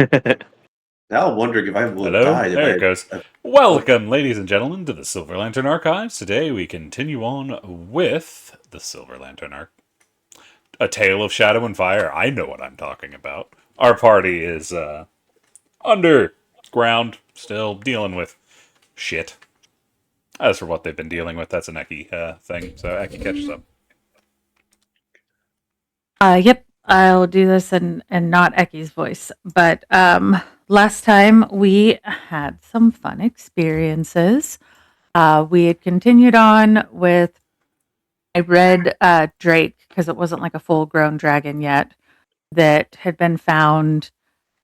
Now I'm wondering if I will have Hello, died if there it I goes. Welcome, ladies and gentlemen, to the Silver Lantern Archives. Today we continue on with the Silver Lantern Arc. A Tale of Shadow and Fire. I know what I'm talking about. Our party is underground, still dealing with shit. As for what they've been dealing with, that's an Eki thing, so Eki catches up. Yep, I'll do this and not Eki's voice. But last time we had some fun experiences. We had continued on with I read Drake because it wasn't like a full grown dragon yet that had been found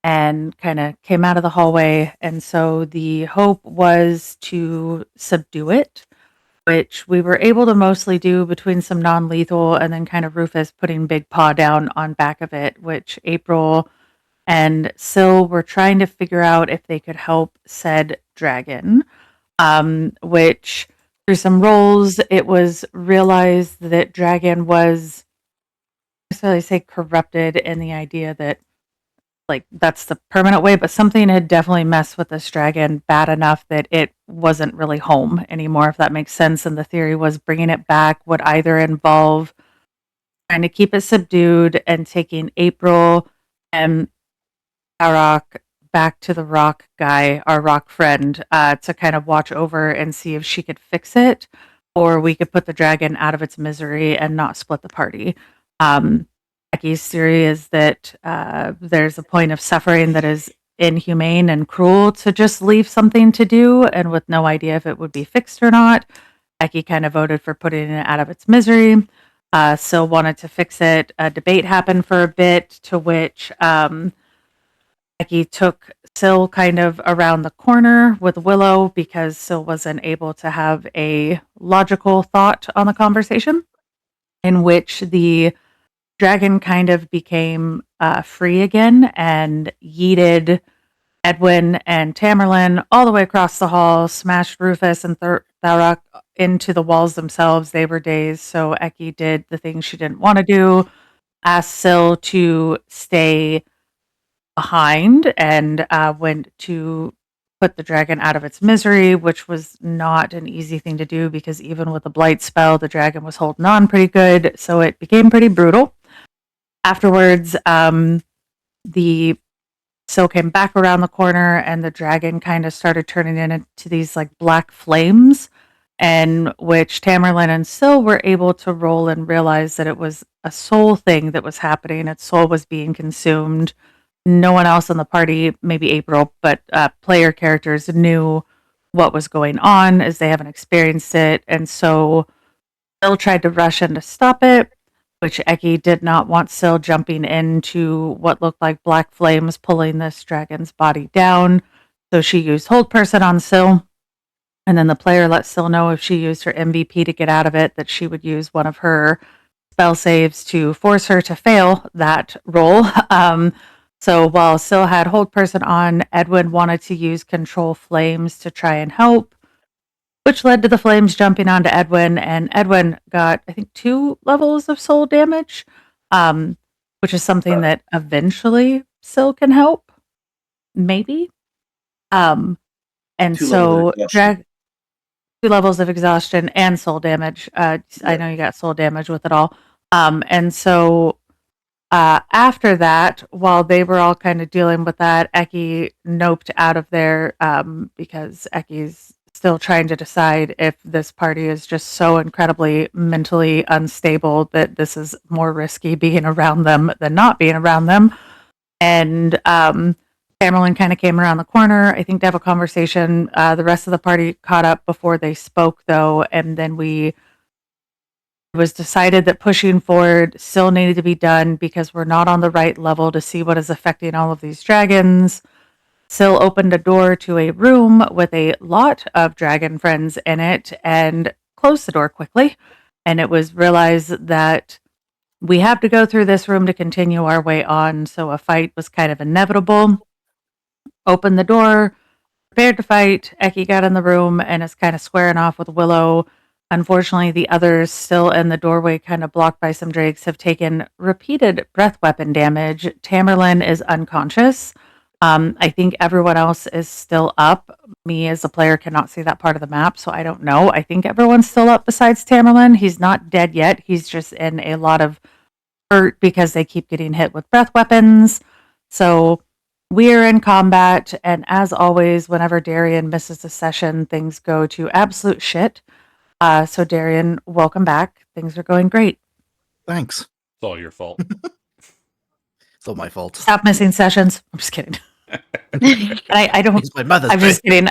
and kind of came out of the hallway. And so the hope was to subdue it, which we were able to mostly do between some non-lethal and then kind of Rufus putting Big Paw down on back of it, which April and Syl were trying to figure out if they could help said dragon, which through some rolls, it was realized that dragon was, necessarily say corrupted in the idea that like that's the permanent way, but something had definitely messed with this dragon bad enough that it wasn't really home anymore, if that makes sense. And the theory was bringing it back would either involve trying to keep it subdued and taking April and Arok back to the rock guy, our rock friend, to kind of watch over and see if she could fix it, or we could put the dragon out of its misery and not split the party. Becky's theory is that there's a point of suffering that is inhumane and cruel to just leave something to do, and with no idea if it would be fixed or not. Becky kind of voted for putting it out of its misery. Syl wanted to fix it. A debate happened for a bit, to which Becky took Syl kind of around the corner with Willow because Syl wasn't able to have a logical thought on the conversation, in which the dragon kind of became free again and yeeted Edwin and Tamerlane all the way across the hall, smashed Rufus and Tharok into the walls themselves. They were dazed, so Eki did the thing she didn't want to do, asked Syl to stay behind and went to put the dragon out of its misery, which was not an easy thing to do because even with the blight spell, the dragon was holding on pretty good, so it became pretty brutal. Afterwards, the Syl came back around the corner and the dragon kind of started turning into these like black flames, and which Tamerlane and Syl were able to roll and realize that it was a soul thing that was happening. Its soul was being consumed. No one else in the party, maybe April, but player characters knew what was going on as they haven't experienced it. And so Syl tried to rush in to stop it, which Eki did not want Syl jumping into what looked like black flames pulling this dragon's body down. So she used Hold Person on Syl. And then the player let Syl know if she used her MVP to get out of it, that she would use one of her spell saves to force her to fail that roll. So while Syl had Hold Person on, Edwin wanted to use Control Flames to try and help, which led to the flames jumping onto Edwin, and Edwin got, I think, 2 levels of soul damage, which is something that eventually Syl can help, maybe. And 2 levels of so exhaustion. 2 levels of exhaustion and soul damage. I know you got soul damage with it all. And so after that, while they were all kind of dealing with that, Eki noped out of there because Eki's still trying to decide if this party is just so incredibly mentally unstable that this is more risky being around them than not being around them. And Tamerlane kind of came around the corner, I think, to have a conversation. The rest of the party caught up before they spoke, though, and then it was decided that pushing forward still needed to be done because we're not on the right level to see what is affecting all of these dragons. Syl opened a door to a room with a lot of dragon friends in it and closed the door quickly. And it was realized that we have to go through this room to continue our way on. So a fight was kind of inevitable. Opened the door, prepared to fight. Eki got in the room and is kind of squaring off with Willow. Unfortunately, the others still in the doorway, kind of blocked by some drakes, have taken repeated breath weapon damage. Tamerlane is unconscious. I think everyone else is still up. Me as a player cannot see that part of the map, so I don't know. I think everyone's still up besides Tamerlan. He's not dead yet. He's just in a lot of hurt because they keep getting hit with breath weapons. So we're in combat, and as always, whenever Darian misses a session, things go to absolute shit. So Darian, welcome back. Things are going great. Thanks. It's all your fault. It's all my fault. Stop missing sessions. I'm just kidding. I don't. It's my mother's I'm just kidding.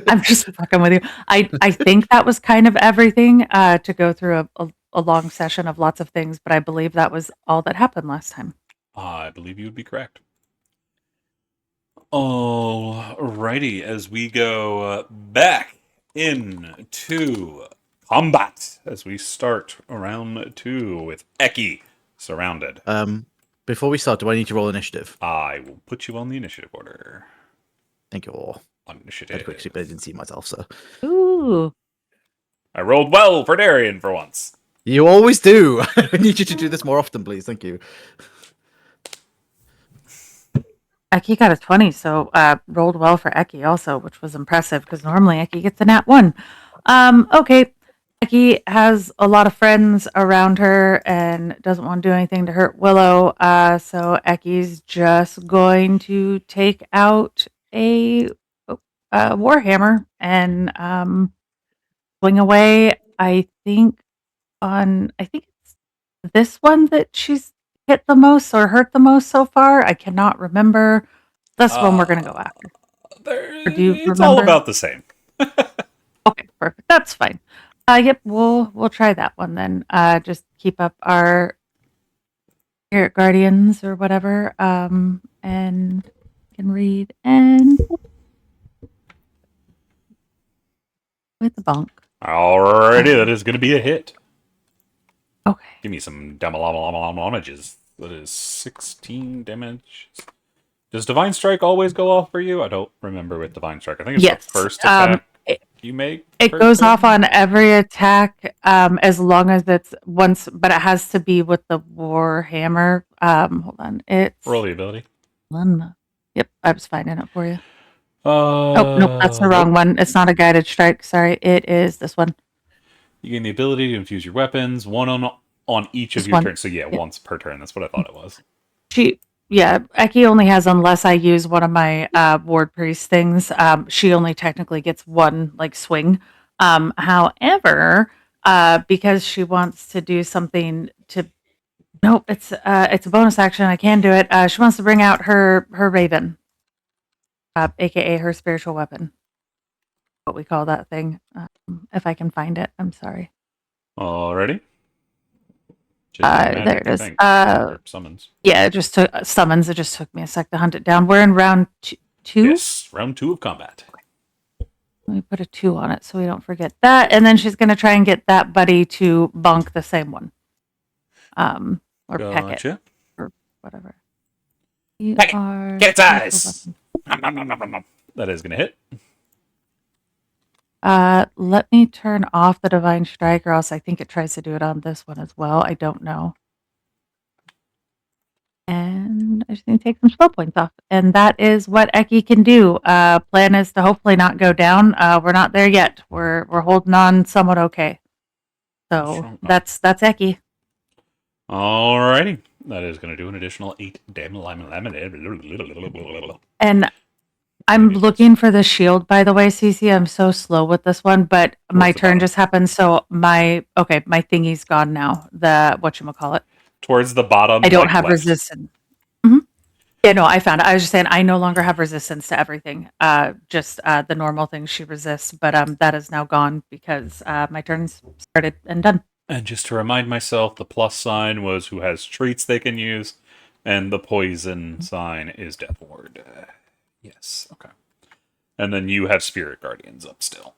I'm just fucking with you. I think that was kind of everything to go through a long session of lots of things, but I believe that was all that happened last time. I believe you would be correct. Alrighty, as we go back into combat, as we start round 2 with Eki surrounded. Before we start, do I need to roll initiative? I will put you on the initiative order. Thank you all. On I had initiative. a quick sleep, but I didn't see myself, so. Ooh. I rolled well for Darian for once. You always do. I need you to do this more often, please. Thank you. Eki got a 20, so rolled well for Eki also, which was impressive because normally Eki gets a nat 1. Okay. Eki has a lot of friends around her and doesn't want to do anything to hurt Willow. So Eki's just going to take out a warhammer and swing away. I think it's this one that she's hit the most or hurt the most so far. I cannot remember. That's one we're gonna go after. Do you It's all remember? about the same. Okay, perfect. That's fine. Yep, we'll try that one then. Just keep up our Spirit Guardians or whatever. And can read and with the bonk. Alrighty, that is going to be a hit. Okay. Give me some damages. That is 16 damage. Does Divine Strike always go off for you? I don't remember with Divine Strike. I think it's Yes. the first attack you make. It per goes turn? off on every attack, as long as it's once, but it has to be with the Warhammer. Hold on, it's Roll the ability. Yep, I was finding it for you. Oh nope, that's the wrong one. It's not a guided strike. Sorry, it is this one. You gain the ability to infuse your weapons, one on each of Just your one. turns. So yeah, once per turn. That's what I thought it was. Eki only has, unless I use one of my ward priest things. She only technically gets one like swing. However, because she wants to do something to. Nope, it's a bonus action. I can do it. She wants to bring out her raven, aka her spiritual weapon. What we call that thing. If I can find it, I'm sorry. Alrighty. There it is. Summons. Yeah, it just took summons. It just took me a sec to hunt it down. We're in round 2. Yes, round 2 of combat. Let me put a 2 on it so we don't forget that. And then she's going to try and get that buddy to bunk the same one. Or peck it. Gotcha. Or whatever. You Peck it. are Get its eyes. That is going to hit. Let me turn off the Divine Strike, or else I think it tries to do it on this one as well. I don't know. And I just need to take some spell points off. And that is what Eki can do. Plan is to hopefully not go down. We're not there yet. We're holding on somewhat okay. So that's Eki. Alrighty. That is going to do an additional 8 damage. And I'm looking for the shield, by the way, Cece. I'm so slow with this one, but my turn just happened. So my thingy's gone now. The whatchamacallit. Towards the bottom. I don't like have left. resistance. Yeah, no, I found it. I was just saying I no longer have resistance to everything. Just the normal things she resists, but that is now gone because my turn's started and done. And just to remind myself, the plus sign was who has treats they can use, and the poison sign is Death Ward. Yes, okay. And then you have Spirit Guardians up still.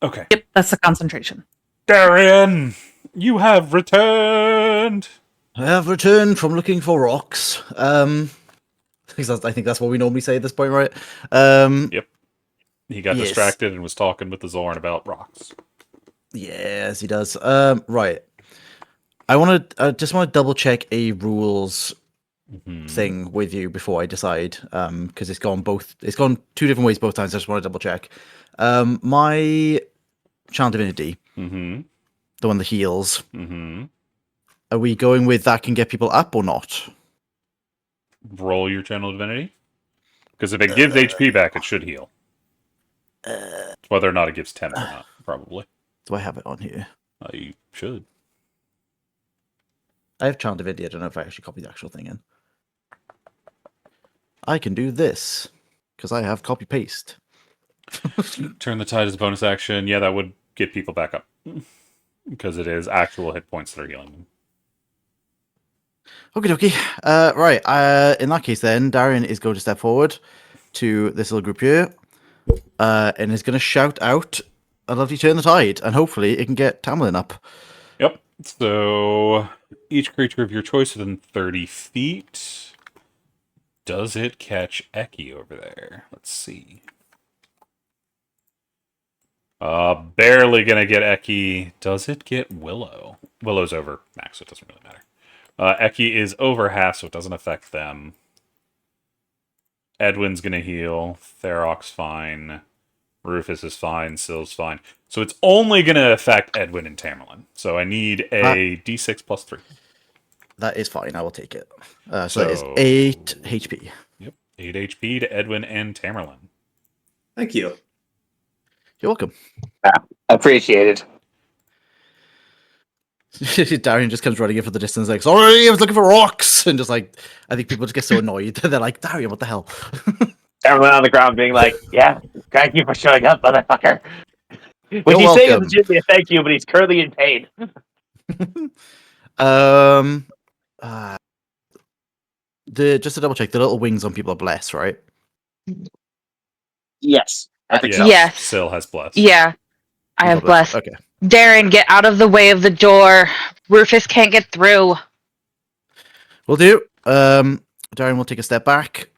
Okay. Yep, that's the concentration. Darian, you have returned. I have returned from looking for rocks. I think that's what we normally say at this point, right? Yep. He got distracted and was talking with the Zorn about rocks. Yes, he does. Right. I just want to double check a rules Mhm. thing with you before I decide, because it's gone 2 different ways both times. I just want to double check. My Chant Divinity, Mm-hmm. the one that heals, Mm-hmm. are we going with that can get people up or not? Roll your channel divinity. Because if it gives HP back, it should heal. Whether or not it gives temp or not, probably. Do I have it on here? You should. I have Chant Divinity. I don't know if I actually copied the actual thing in. I can do this because I have copy paste. Turn the tide as a bonus action. Yeah, that would get people back up. Because it is actual hit points that are healing them. Okie dokie. Right. In that case, then Darian is going to step forward to this little group here, and is going to shout out, "I'd love to turn the tide," and hopefully it can get Tamlin up. Yep. So each creature of your choice within 30 feet. Does it catch Eki over there? Let's see. Barely gonna get Eki. Does it get Willow? Willow's over max, so it doesn't really matter. Eki is over half, so it doesn't affect them. Edwin's gonna heal. Therok's fine. Rufus is fine. Syl's fine. So it's only gonna affect Edwin and Tamerlane. So I need a D6 plus 3. That is fine. I will take it. So So- that is 8 HP. Yep. 8 HP to Edwin and Tamerlane. Thank you. You're welcome. Appreciated. Darian just comes running in for the distance, like, "Sorry, I was looking for rocks," and just like, I think people just get so annoyed. They're like, "Darian, what the hell?" Everyone on the ground being like, "Yeah, thank you for showing up, motherfucker." Which You're he's saying is welcome. legitimately a thank you, but he's currently in pain. Just to double check, the little wings on people are blessed, right? Yes, I think Yeah. so. Yes. Syl has blessed. Yeah. I have People are blessed. Okay. Darren, get out of the way of the door. Rufus can't get through. Will do. Darian will take a step back.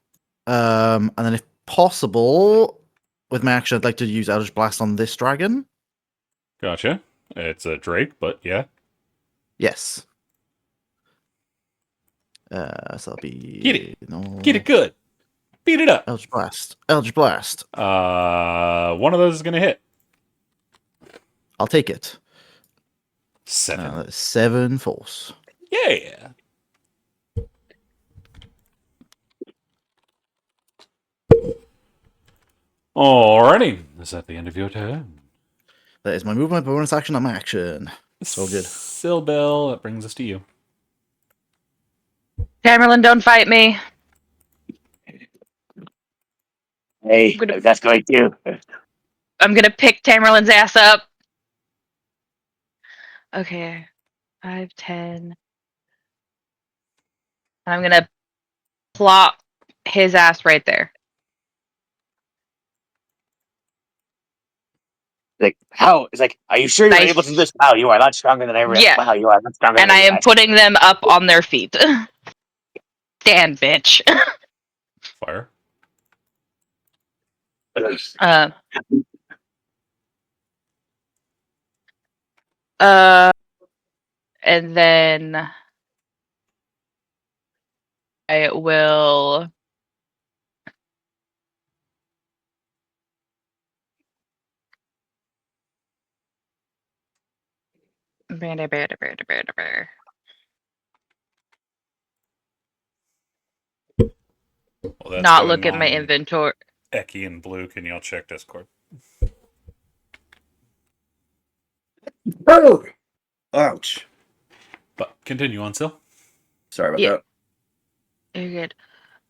And then if possible, with my action, I'd like to use Eldritch Blast on this dragon. Gotcha. It's a Drake, but yeah. Yes. So that'll be... Get it. No... Get it good. Beat it up. Eldritch Blast. Eldritch Blast. One of those is gonna hit. I'll take it. 7. That's 7 force. Yeah. Alrighty. Is that the end of your turn? That is my move, my bonus action, and my action. So good. Silbel, that brings us to you. Tamerlane, don't fight me. Hey, that's going to. I'm gonna pick Tamerlane's ass up. Okay. 5, 10. And I'm gonna plop his ass right there. Like, how? It's like, are you sure you're Nice. able to do this? Wow, you are a lot stronger than I realized. Yeah. Wow, you are a lot stronger And than I am putting them up on their feet. Stand, bitch. Fire. And then I will Well, that's not going look at my on inventory. Eki and Blue, can y'all check Discord? Oh! Ouch. But continue on, Sil. Sorry about Yeah. that. You're good.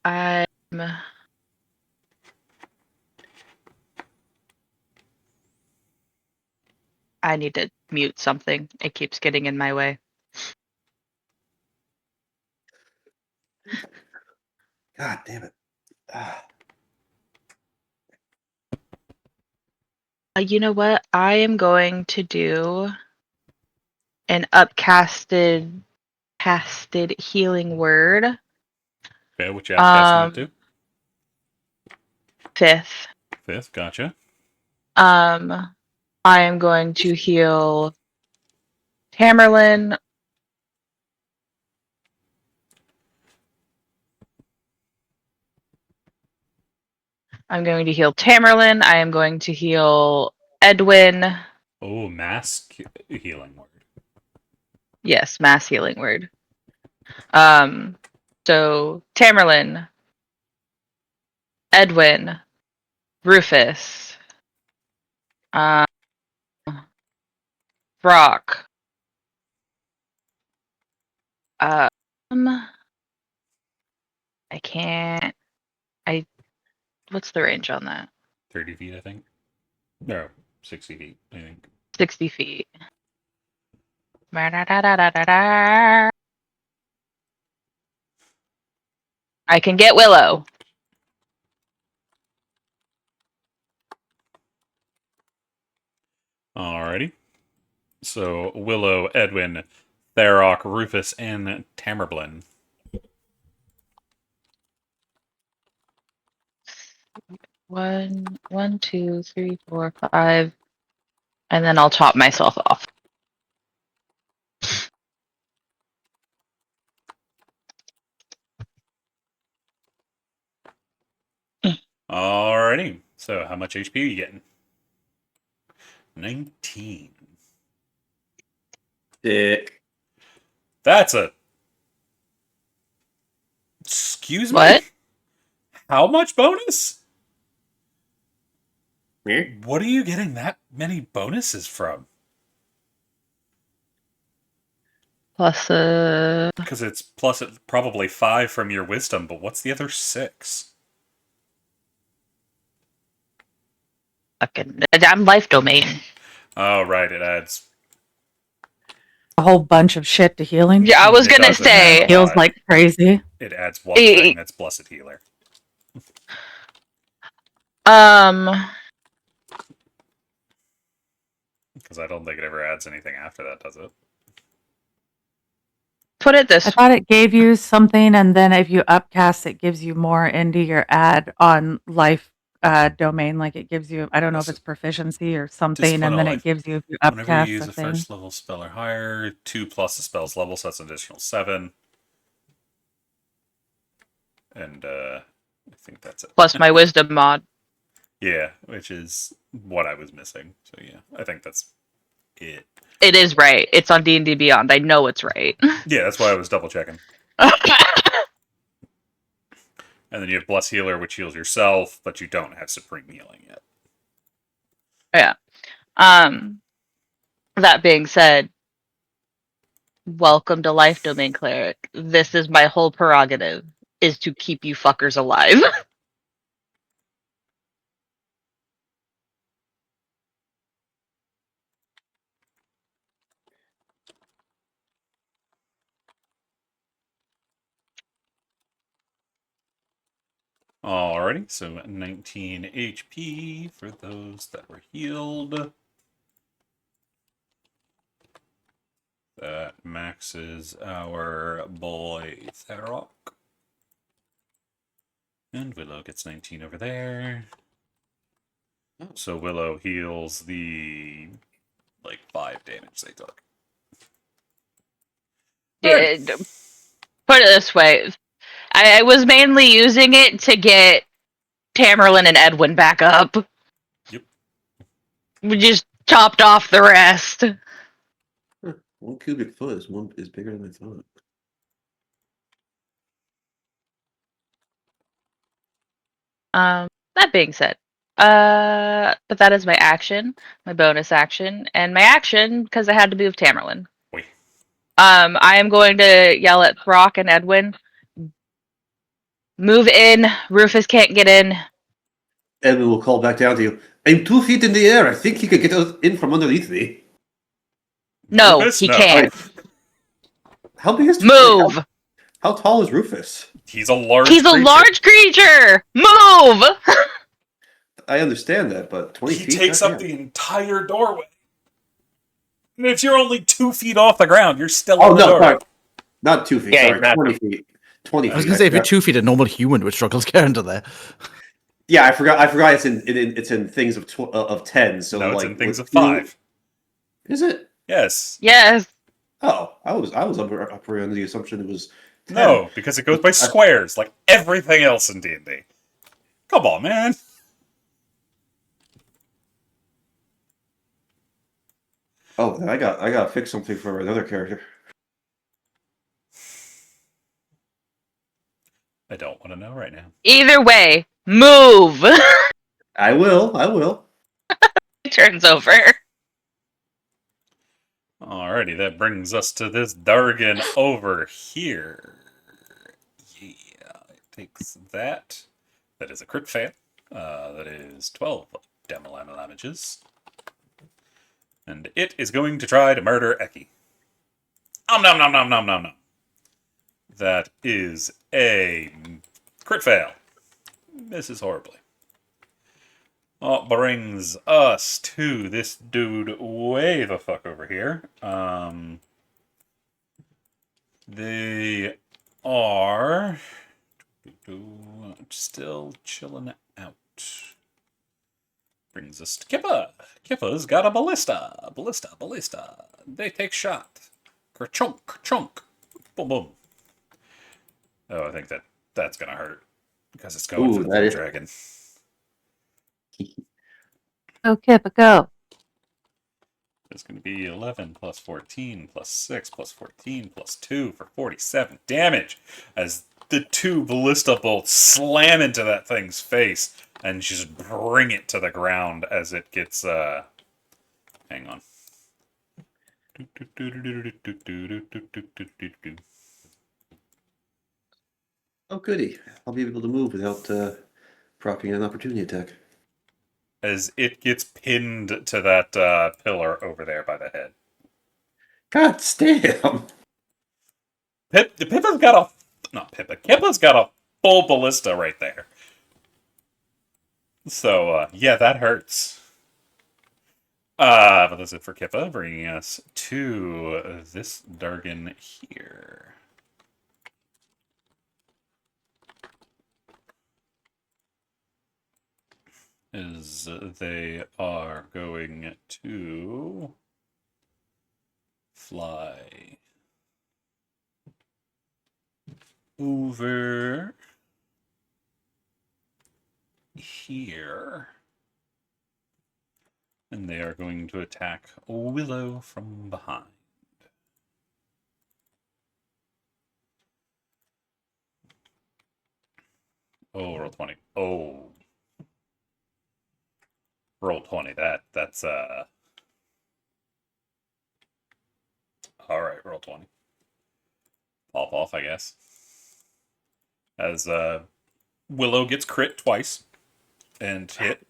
I need to mute something. It keeps getting in my way. God damn it. Ah. You know what? I am going to do an upcasted healing word. Okay, which app casting it to? 5th. 5th, gotcha. I am going to heal Tamerlane, I'm going to heal Tamerlane. I am going to heal Edwin. Oh, healing word. Yes, mass healing word. So Tamerlane, Edwin, Rufus, Brock. I can't. What's the range on that? 30 feet, I think. No, 60 feet, I think. 60 feet. I can get Willow. Alrighty. So, Willow, Edwin, Tharok, Rufus, and Tamerblin. One, two, three, 4, 5. And then I'll top myself off. Alrighty. So, how much HP are you getting? 19. Dick. That's a... Excuse me? What? How much bonus? Me? What are you getting that many bonuses from? Plus, Because it's plus probably 5 from your wisdom, but what's the other 6? fucking damn life domain. Oh, right, it adds... A whole bunch of shit to healing. Yeah, I was It gonna doesn't say. have- Heals like crazy. It adds one thing that's Blessed Healer. Because I don't think it ever adds anything after that, does it? Put it this I thought it gave you something, and then if you upcast, it gives you more into your add on life domain. Like it gives you, I don't know if it's proficiency or something, and then it gives you if you Whenever upcast you use a a thing. first level spell or higher, 2 plus the spell's level, so that's an additional 7. And I think that's it. plus my wisdom mod. Yeah, which is what I was missing. So yeah, I think that's it. It is right. It's on D&D Beyond. I know it's right. Yeah, that's why I was double checking. And then you have Bless Healer, which heals yourself, but you don't have Supreme Healing yet. Yeah. That being said, welcome to Life Domain Cleric. This is my whole prerogative, is to keep you fuckers alive. Alrighty, so 19 HP for those that were healed. That maxes our boy Tharok. And Willow gets 19 over there. So Willow heals the, 5 damage they took. Yeah, put it this way. I was mainly using it to get Tamerlane and Edwin back up. Yep. We just chopped off the rest. 1 cubic foot is bigger than I thought. That being said, but that is my action, my bonus action, and my action because I had to move Tamerlane. Oy. I am going to yell at Brock and Edwin. Move in. Rufus can't get in. Edwin will call back down to you. I'm 2 feet in the air. I think he could get in from underneath me. No, Rufus? he No. can't. How big is Move. How tall is Rufus? He's a large He's a creature. large creature. Move. I understand that, but 20 He feet? takes up Goddamn. the entire doorway. And if you're only 2 feet off the ground, you're still Oh, in the no, doorway. sorry. Not 2 feet. Yeah, sorry, not- 20 feet. 20 feet. I was going to say, if you're 2 feet, a normal human would struggle to get into there. Yeah, I forgot. It's in things of 10. So No, it's like in things with of 5. Is it? Yes. Yes. Oh, I was under the assumption it was 10. No, because it goes by squares, like everything else in D&D. Come on, man. Oh, then I gotta fix something for another character. I don't want to know right now. Either way, move. I will. I will. Turns over. Alrighty, that brings us to this Dargan over here. Yeah, it takes that. That is a crit fail. That is 12 damages. And it is going to try to murder Eki. Nom nom nom nom nom nom nom. That is a crit fail. Misses horribly. Well, brings us to this dude way the fuck over here. They are still chilling out. Brings us to Kippa. Kippa's got a ballista. Ballista. They take shot. Kerchunk, kerchunk. Boom, boom. Oh, I think that's gonna hurt. Because it's going for the that blue is- dragon. Go, Kippa, go. It's going to be 11 plus 14 plus 6 plus 14 plus 2 for 47 damage as the two ballista bolts slam into that thing's face and just bring it to the ground as it gets, hang on. Oh, goody. I'll be able to move without propping an opportunity attack. As it gets pinned to that pillar over there by the head. God damn. Kippa's got a full ballista right there. So, yeah, that hurts. But that's it for Kippa, bringing us to this Dargan here. Is they are going to fly over here. And they are going to attack Willow from behind. Oh, roll 20. Oh. Roll 20. That's Alright, roll 20. Pop off, I guess. As Willow gets crit twice and hit.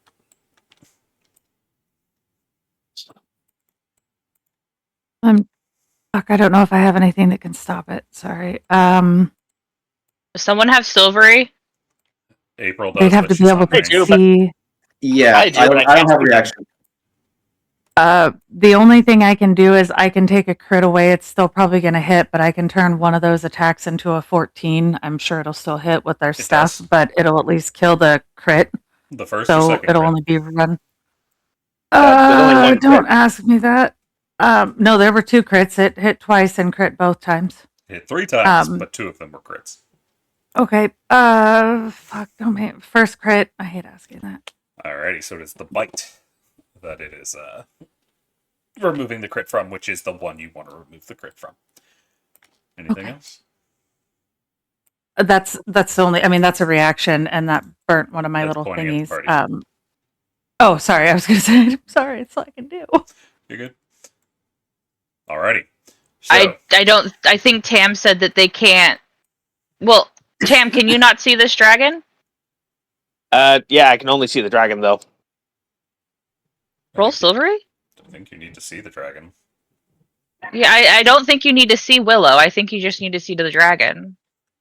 Fuck, I don't know if I have anything that can stop it. Sorry. Does someone have silvery? April does, They'd have but to be she's able not to I do, green. see. Yeah, I do, I but I don't can't have see reaction. The only thing I can do is I can take a crit away. It's still probably going to hit, but I can turn one of those attacks into a 14. I'm sure it'll still hit with their stuff, does. but it'll at least kill the crit. The first or So second it'll crit? only be run. there's only one Don't crit. ask me that. No, there were 2 crits. It hit twice and crit both times. Hit 3 times, Um, but 2 of them were crits. Okay. Fuck. Don't make first crit. I hate asking that. Alrighty, so it is the bite that it is removing the crit from, which is the one you want to remove the crit from. Anything Okay. else? That's the only. I mean, that's a reaction, and that burnt one of my That's little pointing at the thingies. party. Oh, sorry. I was gonna say. I'm sorry. It's all I can do. You're good. Alrighty. So, I think Tam said that they can't. Well, Tam, can you not see this dragon? Yeah, I can only see the dragon though. Roll silvery? I think you need to see the dragon. Yeah, I don't think you need to see Willow. I think you just need to see the dragon.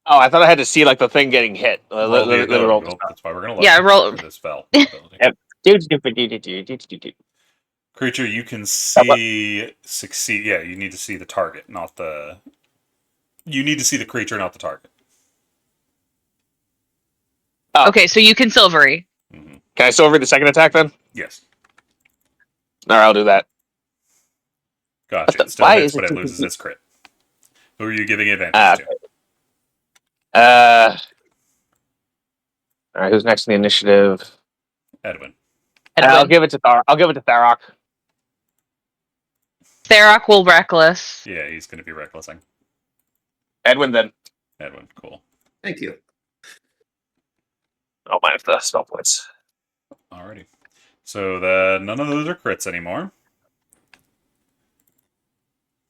Oh, I thought I had to see like the thing getting hit. Roll Let the it roll. ability. That's why we're gonna look Yeah, roll- for this spell ability. Yep. Creature you can see succeed. Yeah, you need to see the target, not the. You need to see the creature, not the target. Oh. Okay, so you can silvery. Mm-hmm. Can I silver the second attack then? Yes. Alright, I'll do that. Gotcha. It still why hits, is it but it too loses confusing? its crit. Who are you giving advantage to? Alright, who's next in the initiative? Edwin. I'll give it to Tharok. Therok will reckless. Yeah, he's going to be recklessing. Edwin then. Edwin, cool. Thank you. Oh, minus the spell points. Alrighty. So none of those are crits anymore.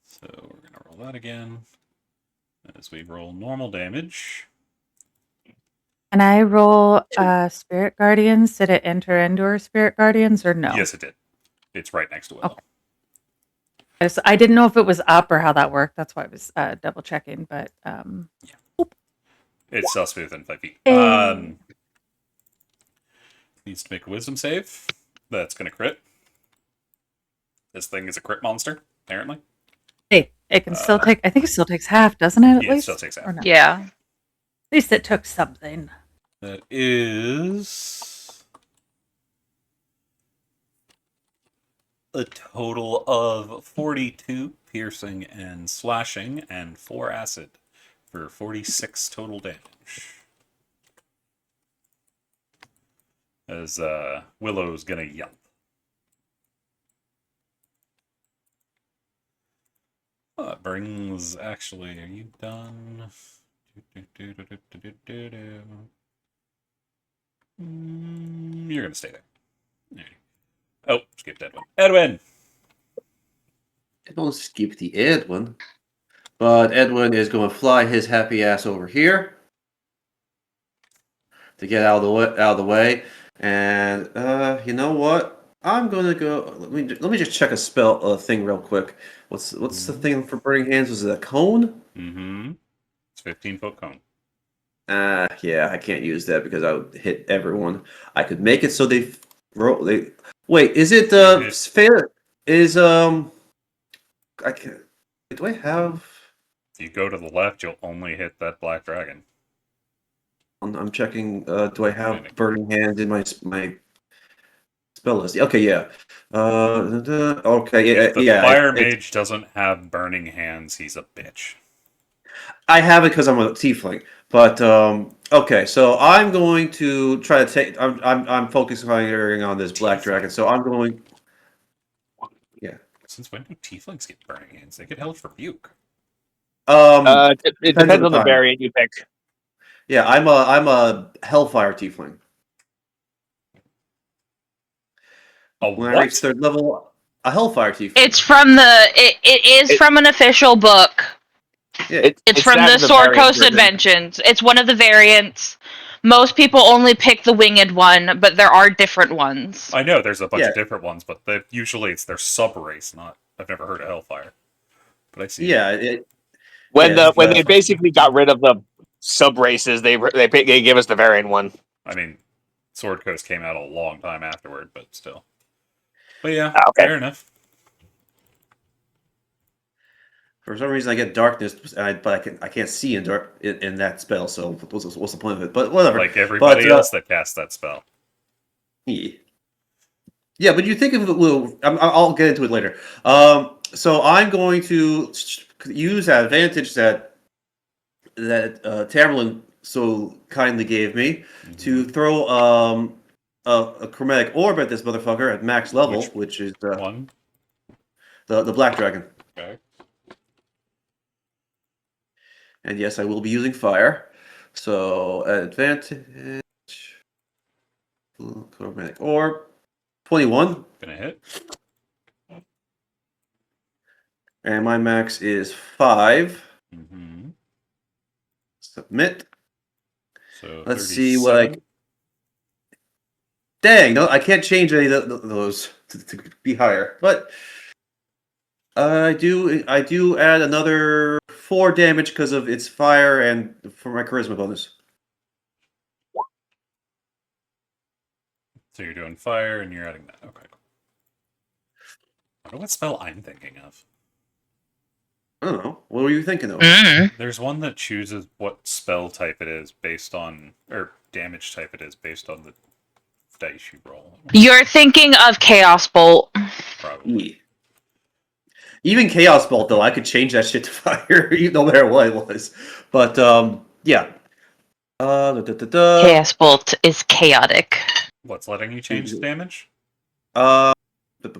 So we're going to roll that again. As we roll normal damage. And I roll Spirit Guardians. Did it enter Endor Spirit Guardians or no? Yes, it did. It's right next to Willow. Okay. So I didn't know if it was up or how that worked. That's why I was double checking. But It's still within 5 feet. Hey. Needs to make a wisdom save. That's going to crit. This thing is a crit monster, apparently. hey, it can still take. I think it still takes half, doesn't it? At Yeah, it least still takes half. Or no? Yeah. At least it took something. That is a total of 42 piercing and slashing and 4 acid for 46 total damage. As Willow's gonna yelp. That brings, actually, are you done? You're gonna stay there. Alrighty. Oh, skipped Edwin. Edwin! I don't skip the Edwin. But Edwin is going to fly his happy ass over here to get out of the way. And you know what? I'm gonna go. Let me just check a spell thing real quick. What's the thing for burning hands? Was it a cone? Mm-hmm. It's 15-foot cone. Yeah, I can't use that because I would hit everyone. I could make it so they roll. Wait. Is it fair? Is I can. Do I have? If you go to the left, you'll only hit that black dragon. I'm checking. Do I have burning hands in my spell list? Okay, yeah. Okay, yeah. If the fire mage doesn't have burning hands, he's a bitch. I have it because I'm a tiefling. But okay, so I'm going to try to take. I'm focusing on this black dragon. So I'm going. Yeah. Since when do tieflings get burning hands? They get Hellish Rebuke. It depends on the time. variant you pick. Yeah, I'm a hellfire tiefling. When I reach third level, a hellfire tiefling. It's from it is from an official book. Yeah. It's from the Sword Coast Adventures. It's one of the variants. Most people only pick the winged one, but there are different ones. I know there's a bunch of different ones, but usually it's their sub race. Not I've never heard of hellfire, but I see. Yeah. When they basically got rid of the sub races, they gave us the variant one. I mean, Sword Coast came out a long time afterward, but still. But yeah, okay. Fair enough. For some reason, I get darkness, but I can't see in that spell. So what's the point of it? But whatever. Like everybody else that casts that spell. Yeah, but you think of it. I'll get into it later. So I'm going to use that advantage that Tamerlane so kindly gave me to throw a chromatic orb at this motherfucker at max level, which is one, the black dragon. Okay. And yes, I will be using fire. So advantage, chromatic orb, 21. Gonna hit. And my max is 5. Mm-hmm. Submit. So let's 37. see what Dang, no, I can't change any of those to be higher. But I do add another 4 damage because of its fire and for my charisma bonus. So you're doing fire and you're adding that. Okay. I wonder what spell I'm thinking of. I don't know. What were you thinking of? There's one that chooses what spell type it is based on, or damage type it is based on the dice you roll. You're thinking of Chaos Bolt. Probably. Even Chaos Bolt, though, I could change that shit to fire, no matter what it was. But, yeah. Chaos Bolt is chaotic. What's letting you change the damage? It's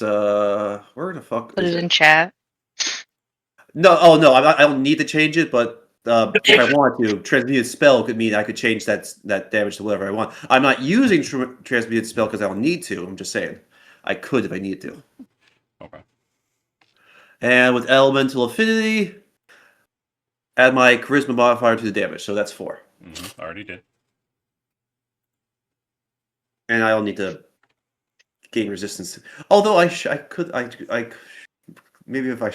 where the fuck Put is it it? in chat. No, oh no, I don't need to change it, but if I wanted to, transmuted spell could mean I could change that damage to whatever I want. I'm not using transmuted spell because I don't need to. I'm just saying I could if I needed to. Okay. And with elemental affinity, add my charisma modifier to the damage, so that's 4. Already did. And I don't need to gain resistance. Although I could maybe if I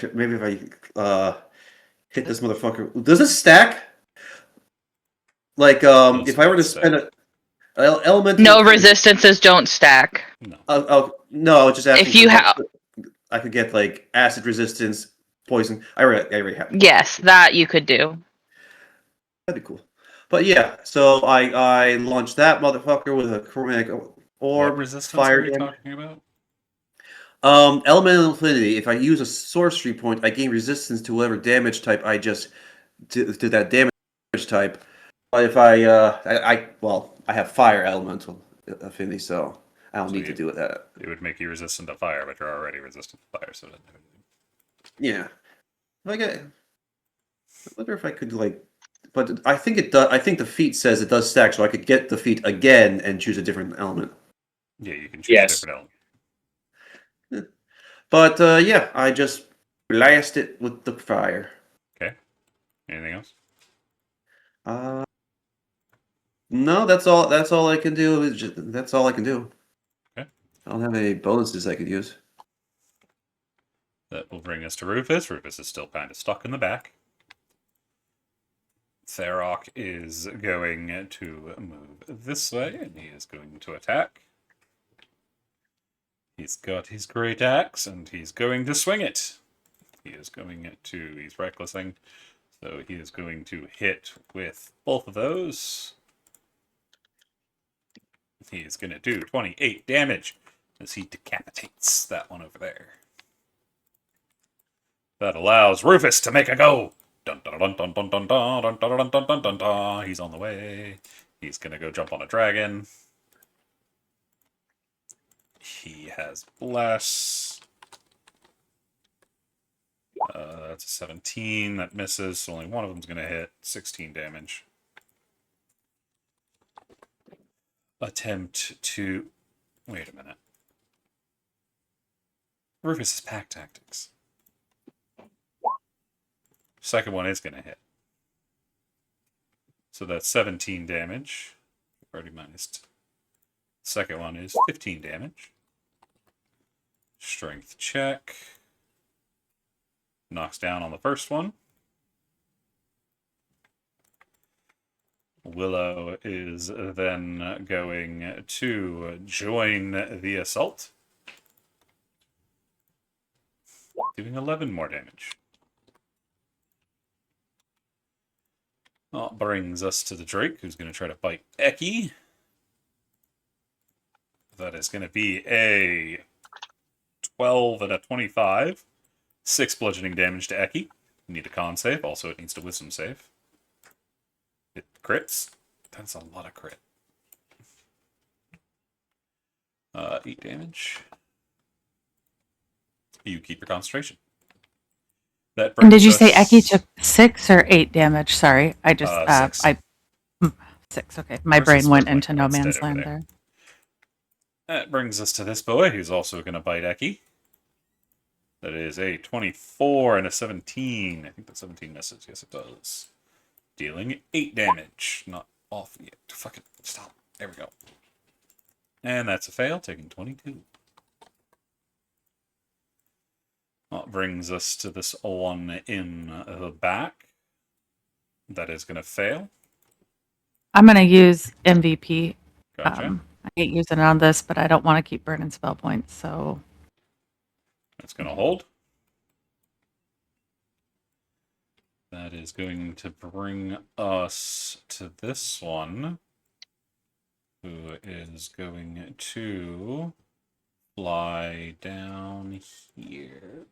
hit this motherfucker. Does it stack? Like Does if I were to what spend stack? elemental No affinity- resistances don't stack. No. no, I was just asking If you for, like, have, I could get like acid resistance, poison. I already have. yes, that you could do. That'd be cool. But yeah, so I launched that motherfucker with a chromatic What orb, resistance fire are you damage. talking about? Elemental affinity. If I use a sorcery point, I gain resistance to whatever damage type I just did to that damage type. But if I have fire elemental affinity, so I don't So need to do that. It would make you resistant to fire, but you're already resistant to fire, so it doesn't do anything. Yeah. I wonder if I could but I think it does. I think the feat says it does stack, so I could get the feat again and choose a different element. Yeah, you can choose Yes. a different element. But yeah, I just blast it with the fire. Okay. Anything else? No, that's all. That's all I can do. That's all I can do. Okay. I don't have any bonuses I could use. That will bring us to Rufus. Rufus is still kind of stuck in the back. Tharok is going to move this way, and he is going to attack. He's got his great axe, and he's going to swing it. He's recklessing, so he is going to hit with both of those. He is going to do 28 damage as he decapitates that one over there. That allows Rufus to make a go. Dun dun dun dun dun dun dun dun dun dun dun dun dun. He's on the way. He's gonna go jump on a dragon. He has bless. That's a 17. That misses. So only one of them's gonna hit. 16 damage. Attempt to. Wait a minute. Rufus's pack tactics. Second one is going to hit. So that's 17 damage. Already minus. Second one is 15 damage. Strength check. Knocks down on the first one. Willow is then going to join the assault. Doing 11 more damage. That brings us to the Drake, who's going to try to bite Eki. That is going to be a 12 and a 25. 6 bludgeoning damage to Eki. Need a con save. Also, it needs a wisdom save. It crits. That's a lot of crit. 8 damage. You keep your concentration. That And did you brings say us- Eki took 6 or 8 damage? Sorry, I just 6. 6. Okay, my Versus brain went Sparkling into no instead man's over land there. there. That brings us to this boy, who's also going to bite Eki. That is a 24 and a 17. I think that 17 misses. Yes, it does. Dealing 8 damage. Not off yet. Fucking stop. There we go. And that's a fail, taking 22. That brings us to this one in the back. That is going to fail. I'm going to use MVP. Gotcha. I hate using it on this, but I don't want to keep burning spell points, so That's going to hold. That is going to bring us to this one, who is going to fly down here.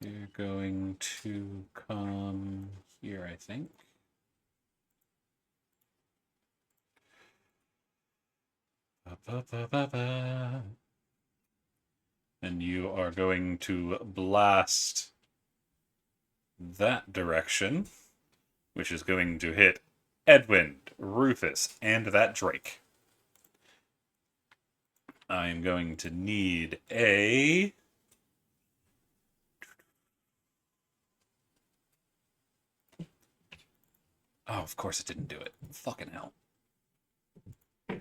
You're going to come here, I think. And you are going to blast that direction, which is going to hit Edwin, Rufus, and that Drake. I am going to need a... Oh, of course it didn't do it. Fucking hell. I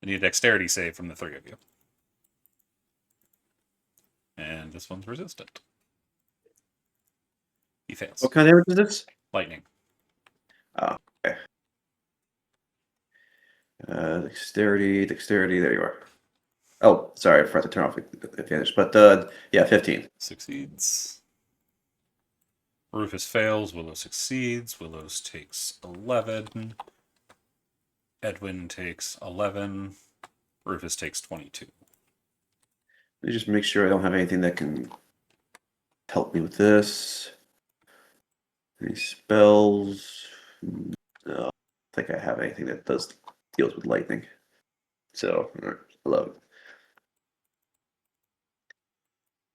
need a dexterity save from the three of you. And this one's resistant. He fails. What kind of damage is this? Lightning. Oh, okay. Dexterity. There you are. Oh, sorry, I forgot to turn off the advantage. But yeah, 15. Succeeds. Rufus fails. Willow succeeds. Willows takes 11. Edwin takes 11. Rufus takes 22. Let me just make sure I don't have anything that can help me with this. Any spells? No, I don't think I have anything that deals with lightning. So, 11.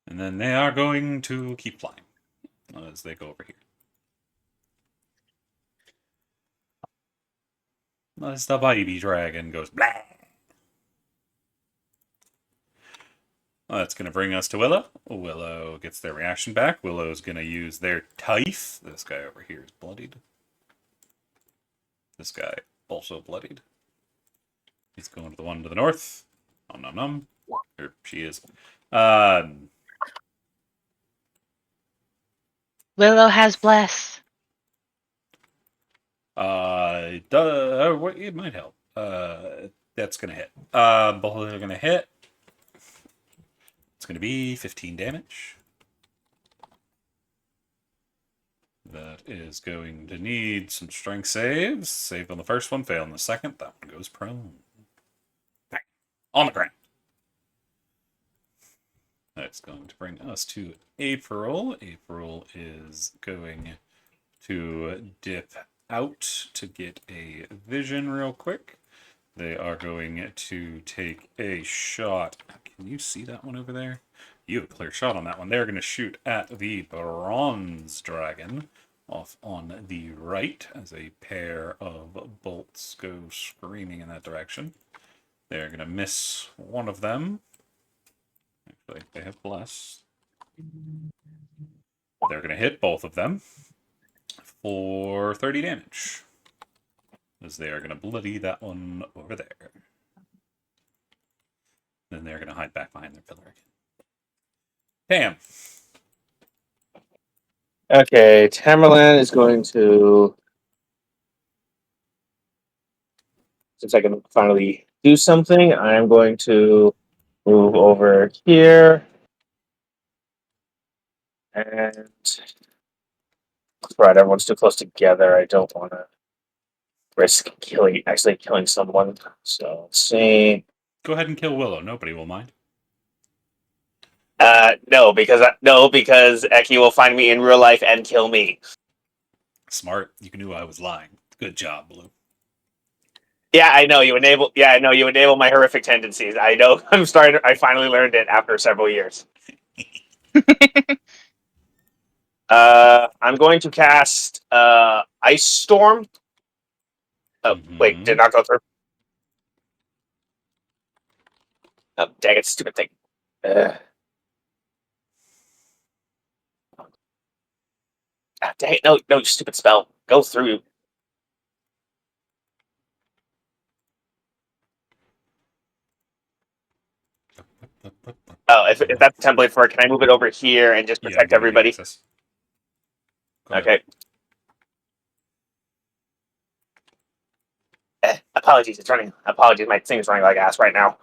And then they are going to keep flying as they go over here. As the baby dragon goes blah. That's going to bring us to Willow. Willow gets their reaction back. Willow's going to use their Tithe. This guy over here is bloodied. This guy also bloodied. He's going to the one to the north. Nom nom nom. Here she is. Willow has bless. It might help. That's gonna hit. Both of them are gonna hit. It's gonna be 15 damage. That is going to need some strength saves. Save on the first one, fail on the second. That one goes prone. Bang. On the ground. That's going to bring us to April. April is going to dip out to get a vision real quick. They are going to take a shot. Can you see that one over there? You have a clear shot on that one. They're going to shoot at the bronze dragon off on the right as a pair of bolts go screaming in that direction. They're going to miss one of them. Actually, they have bless. They're going to hit both of them for 30 damage. As they are going to bloody that one over there. Then they're going to hide back behind their pillar again. Pam. Okay, Tamerlan is going to, since I can finally do something, I am going to move over here. And right, everyone's too close together. I don't want to risk actually killing someone. So let's see. Go ahead and kill Willow. Nobody will mind. No, because Eki will find me in real life and kill me. Smart. You knew I was lying. Good job, Blue. Yeah, I know you enable. Yeah, I know you enable my horrific tendencies. I know. I finally learned it after several years. I'm going to cast Ice Storm. Oh, wait, did not go through. Oh, dang it, stupid thing. Dang it, no, stupid spell. Go through. Oh, if that's the template for it, can I move it over here and just protect everybody? Okay. Apologies, it's running. Apologies, my thing is running like ass right now.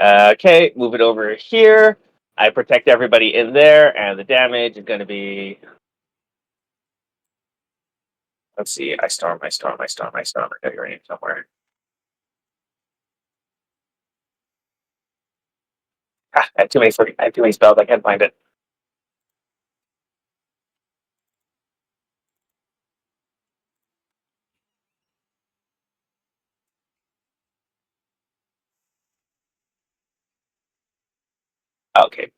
Okay, move it over here. I protect everybody in there, and the damage is going to be... Let's see, I storm. I know you're in somewhere. I have too many spells, I can't find it. Okay.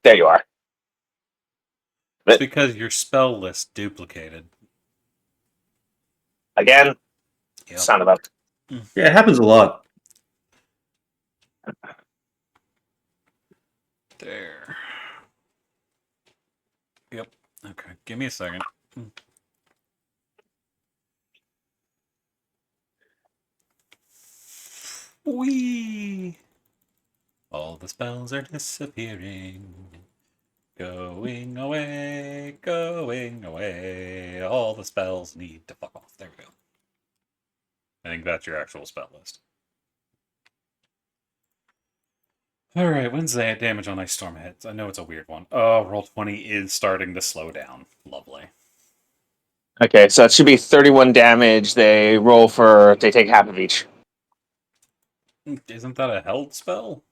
There you are. It's because your spell list duplicated. Again, Yep. son of a. Yeah, it happens a lot. There. Yep. Okay. Give me a second. Whee! All the spells are disappearing. Going away, going away. All the spells need to fuck off. There we go. I think that's your actual spell list. Alright, when's the damage on Ice Storm hits? I know it's a weird one. Oh, roll 20 is starting to slow down. Lovely. Okay, so it should be 31 damage. They take half of each. Isn't that a held spell?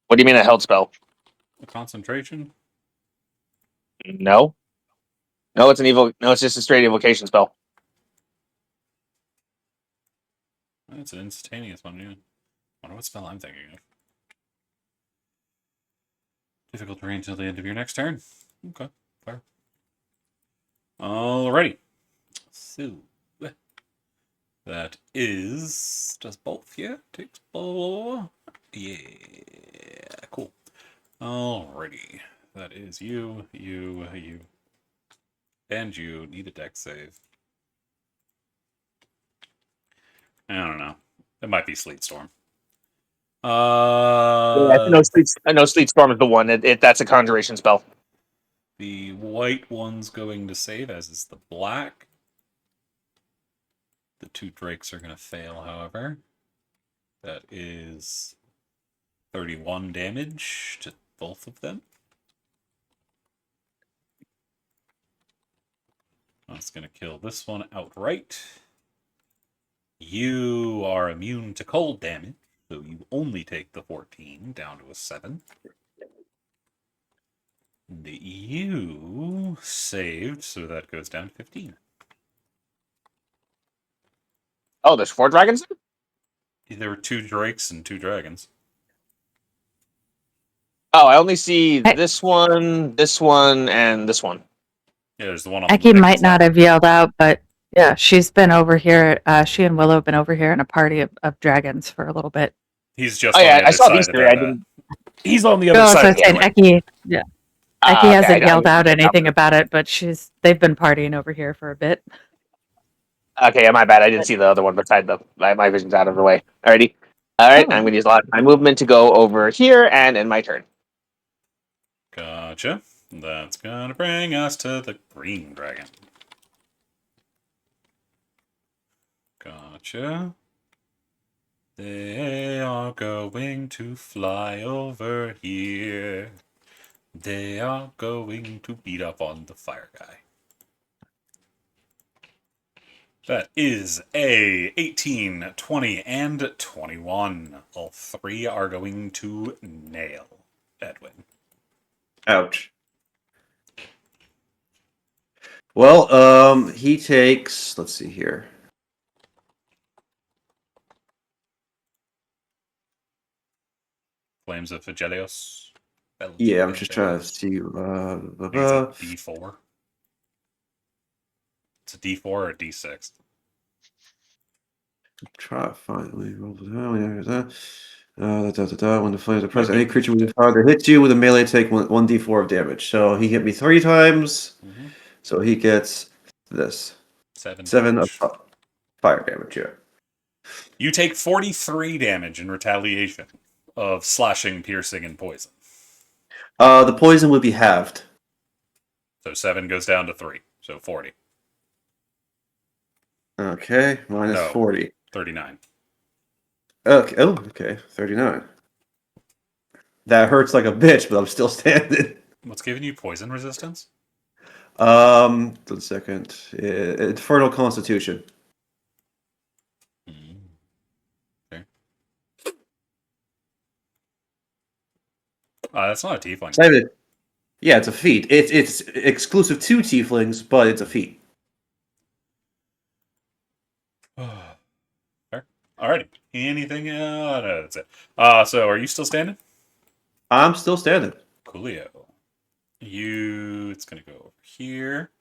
What do you mean a held spell? A concentration? No. No, it's it's just a straight evocation spell. It's an instantaneous one, yeah. I wonder what spell I'm thinking of. Difficult terrain till the end of your next turn. Okay, fair. Alrighty. So, that is... Does both, yeah? Takes both. Yeah, cool. Alrighty. That is you. And you need a dex save. I don't know. It might be Sleet Storm. I know Sleet Storm is the one. That's a conjuration spell. The white one's going to save, as is the black. The two drakes are going to fail, however. That is 31 damage to both of them. That's going to kill this one outright. You are immune to cold damage, so you only take the 14 down to a 7. You saved, so that goes down to 15. Oh, there's 4 dragons? There were 2 drakes and 2 dragons. Oh, I only see this one, and this one. Yeah, there's the one on the Eki dragon might not side. have yelled out, but yeah, she's been over here. She and Willow have been over here in a party of dragons for a little bit. He's just Oh on yeah, the I other saw side these of 3. that. I didn't. He's on the other No, so I side was of saying the Eki, yeah, Eki Okay, hasn't I yelled out didn't- anything about it, but they've been partying over here for a bit. Okay, yeah, my bad. I didn't see the other one beside my vision's out of the way. Alrighty. All right, Oh. I'm going to use a lot of my movement to go over here and end my turn. Gotcha. That's gonna bring us to the green dragon. Gotcha. They are going to fly over here. They are going to beat up on the fire guy. That is a 18, 20, and 21. All 3 are going to nail Edwin. Ouch. Well, he takes. Let's see here. Flames of Phygelios. Yeah, I'm just trying to see. It's a D4. It's a D4 or a D6. Try to find. When the flames are present, any creature within fire that hits you with a melee take 1d4 of damage. So he hit me 3 times. Mm-hmm. So he gets this 7 of fire damage. Yeah. You take 43 damage in retaliation of slashing, piercing, and poison. The poison would be halved. So 7 goes down to 3. So 40. Okay, minus No. 40. 39. Okay. Oh, okay. 39. That hurts like a bitch, but I'm still standing. What's giving you poison resistance? 1 second. Infernal Constitution. Okay. That's not a tiefling. Yeah, it's a feat. It's exclusive to tieflings, but it's a feat. Fair. Alrighty. Anything? No, that's it. So are you still standing? I'm still standing. Coolio. It's gonna go over here.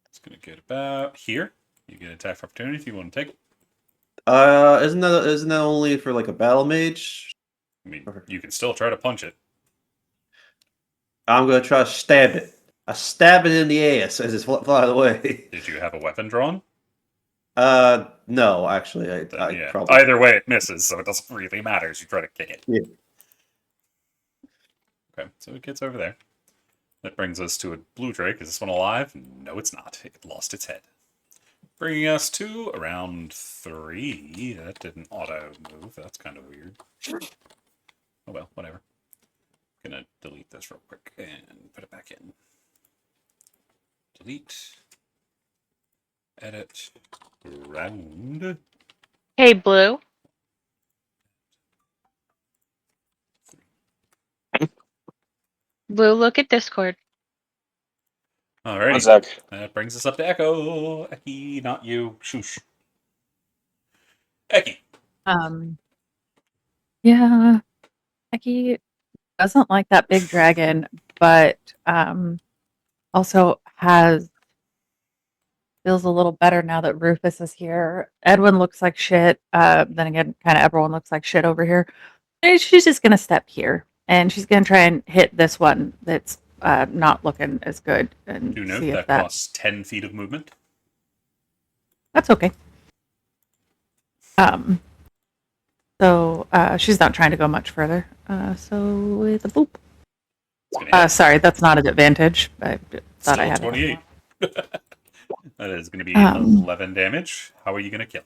It's gonna get about here. You get attack for opportunity if you want to take it. Isn't that only for like a battle mage? I mean, you can still try to punch it. I'm gonna try to stab it. I stab it in the ass as it's flying away. Did you have a weapon drawn? No, actually, I Yeah. probably. Either way, it misses, so it doesn't really matter as you try to kick it. Yeah. Okay, so it gets over there. That brings us to a blue drake. Is this one alive? No, it's not. It lost its head. Bringing us to around 3. That didn't auto move. That's kind of weird. Oh well, whatever. Gonna delete this real quick and put it back in. Delete. Edit. Round. Hey, Blue. Blue, look at Discord. One Alrighty. sec. That brings us up to Echo. Eki, not you. Shoosh. Eki. Yeah, Becky doesn't like that big dragon, but also feels a little better now that Rufus is here. Edwin looks like shit. Then again, kind of everyone looks like shit over here. And she's just gonna step here, and she's gonna try and hit this one that's not looking as good, and Do note see if that costs 10 feet of movement. that's okay. So she's not trying to go much further. So with a boop. It's gonna hit. Sorry, that's not an advantage. I thought I Still had 28. That is going to be Um, 11 damage. How are you going to kill?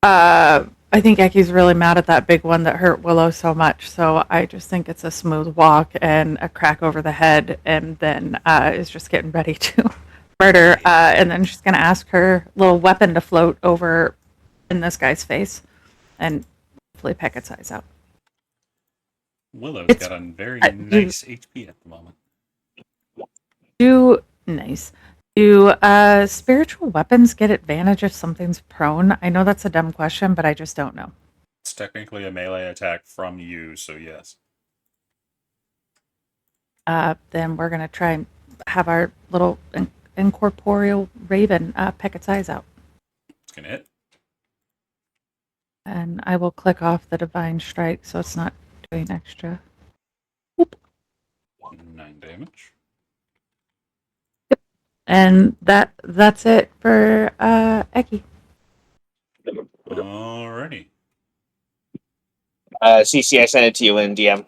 I think Eki's really mad at that big one that hurt Willow so much. So I just think it's a smooth walk and a crack over the head, and then is just getting ready to murder. And then she's going to ask her little weapon to float over in this guy's face, and hopefully peck its eyes out. Willow's It's- got a very you- nice HP at the moment. Nice. Do spiritual weapons get advantage if something's prone? I know that's a dumb question, but I just don't know. It's technically a melee attack from you, so yes. Then we're gonna try and have our little incorporeal raven peck its eyes out, It's going to hit. and I will click off the divine strike so it's not doing extra. 9 damage. And that's it for Eki. Alrighty. CC, I sent it to you in DM.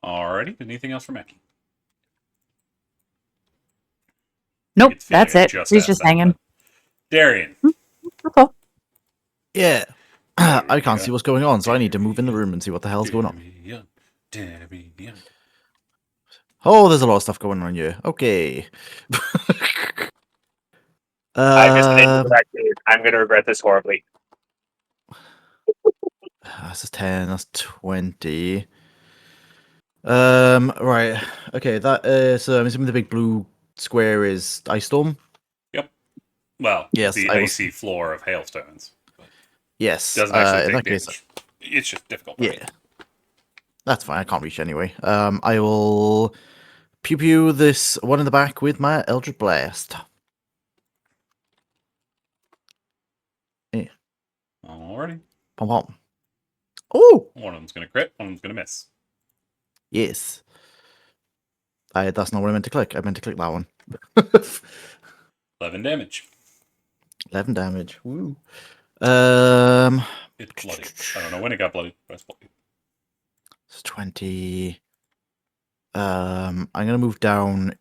Alrighty. Anything else from Eki? Nope, It's feeling that's it. just He's asked just that, hanging. but- Darian. Okay. Yeah. There I we can't go. see what's going on, so I need to move in the room and see what the hell's going on. Darian. Oh, there's a lot of stuff going on here. Okay. I just didn't regret it. I'm going to regret this horribly. That's 10, that's 20. Right. Okay, so I'm assuming the big blue square is Ice Storm. Well, Yes, the I will- icy floor of hailstones. Yes. Doesn't actually in take that case, damage. It's just difficult. yeah. That's fine. I can't reach anyway. I will pew pew this one in the back with my Eldritch Blast. Alrighty. Pom pom. Oh, One of them's going to crit, one of them's going to miss. yes. That's not what I meant to click. I meant to click that one. 11 damage. 11 damage. Woo. It's bloody. I don't know when it got bloody, but it's bloody. It's 20. I'm gonna move down.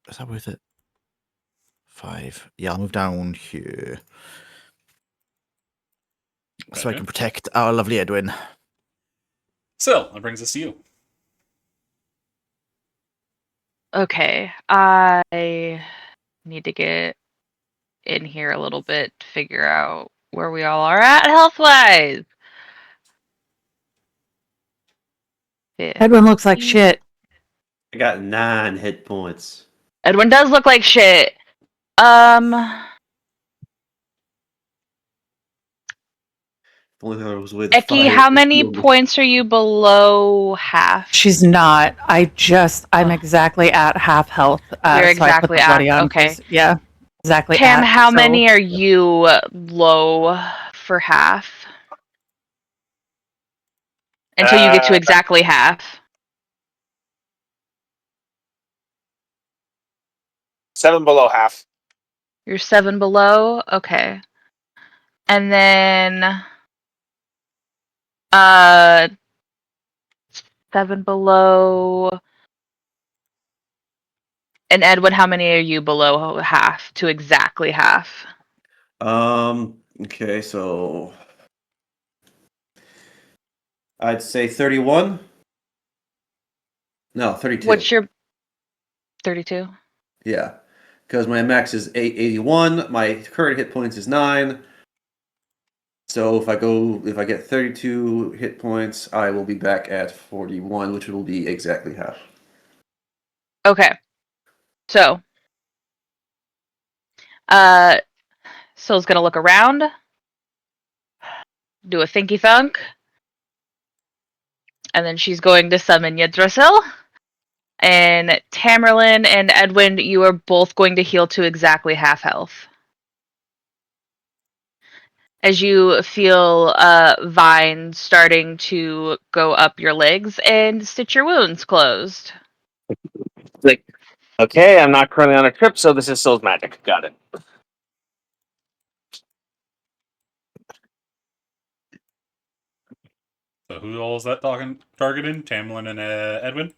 Is that worth it? 5. Yeah, I'll move down here. So I Okay. can protect our lovely Edwin. So, that brings us to you. Okay, I need to get in here a little bit to figure out where we all are at health-wise. Edwin looks like shit. I got 9 hit points. Edwin does look like shit. If only I was with Eki, fire. how many points are you below half? She's not. I'm exactly at half health. You're So I put exactly the bloody at- on. okay. Yeah, exactly. Tam, at, how so- many are you low for half? Until you get to exactly half. 7 below half. You're 7 below? Okay. And then 7 below. And Edwin, how many are you below half to exactly half? Okay, so I'd say 31. No, 32. What's your 32? Yeah, because my max is 81. My current hit points is 9. So if I get 32 hit points, I will be back at 41, which will be exactly half. Okay. So, Syl's gonna look around, do a thinky thunk, and then she's going to summon Yggdrasil. And Tamerlane and Edwin, you are both going to heal to exactly half health. As you feel vines starting to go up your legs and stitch your wounds closed. Like, okay, I'm not currently on a trip, so this is Soul's magic. Got it. So who all is that targeting? Tamlin and Edwin?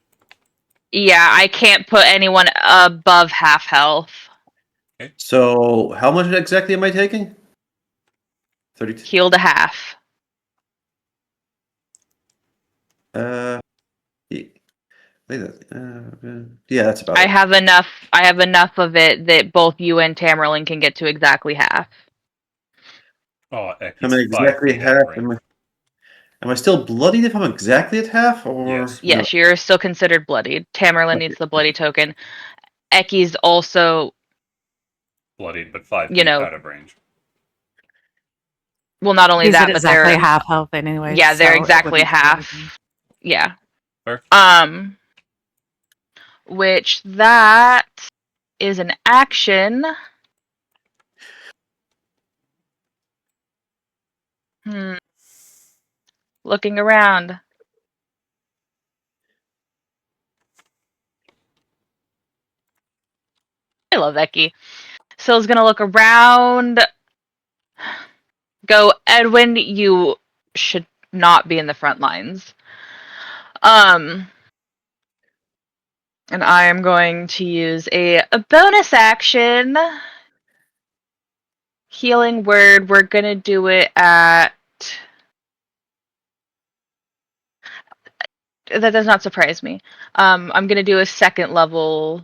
Yeah, I can't put anyone above half health. So how much exactly am I taking? 32. Heal to half. Yeah, that's about I it. have enough of it that both you and Tamerlane can get to exactly half. Oh, Am I exactly half? Am I still bloodied if I'm exactly at half? Or Yes. Yes, you're still considered bloodied. Tamerlane needs the bloody token. Eki's also, Bloodied, but 5 you feet know, out of range. well, not only He's that, at but exactly they're half health anyway. yeah, they're so it exactly wouldn't do anything. half. Yeah. Fair. Which that is an action. Looking around. I love Eki. Syl's gonna look around. Go, Edwin, you should not be in the front lines. And I am going to use a bonus action. Healing word. We're gonna do it at. That does not surprise me. I'm gonna do a second level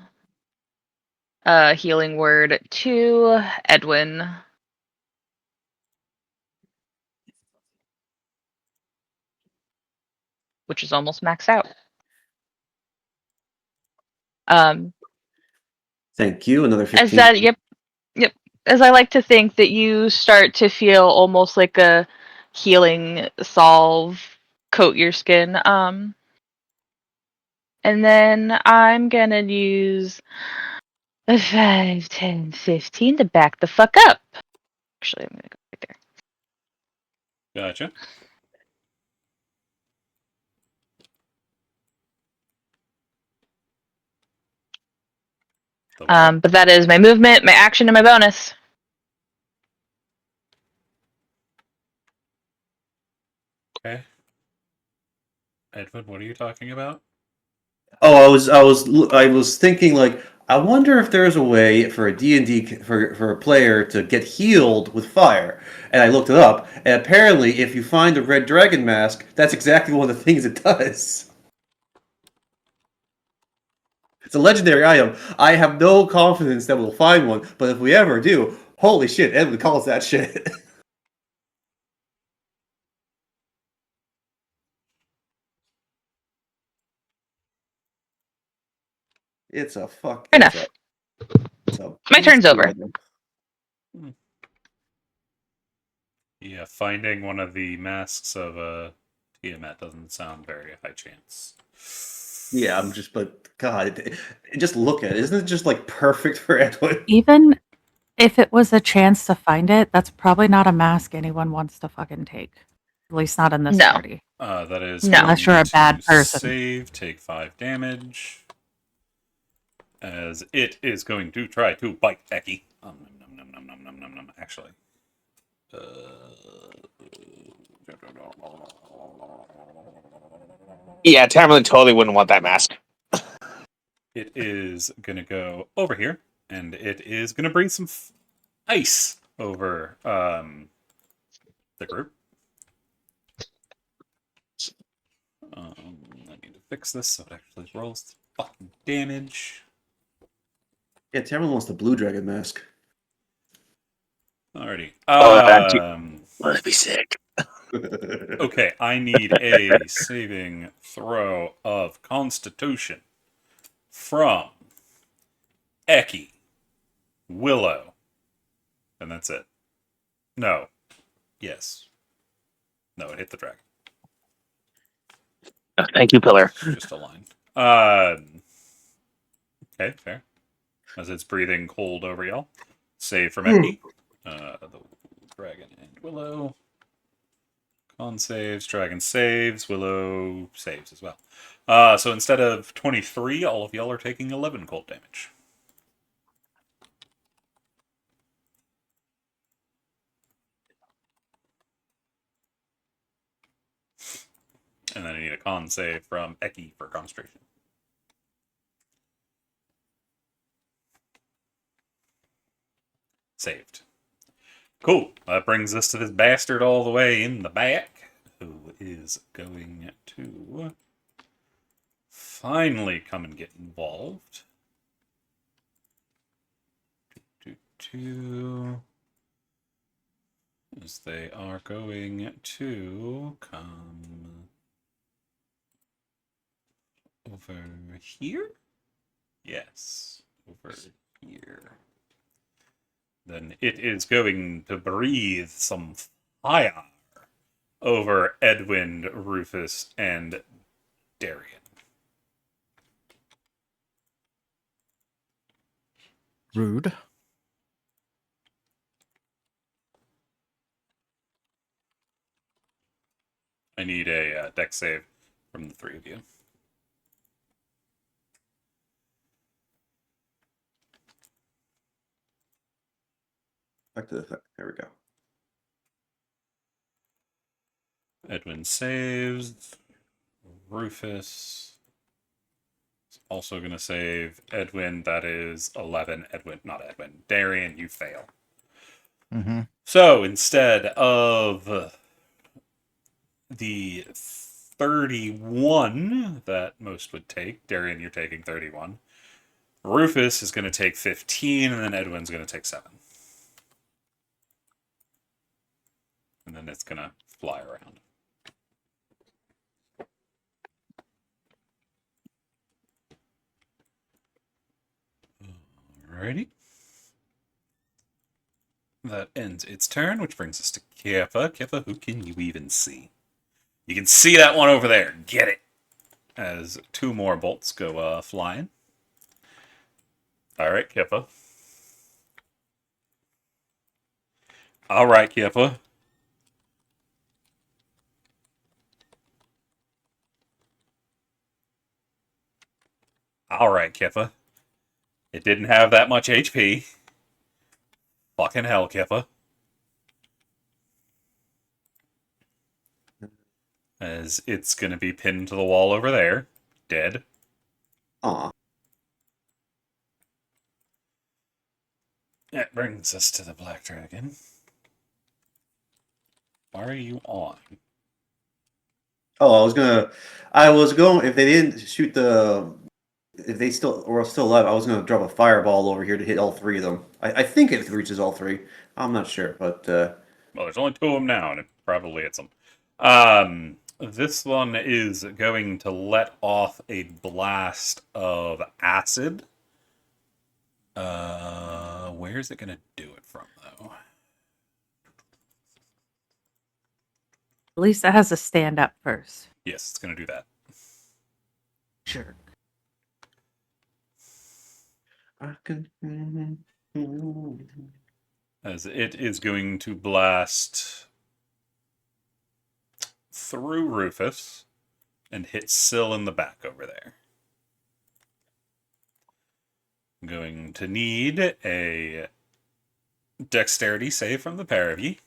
healing word to Edwin. Which is almost maxed out. Thank you. Another 15. As that, yep. As I like to think that you start to feel almost like a healing salve coat your skin. And then I'm gonna use a 5, 10, 15 to back the fuck up. Actually, I'm gonna go right there. Gotcha. But that is my movement, my action, and my bonus. Okay. Edwin, what are you talking about? Oh, I was thinking like I wonder if there's a way for a D&D for a player to get healed with fire. And I looked it up, and apparently if you find a red dragon mask, that's exactly one of the things it does. It's a legendary item. I have no confidence that we'll find one, but if we ever do, holy shit, Edwin calls that shit. It's a fuck. Fair It's enough. it's a My turn's beast over. item. Yeah, finding one of the masks of Tiamat doesn't sound very high chance. Yeah, I'm just, but God, just look at it. Isn't it just like perfect for Edwin? Even if it was a chance to find it, that's probably not a mask anyone wants to fucking take. At least not in this No. party. That is No. Unless you're a going bad to person. Save, take 5 damage. As it is going to try to bite Eki. Actually. Yeah, Tamerlane totally wouldn't want that mask. It is going to go over here, and it is going to bring some ice over the group. I need to fix this so it actually rolls fucking damage. Yeah, Tamron wants the blue dragon mask. Alrighty. That'd be sick. Okay, I need a saving throw of Constitution from Eki, Willow, and that's it. No. Yes. No, it hit the dragon. Oh, thank you, Pillar. Just a line. Okay, fair. As it's breathing cold over y'all. Save from Eki. The dragon and Willow. Con saves, dragon saves, Willow saves as well. So instead of 23, all of y'all are taking 11 cold damage. And then I need a con save from Eki for concentration. Saved. Cool. That brings us to this bastard all the way in the back, who is going to finally come and get involved. As they are going to come over here? Yes, over here. Then it is going to breathe some fire over Edwin, Rufus, and Darian. Rude. I need a dex save from the three of you. Back to the there we go. Edwin saves. Rufus is also going to save. Edwin, that is 11. Edwin, not Edwin. Darian, you fail. Mm-hmm. So instead of the 31 that most would take, Darian, you're taking 31. Rufus is going to take 15, and then Edwin's going to take 7. And then it's going to fly around. Alrighty. That ends its turn, which brings us to Keffa. Keffa, who can you even see? You can see that one over there. Get it! As 2 more bolts go flying. Alright, Keffa. Alright, Keffa. Alright, Keffa. It didn't have that much HP. Fucking hell, Keffa. As it's going to be pinned to the wall over there. Dead. Aw. That brings us to the Black Dragon. Why are you on? Oh, I was going, if they didn't shoot the if they still were still alive, I was going to drop a fireball over here to hit all three of them. I think it reaches all three. I'm not sure, but Well, there's only two of them now, and it probably hits them. This one is going to let off a blast of acid. Where's it going to do it from, though? At least it has to stand up first. Yes, it's going to do that. Sure. I can. As it is going to blast through Rufus and hit Syl in the back over there. I'm going to need a dexterity save from the pair of ye.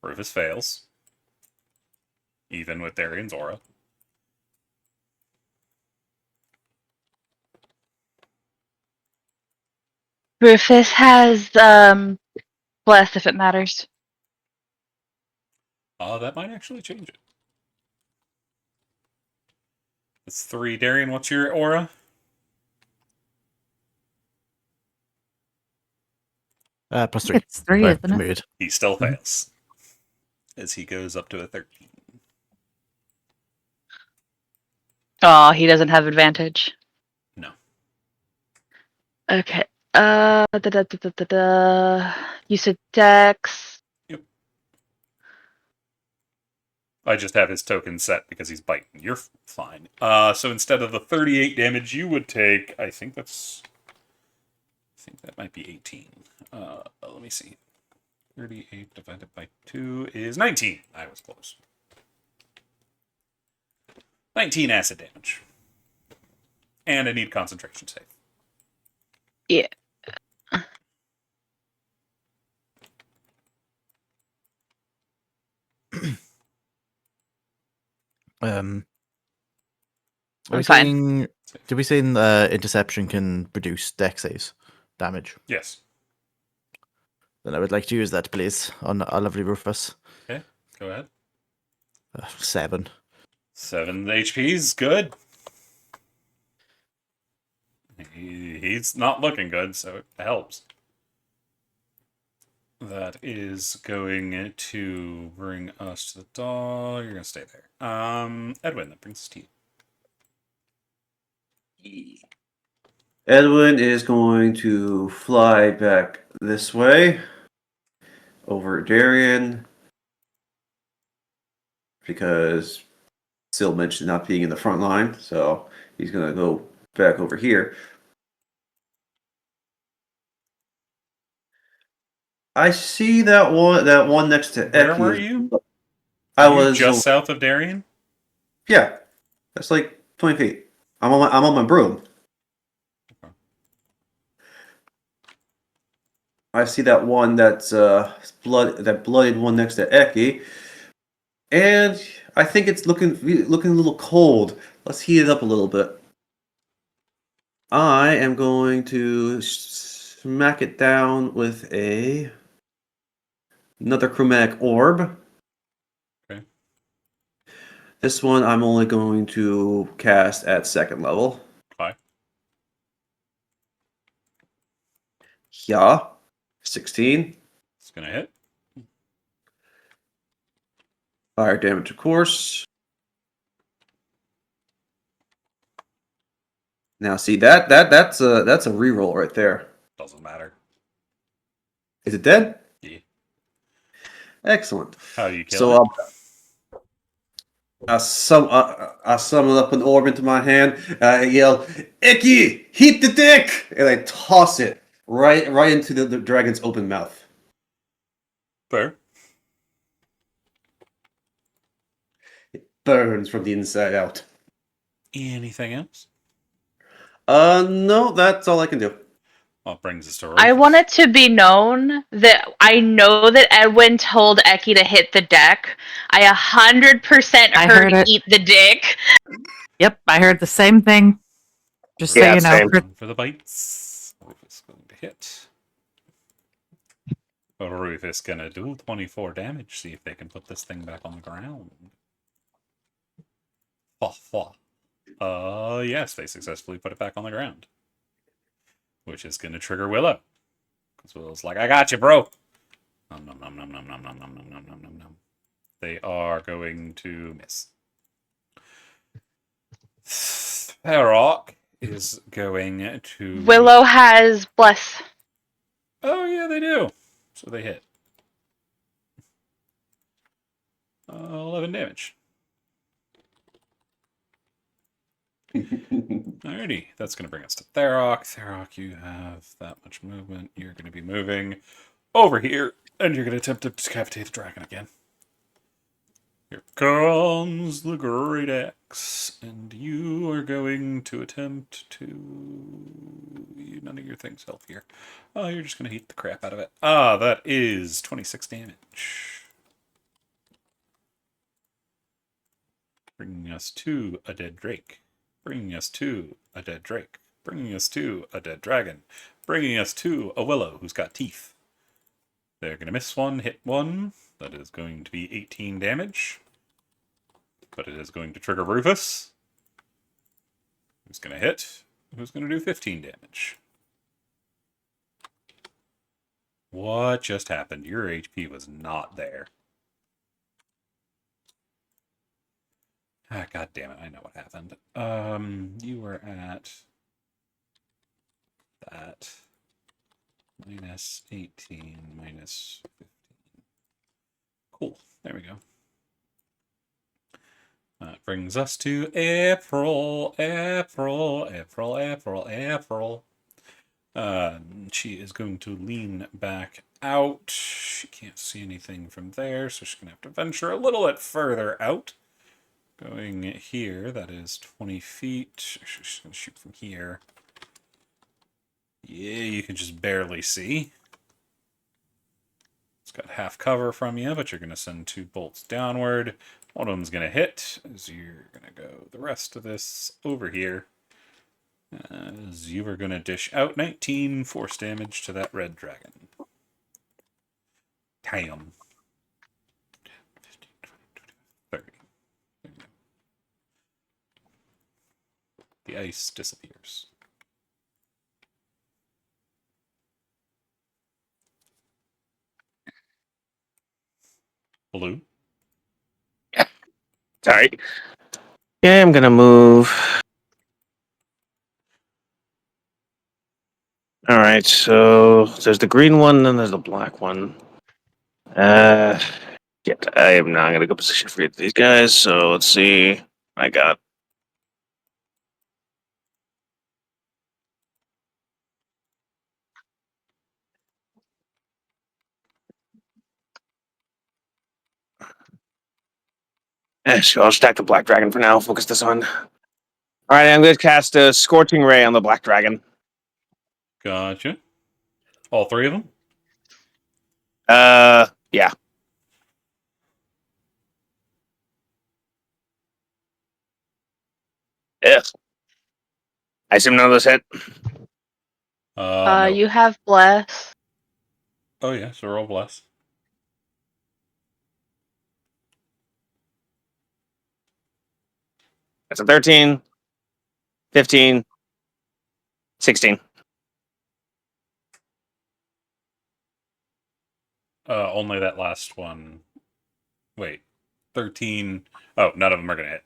Rufus fails, even with Darian's aura. Rufus has bless if it matters. That might actually change it. It's 3. Darian, what's your aura? +3. It's 3, Sorry, isn't it? mood. He still fails. As he goes up to a 13. Oh, he doesn't have advantage. No. Okay. You said Dex. I just have his token set because he's biting. You're fine. So instead of the 38 damage you would take, I think that might be 18. Let me see. 38 divided by 2 is 19. I was close. 19 acid damage. And I need concentration save. Yeah. Are I'm we fine. saying? Did we say interception can reduce dex saves damage? Yes. Then I would like to use that, please, on our lovely Rufus. Okay, go ahead. 7. 7 HP is good. He's not looking good, so it helps. That is going to bring us to the doll. You're going to stay there. Edwin, that brings us to you. Edwin is going to fly back this way over Darian because Syl mentioned not being in the front line, so he's going to go back over here. I see that one next to Eki. Where were you? I Were you was just south of Darian. Yeah, that's like 20 feet. I'm on my broom. Okay. I see that one that's blooded one next to Eki, and I think it's looking a little cold. Let's heat it up a little bit. I am going to smack it down with another chromatic orb. Okay. This one I'm only going to cast at 2nd level. Okay. Yeah. 16. It's going to hit. Fire damage, of course. Now, see that's a reroll right there. Doesn't matter. Is it dead? Yeah. Excellent. How do you kill So it? I summon up an orb into my hand. I yell, "Eki, heat the dick!" and I toss it right into the dragon's open mouth. Fair. It burns from the inside out. Anything else? No, that's all I can do. Well, it brings us to I Rufus. want it to be known that I know that Edwin told Eki to hit the deck. I 100% I heard heard it. eat the dick. Yep, I heard the same thing. Just so Yeah, you know. same. For the bites. Rufus going to hit. Rufus gonna do 24 damage. See if they can put this thing back on the ground. Fa. Yes, they successfully put it back on the ground. Which is going to trigger Willow. Because Willow's like, I got you, bro. Nom, nom, nom, nom, nom, nom, nom, nom, nom, nom, nom, nom, nom. They are going to miss. Tharok is going to... Willow has bless. Oh, yeah, they do. So they hit. 11 damage. Alrighty, that's going to bring us to Tharok. Tharok, you have that much movement. You're going to be moving over here, and you're going to attempt to decapitate the dragon again. Here comes the Great Axe, and you are going to attempt to... None of your things help here. Oh, you're just going to heat the crap out of it. Ah, that is 26 damage. Bringing us to a dead drake. Bringing us to a dead drake. Bringing us to a dead dragon. Bringing us to a willow who's got teeth. They're going to miss one, hit one. That is going to be 18 damage. But it is going to trigger Rufus. Who's going to hit? Who's going to do 15 damage? What just happened? Your HP was not there. Ah, God damn it, I know what happened. You were at that minus 18, minus 15. Cool, there we go. That brings us to April. She is going to lean back out. She can't see anything from there, so she's going to have to venture a little bit further out. Going here, that is 20 feet. She's going to shoot from here. Yeah, you can just barely see. It's got half cover from you, but you're going to send 2 bolts downward. One of them's going to hit, as you're going to go the rest of this over here. As you are going to dish out 19 force damage to that red dragon. Damn. 30. The ice disappears. Blue. Sorry. Yeah, I'm gonna move. All right, so there's the green one, and there's the black one. I am not gonna go position for these guys. So let's see. I got. So I'll stack the black dragon for now. Focus this on. All right, I'm going to cast a Scorching Ray on the black dragon. Gotcha. All 3 of them? Yeah. Yes. I assume none of those hit. No. You have bless. Oh yeah, so roll bless. That's a 13, 15, 16. Only that last one. Wait. 13. Oh, none of them are going to hit.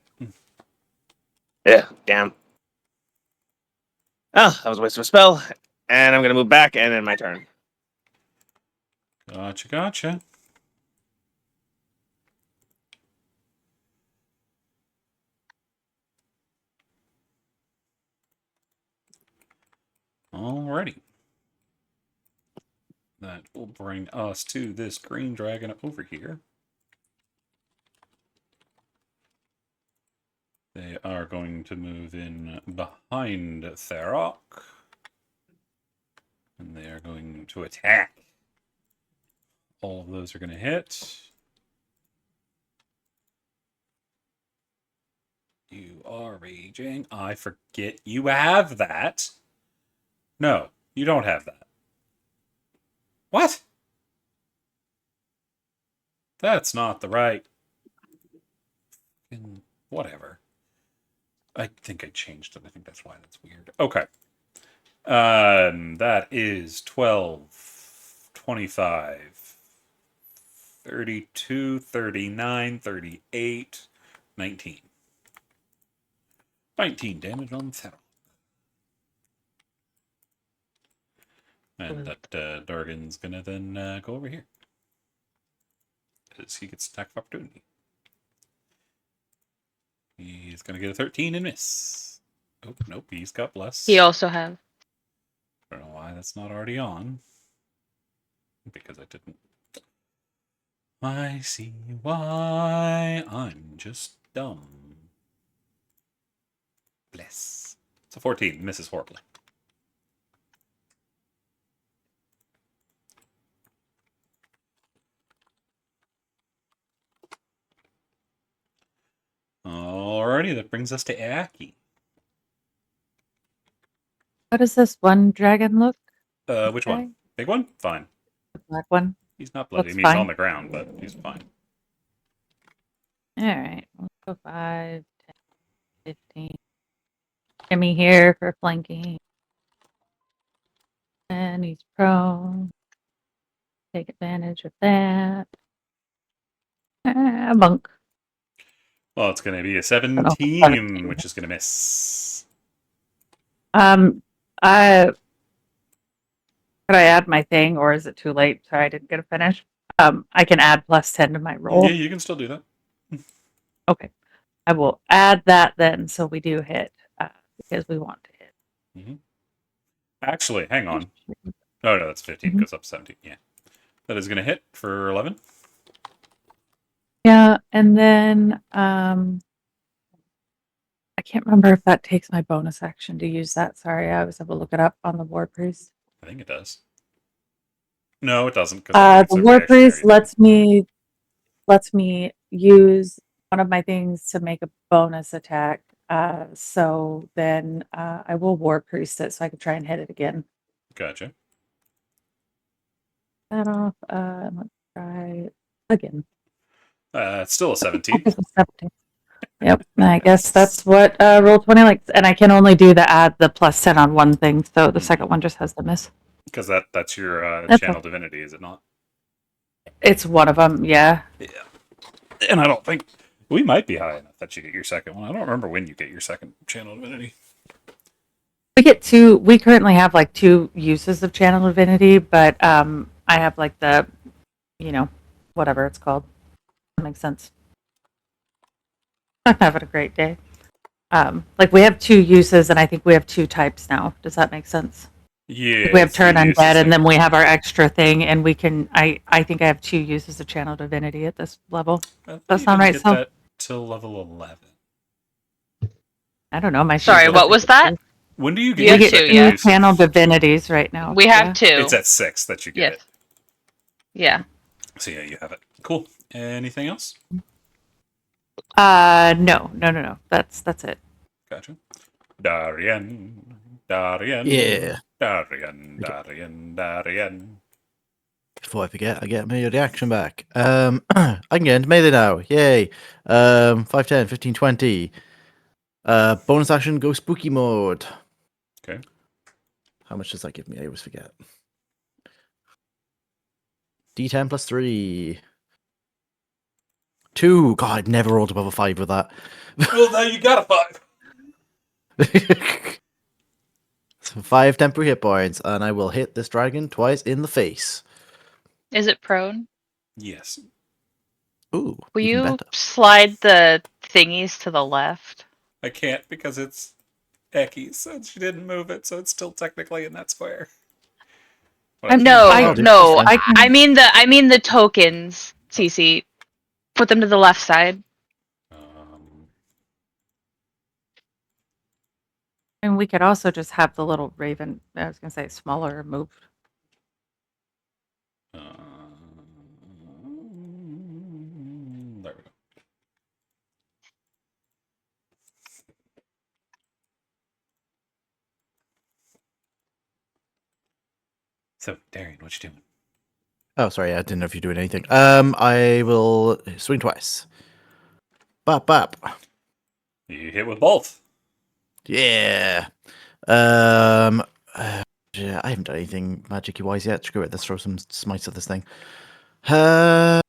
Yeah, damn. Oh, that was a waste of a spell. And I'm going to move back and end my turn. Gotcha. Alrighty. That will bring us to this green dragon over here. They are going to move in behind Tharok. And they are going to attack. All of those are going to hit. You are raging. I forget you have that. No, you don't have that. What? That's not the right... Whatever. I think I changed it. I think that's why that's weird. Okay. That is 12, 25, 32, 39, 38, 19. 19 damage on Tharok. And that Dargan's gonna then go over here. Because he gets attack of opportunity. He's gonna get a 13 and miss. Oh, nope, he's got bless. He also have. I don't know why that's not already on. Because I didn't. I see why I'm just dumb. Bless. It's a 14, misses horribly. Alrighty, that brings us to Aki. How does this one dragon look? Which Okay. one? Big one? Fine. The black one. He's not bloody. I Looks mean, he's fine. on the ground, but he's fine. All right. Let's go 5, 10, 15. Jimmy here for flanking. And he's prone. Take advantage of that. Bunk. Well, it's going to be a Oh, 17, which is going to miss. Could I add my thing, or is it too late? Sorry, I didn't get a finish. I can add +10 to my roll. Yeah, you can still do that. Okay, I will add that then, so we do hit because we want to hit. Actually, hang on. Oh, no, that's 15. Mhm. Goes up 17. Yeah. That is going to hit for 11. Yeah, and then I can't remember if that takes my bonus action to use that. Sorry, I was able to look it up on the War Priest. I think it does. No, it doesn't. 'Cause I think The it's a War Priest reactionary lets me use one of my things to make a bonus attack. So then I will War Priest it so I can try and hit it again. Gotcha. That off. Let's try it again. It's still a 17. This was 17. Yep, I guess that's what Roll20 likes, and I can only do add the +10 on one thing, so the second one just has the miss. Because that's your That's channel all. divinity, is it not? It's one of them, yeah. Yeah. And I don't think we might be high enough that you get your second one. I don't remember when you get your second channel divinity. We get two. We currently have like 2 uses of channel divinity, but I have like the, whatever it's called. That makes sense. I'm having a great day. Like we have 2 uses, and I think we have 2 types now. Does that make sense? Yeah. We have so turn you use the undead, and then second- we have our extra thing, and we can. I think I have 2 uses of channel divinity at this level. I thought that you sound didn't right, get Sel? that till level 11. I don't know. My Sorry, sheet what says was it's that? When do you get You your We have get two, second 2 yeah. use of- channel divinities right now. We have yeah. 2. It's at 6 that you get Yes. it. Yeah. So yeah, you have it. Cool. Anything else? No. That's it. Gotcha. Darian. Yeah. Darian. Before I forget, I get my reaction back. I can get into melee now. Yay. 5, 10, 15, 20. Bonus action, go spooky mode. Okay. How much does that give me? I always forget. D10 plus 3. 2. God, I'd never rolled above a 5 with that. Well, now you got a 5. So 5 temporary hit points, and I will hit this dragon twice in the face. Is it prone? Yes. Ooh, Will even you better. slide the thingies to the left? I can't because it's Eki, so she didn't move it, so it's still technically in that square. What else No, do you I'll want? do it, no. that's fine. I mean the tokens, CC. Put them to the left side. And we could also just have the little raven. I was gonna say smaller moved. There we go. So, Darian, what you doing? Oh, sorry, I didn't know if you're doing anything. I will swing twice. Bop, bop. You hit with both. Yeah. Yeah, I haven't done anything magic-y wise yet. Screw it. Let's throw some smites at this thing. So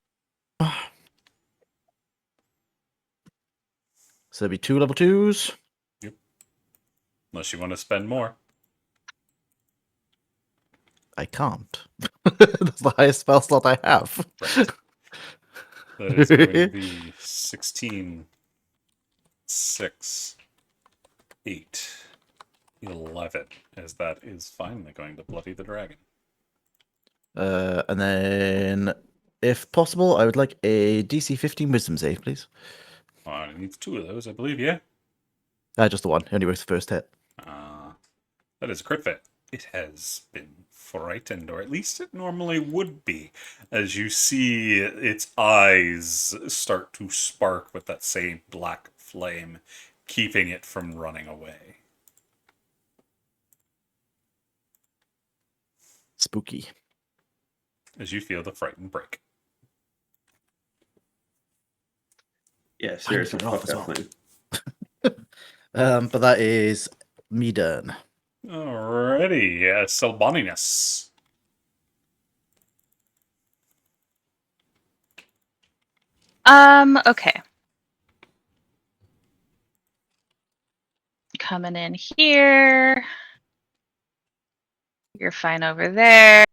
there'll be 2 level 2s. Unless you want to spend more. I can't. That's the highest spell slot I have. Right. That is going to be 16, 6, 8, 11, as that is finally going to bloody the dragon. And then, if possible, I would like a DC 15 Wisdom save, please. It needs 2 of those, I believe, yeah? Just the one. It only works the first hit. That is a crit fail. It has been frightened, or at least it normally would be, as you see its eyes start to spark with that same black flame, keeping it from running away. Spooky. As you feel the frightened break. Yeah, seriously, turn it off fuck as that well. thing. But that is me done. Alrighty, Selboninus. Okay. Coming in here. You're fine over there.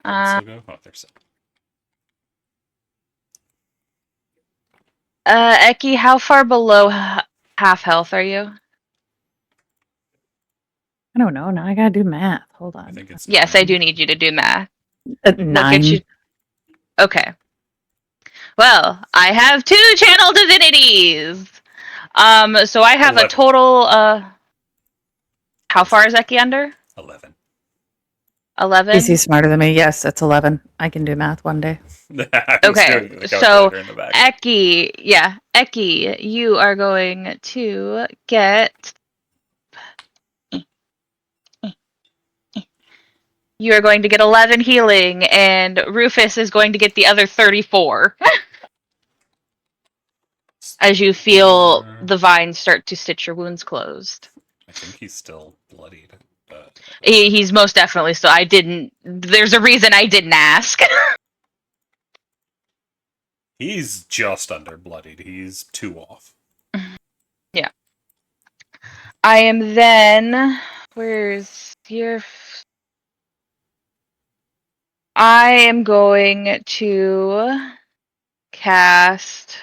Go. Oh, there's Eki, how far below half health are you? I don't know. Now I gotta do math. Hold on. I think it's Yes, 9. I do need you to do math. 9. You. Okay. Well, I have 2 channel divinities. So I have 11. a total. How far is Eki under? 11. 11. Is he smarter than me? Yes, that's 11. I can do math one day. Okay, so Eki, you are going to get. You are going to get 11 healing, and Rufus is going to get the other 34. As you feel the vines start to stitch your wounds closed. I think he's still bloodied. But... He's most definitely still. There's a reason I didn't ask. He's just under bloodied. He's 2 off. Yeah. I am then. Where's your. I am going to cast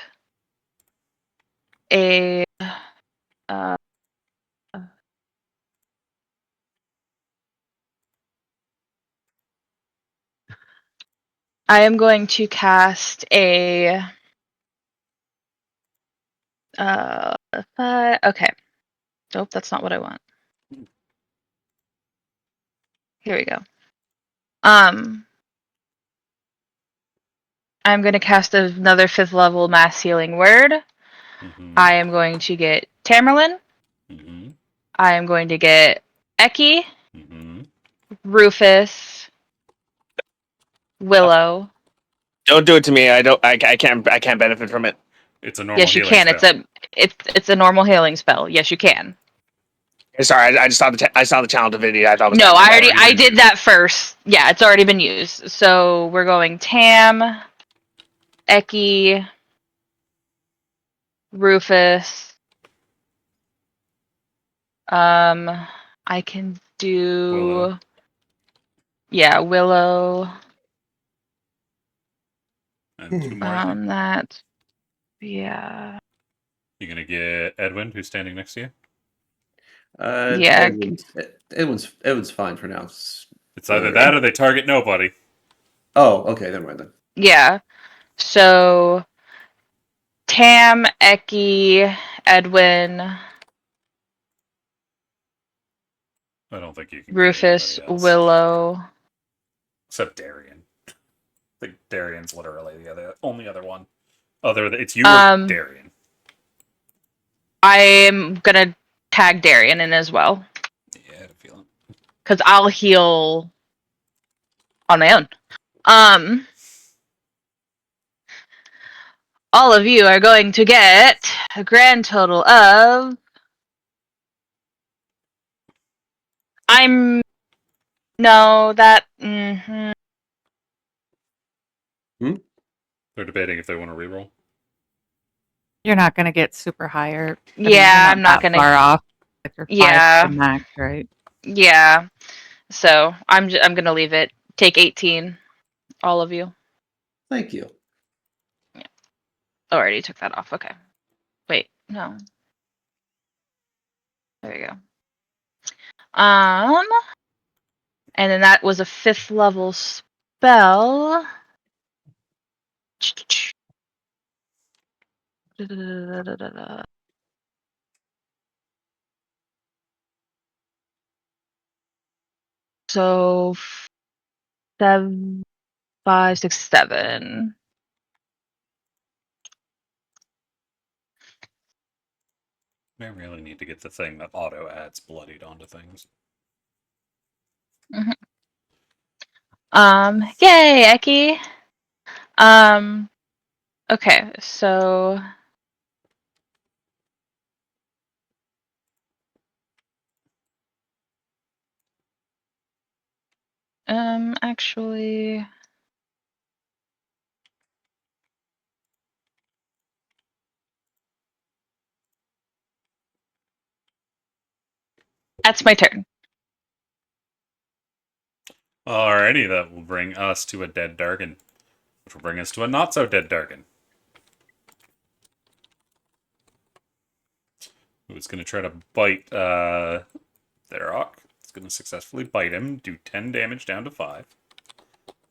a. I am going to cast a. Okay. Nope, that's not what I want. Here we go. I'm going to cast another 5th level mass healing word. Mm-hmm. I am going to get Tamerlane. Mm-hmm. I am going to get Eki. Mm-hmm. Rufus. Willow. Don't do it to me. I can't benefit from it. It's a normal. Yes, you can. Spell. It's a normal healing spell. Yes, you can. Sorry, I just saw the channel divinity. I thought it was No, I did that first. Yeah, it's already been used. So we're going Tam, Eki, Rufus. I can do. Willow. Yeah, Willow. And 2 more. I think. That. Yeah. You're gonna get Edwin, who's standing next to you. Yeah. Edwin's fine for now. It's either that or they target nobody. Oh, okay, never mind then. Yeah. So Tam, Eki, Edwin, I don't think you can. Rufus, get anybody else. Willow. Except Darian. I think Darian's literally the only other one. It's you or Darian. I'm gonna tag Darian in as well. Yeah, I had a feeling. Because I'll heal on my own. All of you are going to get a grand total of I'm no that. Mhm. They're debating if they want to reroll. You're not going to get super high, or I mean, Yeah, you're I'm not that gonna. far off. If you're 5 Yeah, to max, right? yeah. So I'm gonna leave it. Take 18, all of you. Thank you. Oh, I already took that off. Okay. Wait, no. There you go. And then that was a 5th level spell. So 7, 5, 6, 7. I really need to get the thing that auto adds bloodied onto things. Yay, Eki. Okay, so actually that's my turn. Alrighty, that will bring us to a dead Dargan, which will bring us to a not so dead Dargan, who's going to try to bite Therok. It's going to successfully bite him, do 10 damage down to 5.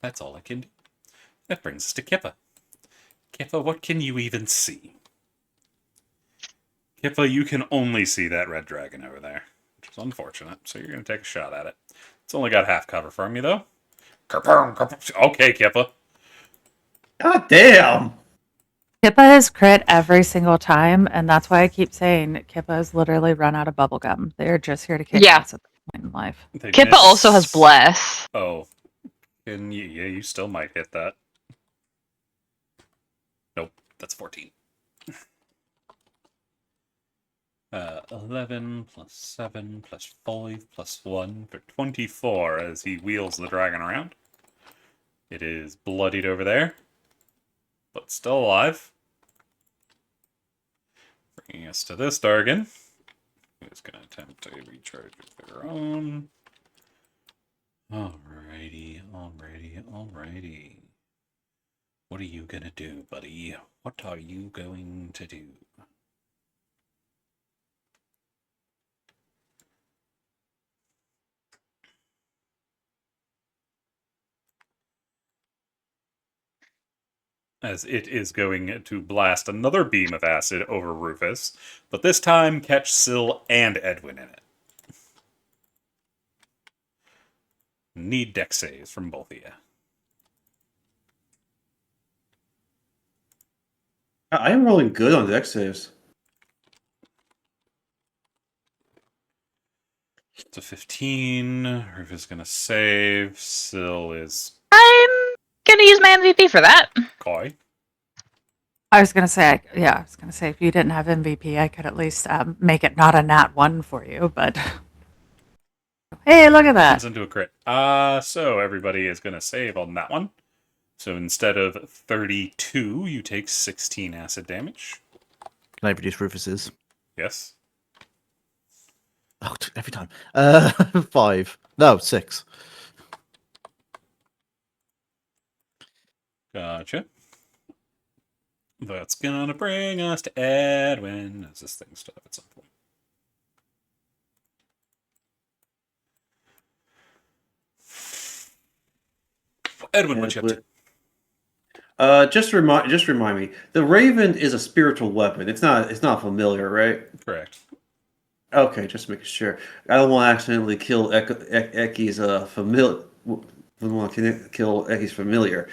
That's all I can do. That brings us to Kippa. Kippa, what can you even see? Kippa, you can only see that red dragon over there, which is unfortunate, so you're going to take a shot at it. It's only got half cover from you, though. Okay, Kippa. God damn! Kippa has crit every single time, and that's why I keep saying Kippa has literally run out of bubblegum. They're just here to kick Yeah. ass at this point in life. They Kippa miss. also has bless. Oh. And yeah, you still might hit that. Nope, that's 14. 11 plus 7 plus 5 plus 1 for 24 as he wheels the dragon around. It is bloodied over there, but still alive. Bringing us to this Dargan, who's going to attempt to recharge with their own. Alrighty. What are you going to do, buddy? What are you going to do? As it is going to blast another beam of acid over Rufus, but this time catch Syl and Edwin in it. Need dex saves from both of you. I am rolling good on dex saves. It's a 15. Rufus is going to save. Syl is I'm gonna use my MVP for that. coy. I was gonna say, if you didn't have MVP, I could at least make it not a nat 1 for you. But hey, look at Turns that! into a crit. So everybody is going to save on that one. So instead of 32, you take 16 acid damage. Can I produce Rufus's? Yes. Oh, every time. 5. No, 6. Gotcha. That's gonna bring us to Edwin. As this thing stop at some point. Edwin, what you up to? Just remind me. The Raven is a spiritual weapon. It's not familiar, right? Correct. Okay, just making sure. I don't want to accidentally kill Eki's familiar. Don't want to kill Eki's familiar,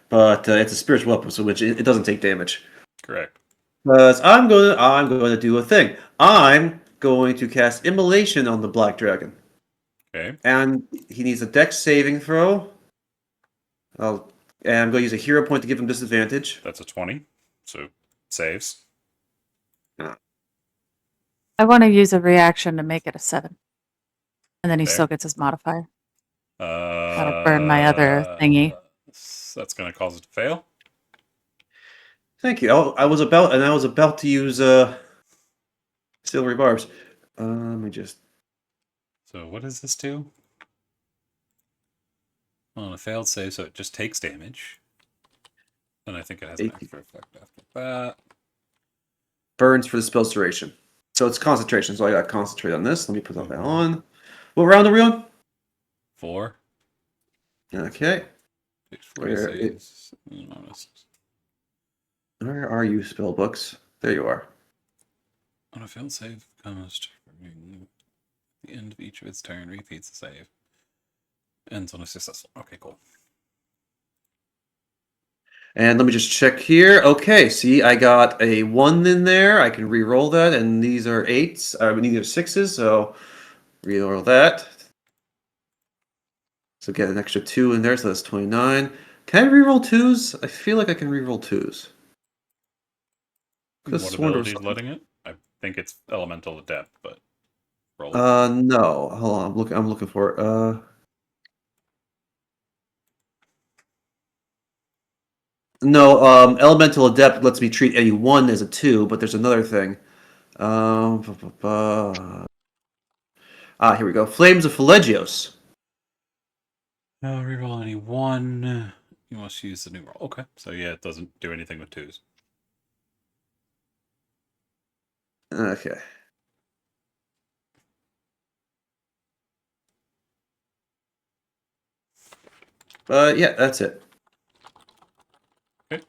but it's a spiritual weapon, so which it doesn't take damage. Correct. Because I'm going to do a thing. I'm going to cast Immolation on the Black Dragon, Okay. and he needs a Dex saving throw. And I'm going to use a hero point to give him disadvantage. That's a 20. So saves. I want to use a reaction to make it a 7. And then he There. still gets his modifier. That'll burn my other thingy. That's going to cause it to fail. Thank you. I was about to use silvery barbs. Let me just. So what does this do? On a failed save, so it just takes damage. And I think it has an extra effect after that. Burns for the spell's duration. So it's concentration, so I got to concentrate on this. Let me put that on. What round are we on? 4. Okay. Takes 40 Where saves. Where are you, spell books? There you are. On a failed save, comes to the end of each of its turn, repeats the save. Ends on a successful. Okay, cool. And let me just check here. Okay, see, I got a 1 in there. I can re-roll that, and these are 8s. I mean, these are 6s, so re-roll that. So get an extra 2 in there, so that's 29. Can I re-roll 2s? I feel like I can re-roll 2s. What ability is letting it? I think it's Elemental Adept, but roll. No. Hold on. I'm looking for it. No, Elemental Adept lets me treat any 1 as a 2, but there's another thing. Here we go. Flames of Phlegios. Reroll any 1. You must use the new roll. Okay, so yeah, it doesn't do anything with 2s. Okay. Yeah, that's it. Okay.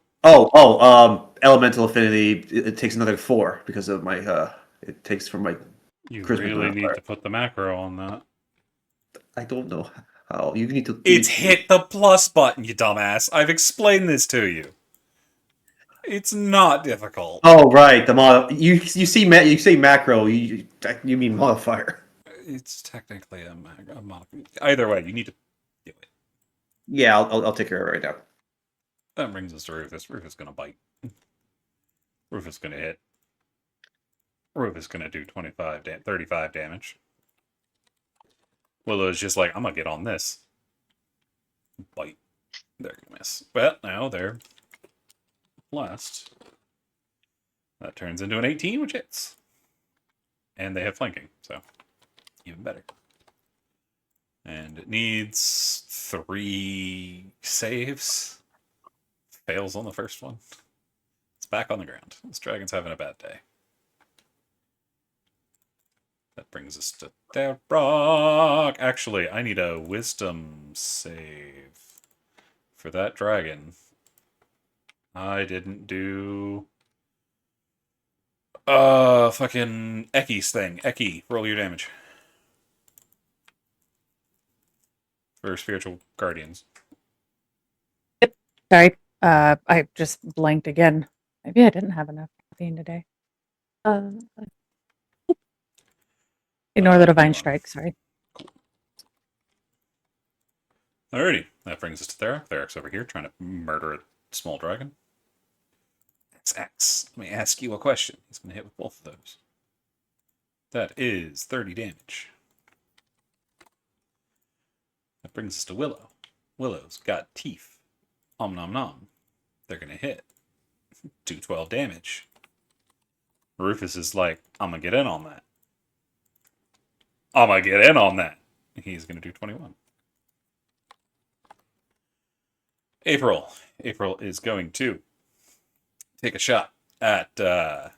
Elemental Affinity. It takes another 4 because of my. It takes from my. You Charisma really modifier. need to put the macro on that. I don't know how. You need to. It's hit the plus button, you dumbass. I've explained this to you. It's not difficult. Oh right, the you see you say macro. You mean modifier. It's technically a modifier. Either way, you need to do it. Yeah, I'll take care of it right now. That brings us to Rufus. Rufus is gonna bite. Rufus is gonna hit. Rufus is gonna do 35 damage. Willow's just like, I'm gonna get on this. Bite. They're gonna miss. But now they're blessed. That turns into an 18, which hits. And they have flanking, so even better. And it needs 3 saves. Fails on the first one. It's back on the ground. This dragon's having a bad day. That brings us to Darrock. Actually, I need a wisdom save for that dragon. I didn't do... fucking Eki's thing. Eki, roll your damage. For spiritual guardians. Sorry. I just blanked again. Maybe I didn't have enough caffeine today. Ignore the divine strike, sorry. Alrighty, that brings us to Therak. Therak's over here trying to murder a small dragon. XX, let me ask you a question. He's going to hit with both of those. That is 30 damage. That brings us to Willow. Willow's got teeth. Om nom nom. They're going to hit. 212 damage. Rufus is like, I'm going to get in on that. I'm going to get in on that. He's going to do 21. April. April is going to take a shot at that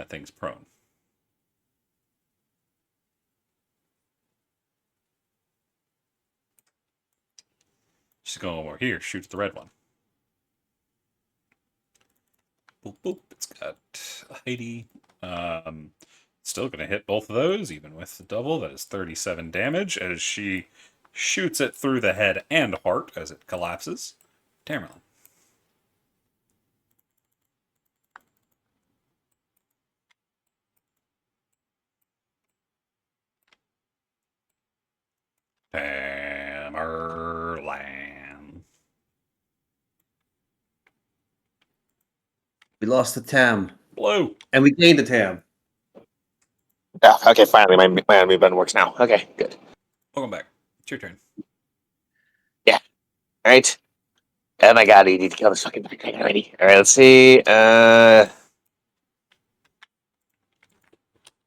thing's prone. She's going over here, shoots the red one. Boop, boop. It's got Heidi. Still going to hit both of those, even with the double. That is 37 damage as she shoots it through the head and heart as it collapses. Tamerlane. Tamerlane. We lost the Tam. Blue. And we gained the Tam. Okay, finally, my enemy button works now. Okay, good. Welcome back. It's your turn. All right. Oh my god, you need to kill this fucking black dragon already. All right, let's see.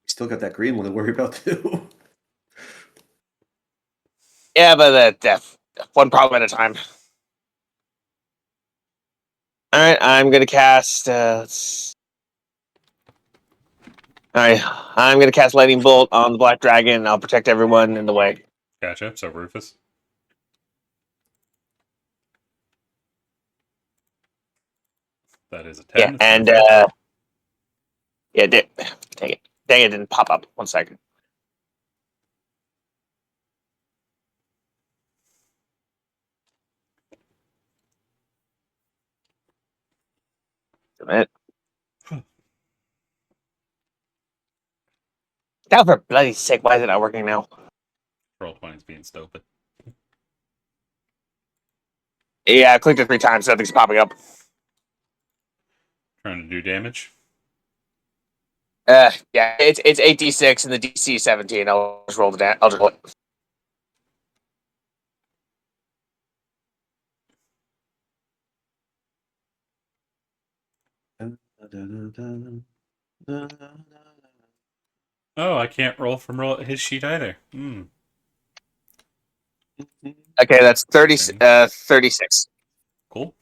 Still got that green one to worry about too. Yeah, but one problem at a time. All right, I'm gonna cast. All right, I'm gonna cast lightning bolt on the black dragon. I'll protect everyone in the way. Gotcha. So Rufus. That is a 10. Yeah, It's gonna and fail. yeah, dang it, it didn't pop up. 1 second. A minute. Now for bloody sake, why is it not working now? Roll 20 is being stupid. Yeah, I clicked it 3 times. Nothing's popping up. Trying to do damage. Yeah, it's 8d6 and the DC 17. I'll just roll the I'll just roll it. Oh, I can't roll from his sheet either. Hmm. Okay, that's 36. Cool.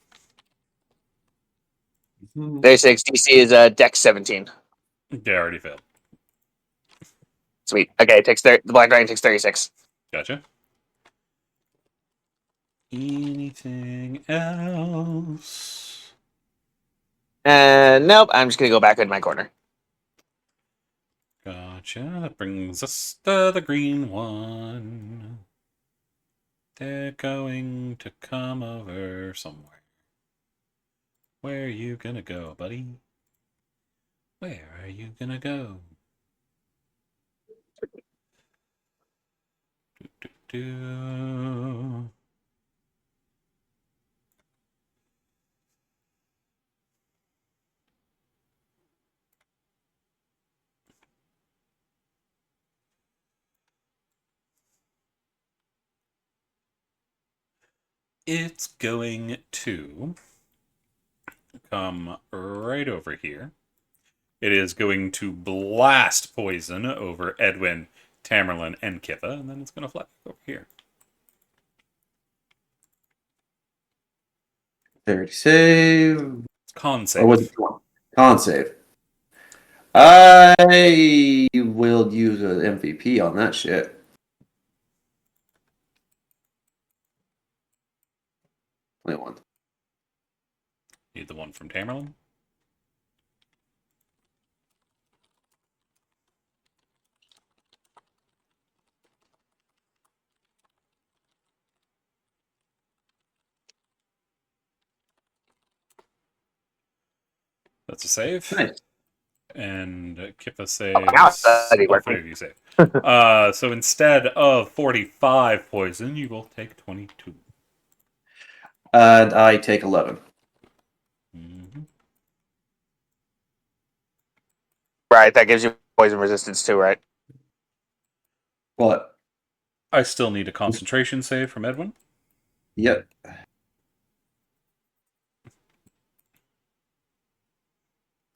36. DC is Dex 17. Yeah, I already failed. Sweet. Okay, it takes the black dragon takes 36. Gotcha. Anything else? Nope. I'm just gonna go back in my corner. Gotcha. That brings us to the green one. They're going to come over somewhere. Where are you gonna go, buddy? Where are you gonna go? Do. It's going to come right over here. It is going to blast poison over Edwin, Tamerlane, and Kippa, and then it's going to fly over here. 30 save. It's con Or save. was it con save? I will use an MVP on that shit. Only one. Need the one from Tamerlane. That's a save. Nice. And Kippa saves. now it's already All working. 3 of you save. So instead of 45 poison, you will take 22. And I take 11. Mm-hmm. Right, that gives you poison resistance too, right? What? I still need a concentration save from Edwin. Yep.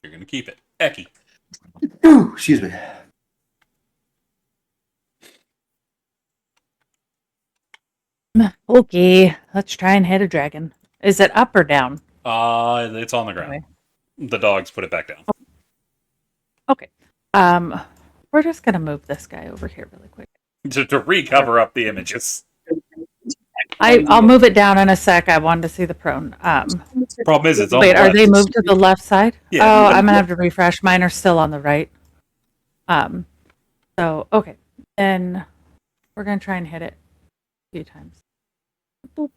You're going to keep it. Eki. Ooh, excuse me. Okay, let's try and hit a dragon. Is it up or down? It's on the ground. Okay. The dogs put it back down. Okay. We're just gonna move this guy over here really quick. To recover up the images. I'll move it down in a sec. I wanted to see the prone. Problem is, it's on Wait, the are left. they moved to the left side? Yeah. Oh, I'm gonna have to refresh. Mine are still on the right. So okay, and we're gonna try and hit it a few times. Boop.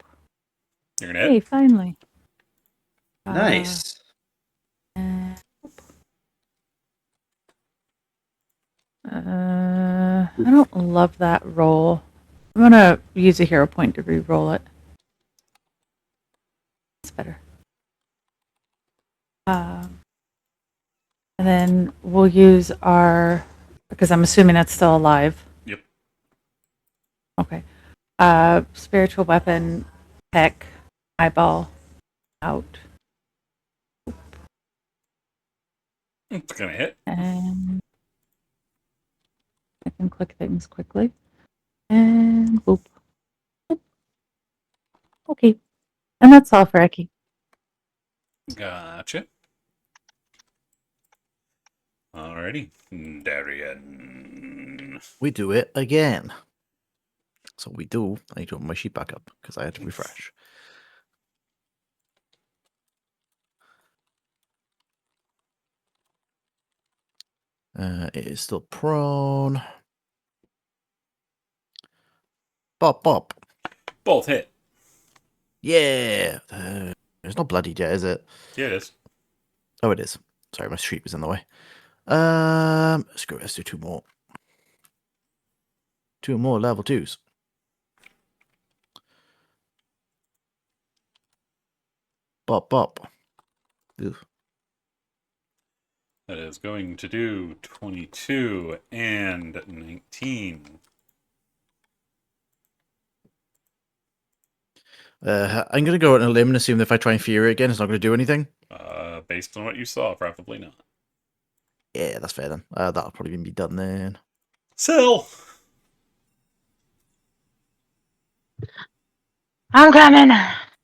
You're going to Hey, hit? finally. Nice. I don't love that roll. I'm gonna use a hero point to re-roll it. It's better. And then we'll use our Because I'm assuming it's still alive. Yep. Okay. Spiritual weapon, peck, eyeball, out. It's gonna hit. And I can click things quickly. And boop. Boop. Okay. And that's all for Eki. Gotcha. Alrighty. Darian. We do it again. So we do. I need to open my sheet back up because I had to refresh. It is still prone. Bop, bop. Both hit. Yeah. It's not bloodied yet, is it? Yeah, it is. Oh, it is. Sorry, my sheet was in the way. Screw it. Let's do 2 more. 2 more level 2s. Bop, bop. Ugh. That is going to do 22 and 19. I'm going to go on a limb and assume that if I try and Fury again, it's not going to do anything. Based on what you saw, probably not. Yeah, that's fair then. That'll probably be done then. Sell! I'm coming.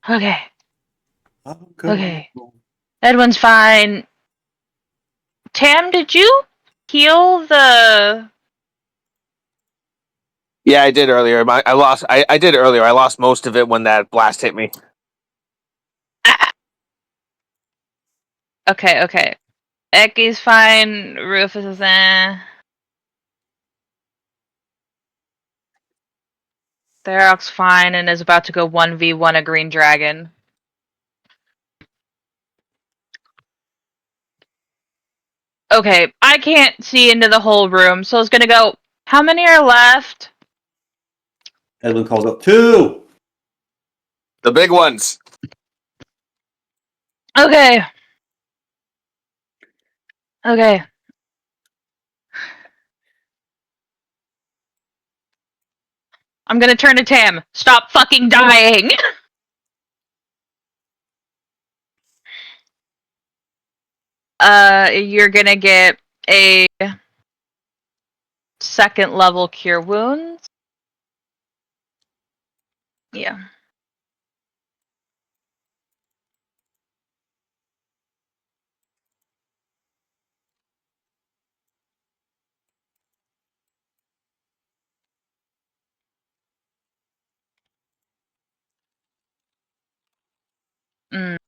Okay. Okay. Edwin's fine. Tam, did you heal the? Yeah, I did earlier. I did earlier. I lost most of it when that blast hit me. Okay, okay. Eki's fine. Rufus is Therok's fine and is about to go 1v1 a green dragon. Okay, I can't see into the whole room, so I was gonna go. How many are left? Edwin calls up 2. The big ones. Okay. Okay. I'm gonna turn to Tam. Stop fucking dying! You're gonna get a 2nd level cure wounds. Yeah. Mm.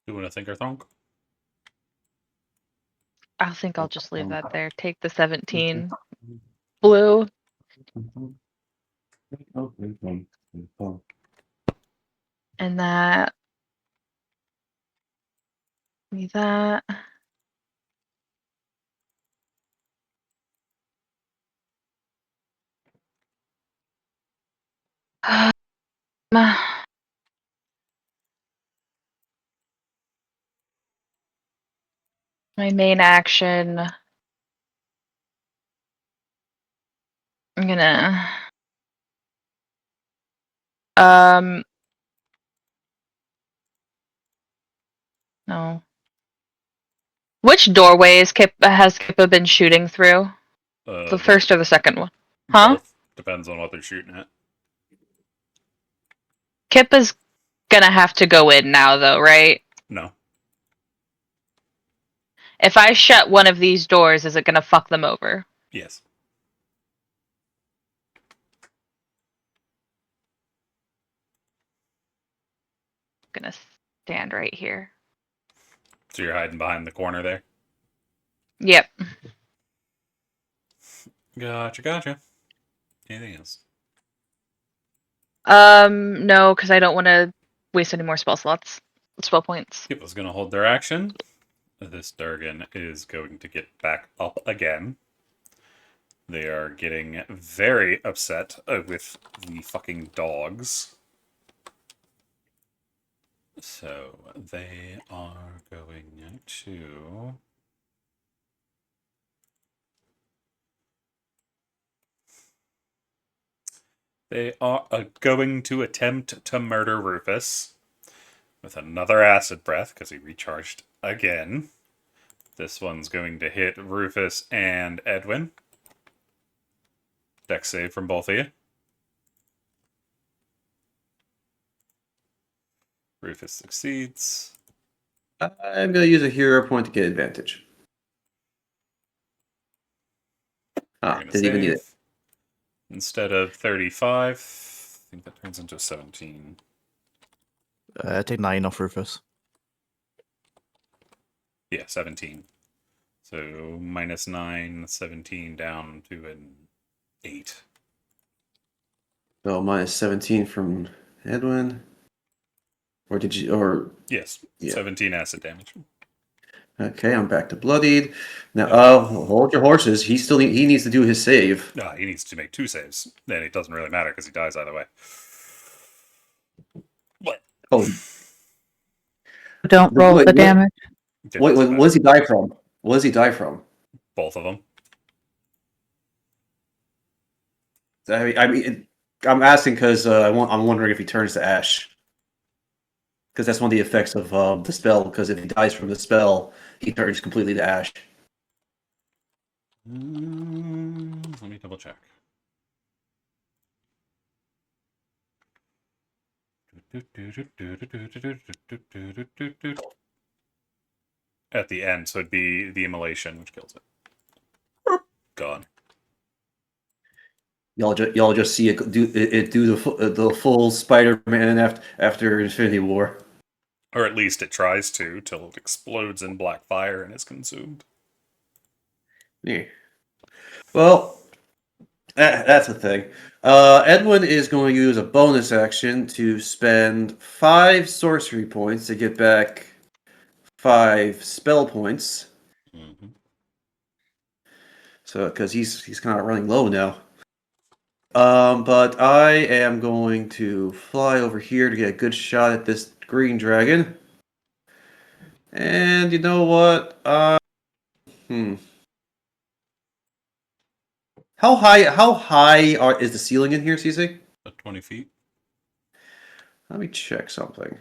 You want to think or thunk? I think I'll just leave that there. Take the 17. Blue. And that. Me that. My main action. I'm gonna. No. Which doorways has Kippa been shooting through? The first or the second one? Huh? Both. Depends on what they're shooting at. Kippa's gonna have to go in now, though, right? No. If I shut one of these doors, is it gonna fuck them over? Yes. I'm gonna stand right here. So you're hiding behind the corner there? Yep. Gotcha. Anything else? No, because I don't want to waste any more spell slots. Spell points. Kippa's going to hold their action. this Durgan is going to get back up again. They are getting very upset with the fucking dogs. So they are going to... They are going to attempt to murder Rufus with another acid breath because he recharged again. This one's going to hit Rufus and Edwin. Dex save from both of you. Rufus succeeds. I'm going to use a hero point to get advantage. Didn't even need it. Instead of 35, I think that turns into 17. Take 9 off Rufus. Yeah, 17. So -9, 17 down to an 8. So minus 17 from Edwin. Or did you? Or Yes, Yeah. 17 acid damage. okay, I'm back to bloodied. Now, hold your horses. He needs to do his save. He needs to make 2 saves. Then it doesn't really matter because he dies either way. What? Oh, Don't roll Wait, the what? damage. what does he die from? What does he die from? Both of them. I'm asking because I'm wondering if he turns to ash. Because that's one of the effects of the spell. Because if he dies from the spell, he turns completely to ash. Let me double check. At the end, so it'd be the immolation, which kills it. Gone. Y'all just see it do the full Spider-Man after Infinity War. Or at least it tries to, till it explodes in black fire and is consumed. Yeah. Well, that's the thing. Edwin is going to use a bonus action to spend 5 sorcery points to get back 5 spell points. Mm-hmm. So, because he's kind of running low now. But I am going to fly over here to get a good shot at this green dragon. And you know what? How high is the ceiling in here, CC? 20 feet. Let me check something.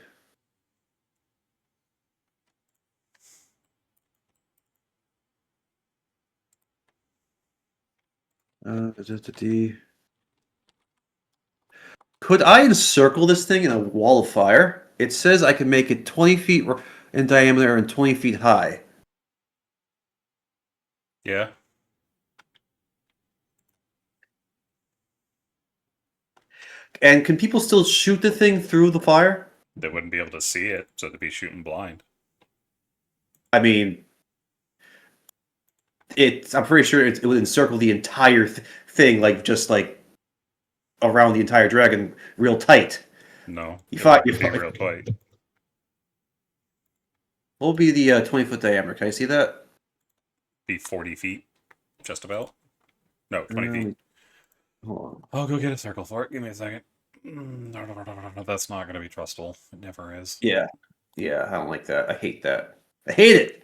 Could I encircle this thing in a wall of fire? It says I can make it 20 feet in diameter and 20 feet high. Yeah. And can people still shoot the thing through the fire? They wouldn't be able to see it, so they'd be shooting blind. I mean, I'm pretty sure it would encircle the entire thing, just around the entire dragon, real tight. No. You it thought- wouldn't you be thought- real tight. What will be the 20-foot diameter? Can I see that? Be 40 feet, just about. No, 20 feet. Hold on. I'll go get a circle for it. Give me a second. No, that's not going to be trustful. It never is. Yeah, I don't like that. I hate that. I hate it.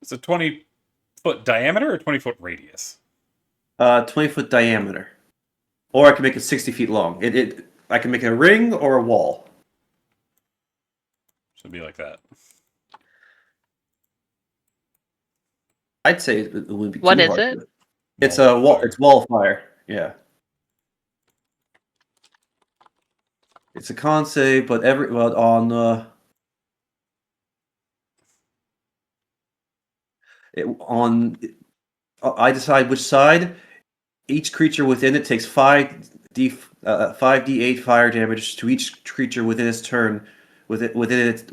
It's a 20-foot diameter or 20-foot radius? 20-foot diameter, or I can make it 60 feet long. I can make it a ring or a wall. Should be like that. I'd say it wouldn't be. What too is hard it? to- It's a wall. It's wall of fire. Yeah. It's a con save, but on I decide which side. Each creature within it takes 5d8 fire damage to each creature within its turn. Within its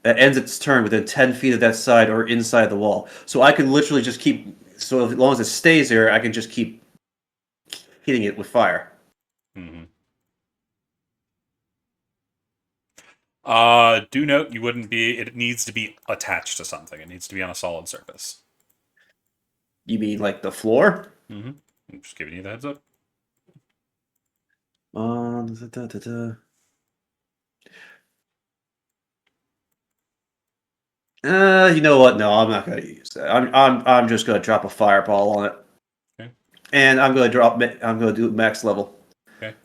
It ends its turn within 10 feet of that side or inside the wall. So I can literally just keep. So as long as it stays there, I can just keep hitting it with fire. Mm-hmm. Do note you wouldn't be. It needs to be attached to something. It needs to be on a solid surface. You mean like the floor? Mm-hmm. I'm just giving you the heads up. Da, da, da. You know what? No, I'm not gonna use that. I'm just gonna drop a fireball on it. Okay. And I'm gonna do max level. Okay.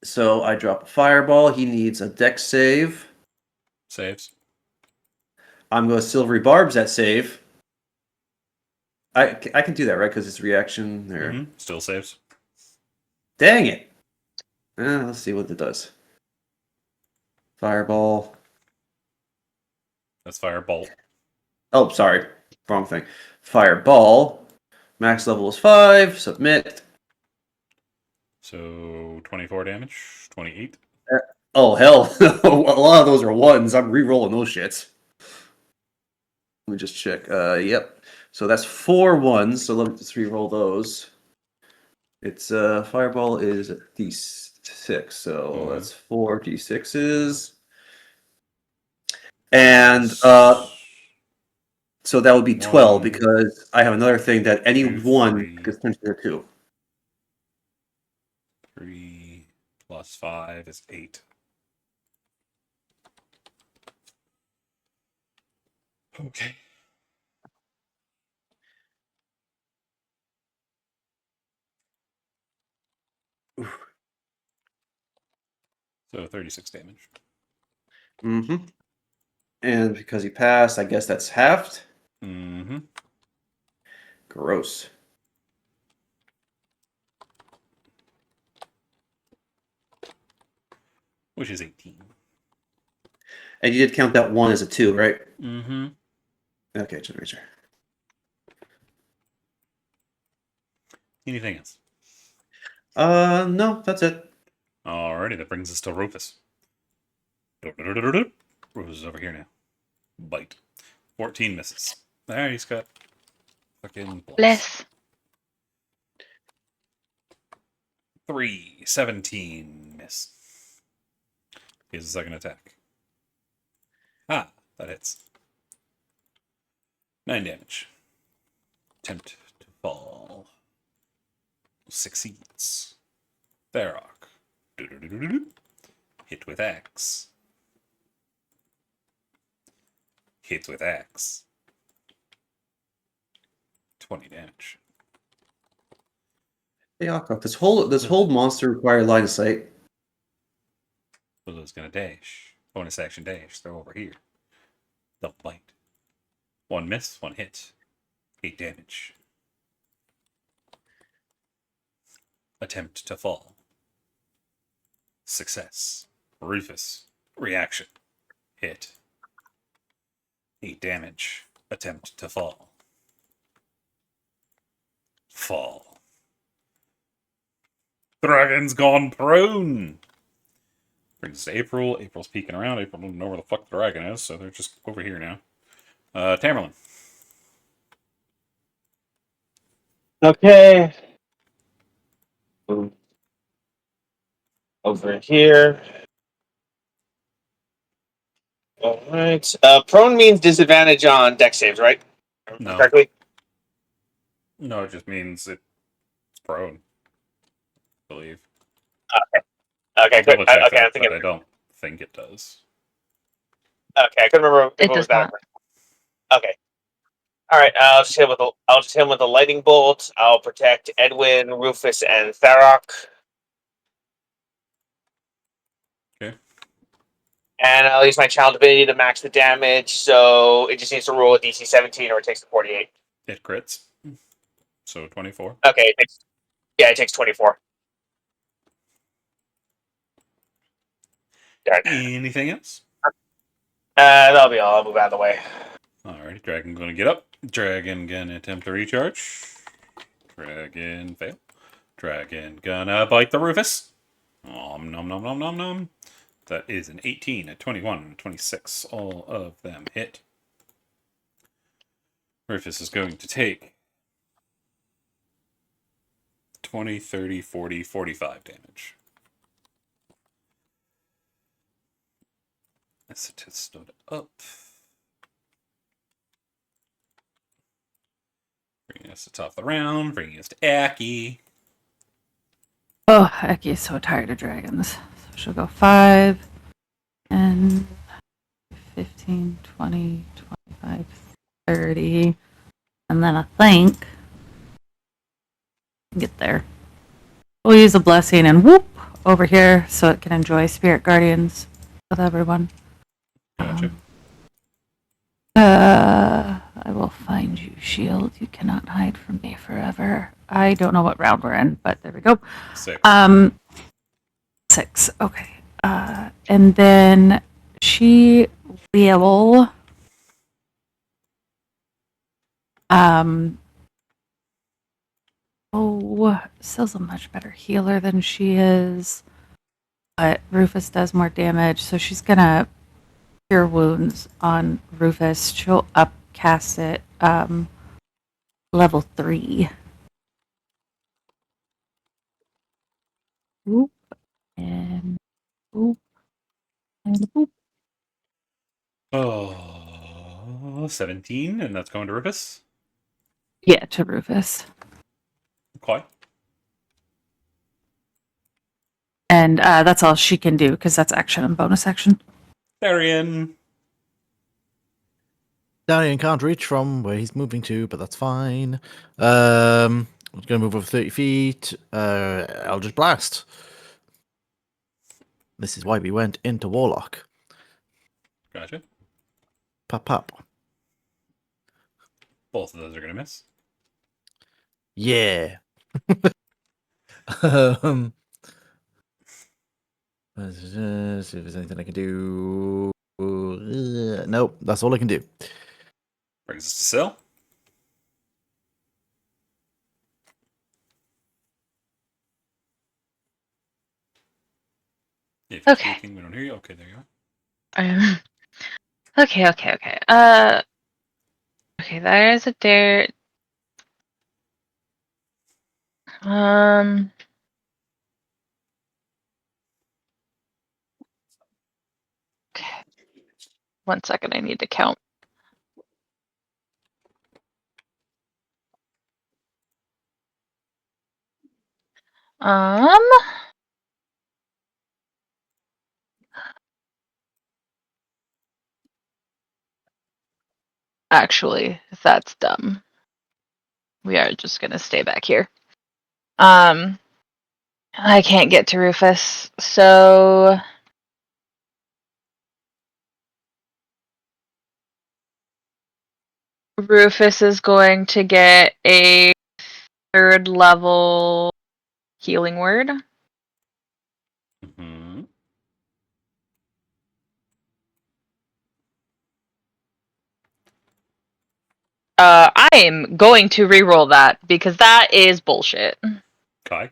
So I drop a fireball. He needs a dex save. Saves. I'm going to silvery barbs that save. I can do that, right? Because it's reaction there. Mm-hmm. Still saves. Dang it! Let's see what it does. Fireball. That's firebolt. Oh, sorry. Wrong thing. Fireball. Max level is 5. Submit. So 24 damage. 28. Oh, hell. A lot of those are ones. I'm re-rolling those shits. Let me just check. Yep. So that's 4 ones. So let me just re-roll those. It's fireball is D6. So that's 4 D6s. And so that would be 12 because I have another thing that any one gets turned into 2. 3 plus 5 is 8. Okay. So 36 damage. Mm-hmm. And because he passed, I guess that's halved. Mm-hmm. Gross. Which is 18. And you did count that 1 as a 2, right? Mm-hmm. Okay, just make sure. Anything else? No, that's it. Alrighty, that brings us to Rufus. Rufus is over here now. Bite. 14 misses. There, he's got fucking Bless. 3, 17 miss. He has a second attack. Ah, that hits. 9 damage. Attempt to fall. Succeeds. Tharok. Hit with axe. Hit with axe. 20 damage. Hey, Alcock, this whole monster require line of sight. So it's gonna dash. Bonus action dash. They're over here. They'll bite. 1 miss, 1 hit. 8 damage. Attempt to fall. Success. Rufus. Reaction. Hit. 8 damage. Attempt to fall. Fall. Dragon's gone prone. Brings us to April. April's peeking around. April doesn't know where the fuck the dragon is, so they're just over here now. Tamerlane. Okay. Move over here. All right. Prone means disadvantage on dex saves, right? No. Correctly? No, it just means it's prone. I believe. Okay, I'll good. double check Okay, that, I'm thinking. but I don't think it does. Okay, I couldn't remember if It it was does that. not. Okay. All right. I'll just hit him with a lightning bolt. I'll protect Edwin, Rufus, and Tharok. Okay. And I'll use my child ability to max the damage, so it just needs to roll a DC 17 or it takes the 48. It crits. So 24. Okay, it takes 24. Darn. Anything else? That'll be all. I'll move out of the way. Alright, dragon gonna get up. Dragon gonna attempt to recharge. Dragon fail. Dragon gonna bite the Rufus. Nom nom nom nom nom nom. That is an 18, a 21, a 26. All of them hit. Rufus is going to take 20, 30, 40, 45 damage. As it has stood up. Bringing us to top of the round, bringing us to Aki. Oh, Eki is so tired of dragons. So she'll go 5, 10, 15, 20, 25, 30. And then I think get there. We'll use a blessing and whoop over here so it can enjoy Spirit Guardians with everyone. Gotcha. I will find you, Shield. You cannot hide from me forever. I don't know what round we're in, but there we go. 6. 6. Okay. And then she will Sill's a much better healer than she is. But Rufus does more damage, so she's gonna cure wounds on Rufus. She'll upcast it level 3. Whoop and whoop and whoop. Oh, 17, and that's going to Rufus. Yeah, to Rufus. Okay. And that's all she can do because that's action and bonus action. Therian. Darian can't reach from where he's moving to, but that's fine. He's going to move over 30 feet. Eldritch Blast. This is why we went into Warlock. Gotcha. Pop, pop. Both of those are going to miss. Yeah. See if there's anything I can do. Nope, that's all I can do. Brings us to Sill. If you're Okay. speaking, we don't hear you. Okay, there you are. Okay. Okay, there is a dare. Okay. 1 second, I need to count. Actually, that's dumb. We are just gonna stay back here. I can't get to Rufus, so Rufus is going to get a 3rd level healing word. Mm-hmm. I am going to re-roll that because that is bullshit. Kai.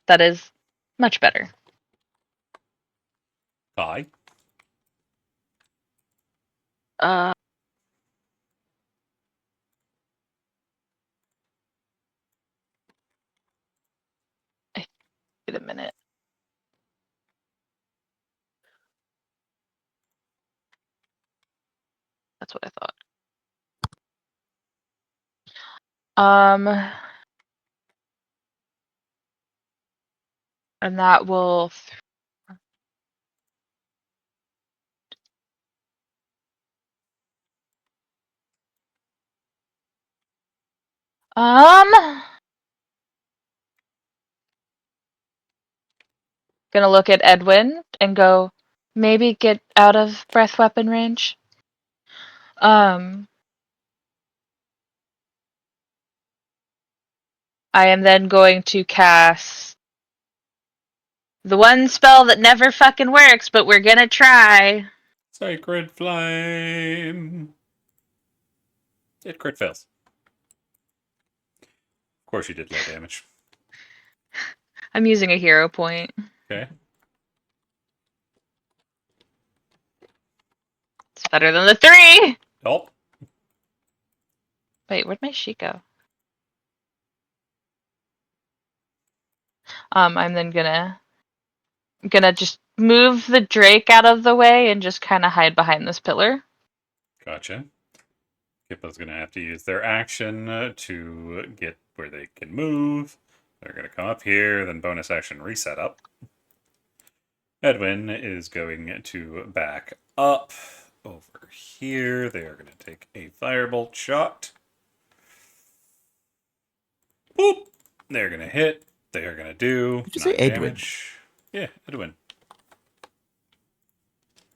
That is much better. Kai. Uh, Wait a minute. That's what I thought. And that will. Gonna look at Edwin and go, maybe get out of breath weapon range. I am then going to cast the one spell that never fucking works, but we're gonna try. Sacred Flame. It crit fails. Of course you did low damage. I'm using a hero point. Okay. It's better than the 3! Oh, Wait, where'd my sheet go? I'm then gonna just move the Drake out of the way and just kind of hide behind this pillar. gotcha. Kippa's going to have to use their action to get where they can move. They're going to come up here, then bonus action reset up. Edwin is going to back up over here. They are going to take a firebolt shot. Boop! They're going to hit. They are going to do Did you say 9 Edwin? damage. Yeah, Edwin.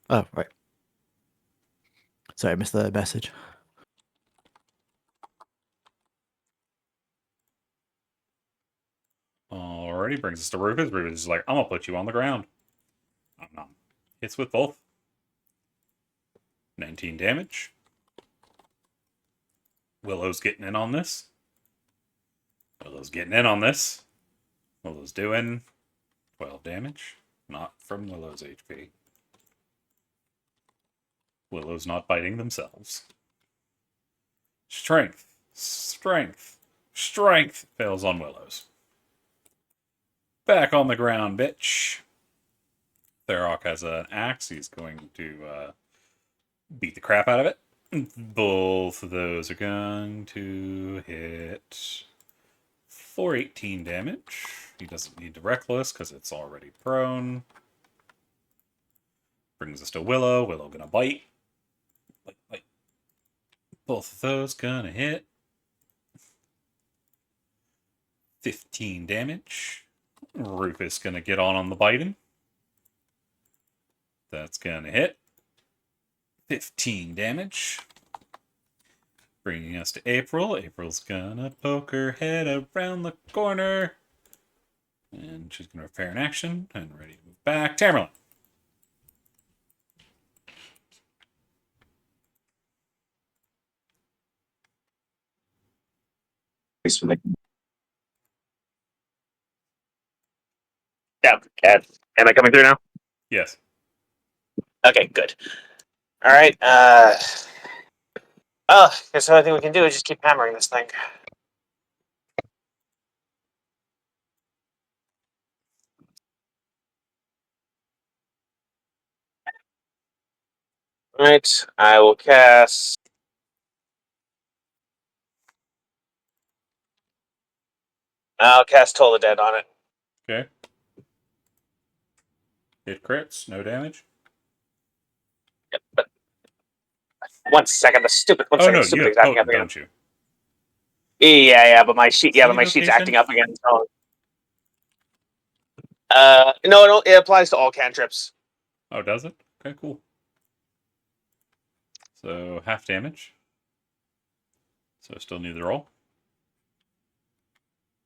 Oh, right. Sorry, I missed the message. Alrighty, brings us to Rufus. Rufus is like, I'm gonna put you on the ground. Hits with both. 19 damage. Willow's getting in on this. Willow's getting in on this. Willow's doing 12 damage. Not from Willow's HP. Willow's not biting themselves. Strength. Strength. Strength fails on Willow's. Back on the ground, bitch. Tharok has an axe. He's going to beat the crap out of it. Both of those are going to hit for 18 damage. He doesn't need to Reckless because it's already prone. Brings us to Willow. Willow gonna bite. Bite. Both of those gonna hit. 15 damage. Rufus gonna get on the biting. That's gonna hit. 15 damage. Bringing us to April. April's gonna poke her head around the corner. And she's gonna repair an action and ready to move back. Tamerlane. Yeah. Am I coming through now? Yes. Okay, good. All right. Guess the only thing we can do is just keep hammering this thing. All right. I will cast. I'll cast Toll the Dead on it. Okay. Hit crits, no damage. Yep, but 1 second. The stupid. One Oh second. no, The stupid you thing's have acting up potent, again. don't you? Yeah, but my sheet. Yeah, but my Save sheet's location? acting up again. So. No, it applies to all cantrips. Oh, does it? Okay, cool. So half damage. So I still need the roll.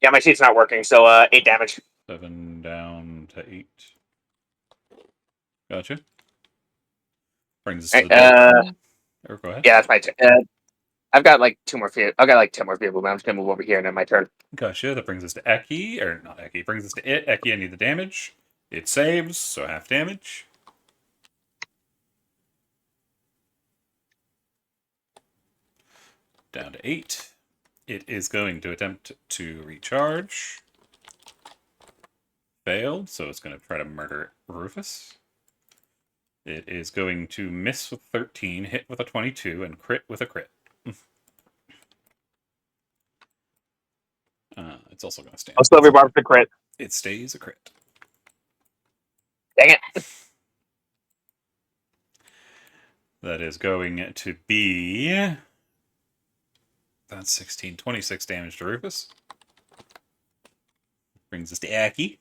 Yeah, my sheet's not working. So 8 damage. 7 down to 8. Gotcha. Brings us to the dead. Or go ahead. Yeah, that's my turn. I've got like 2 more feet. I've got like 10 more people, but I'm just gonna move over here and then my turn. Gotcha. That brings us to Eki, or not Eki. Brings us to it. Eki, I need the damage. It saves, so half damage. Down to 8. It is going to attempt to recharge. Failed, so it's going to try to murder Rufus. It is going to miss with 13, hit with a 22, and crit with a crit. It's also going to stand. I'll still rebarb the crit. It stays a crit. Dang it. That is going to be... That's 16, 26 damage to Rufus. Brings us to Aki.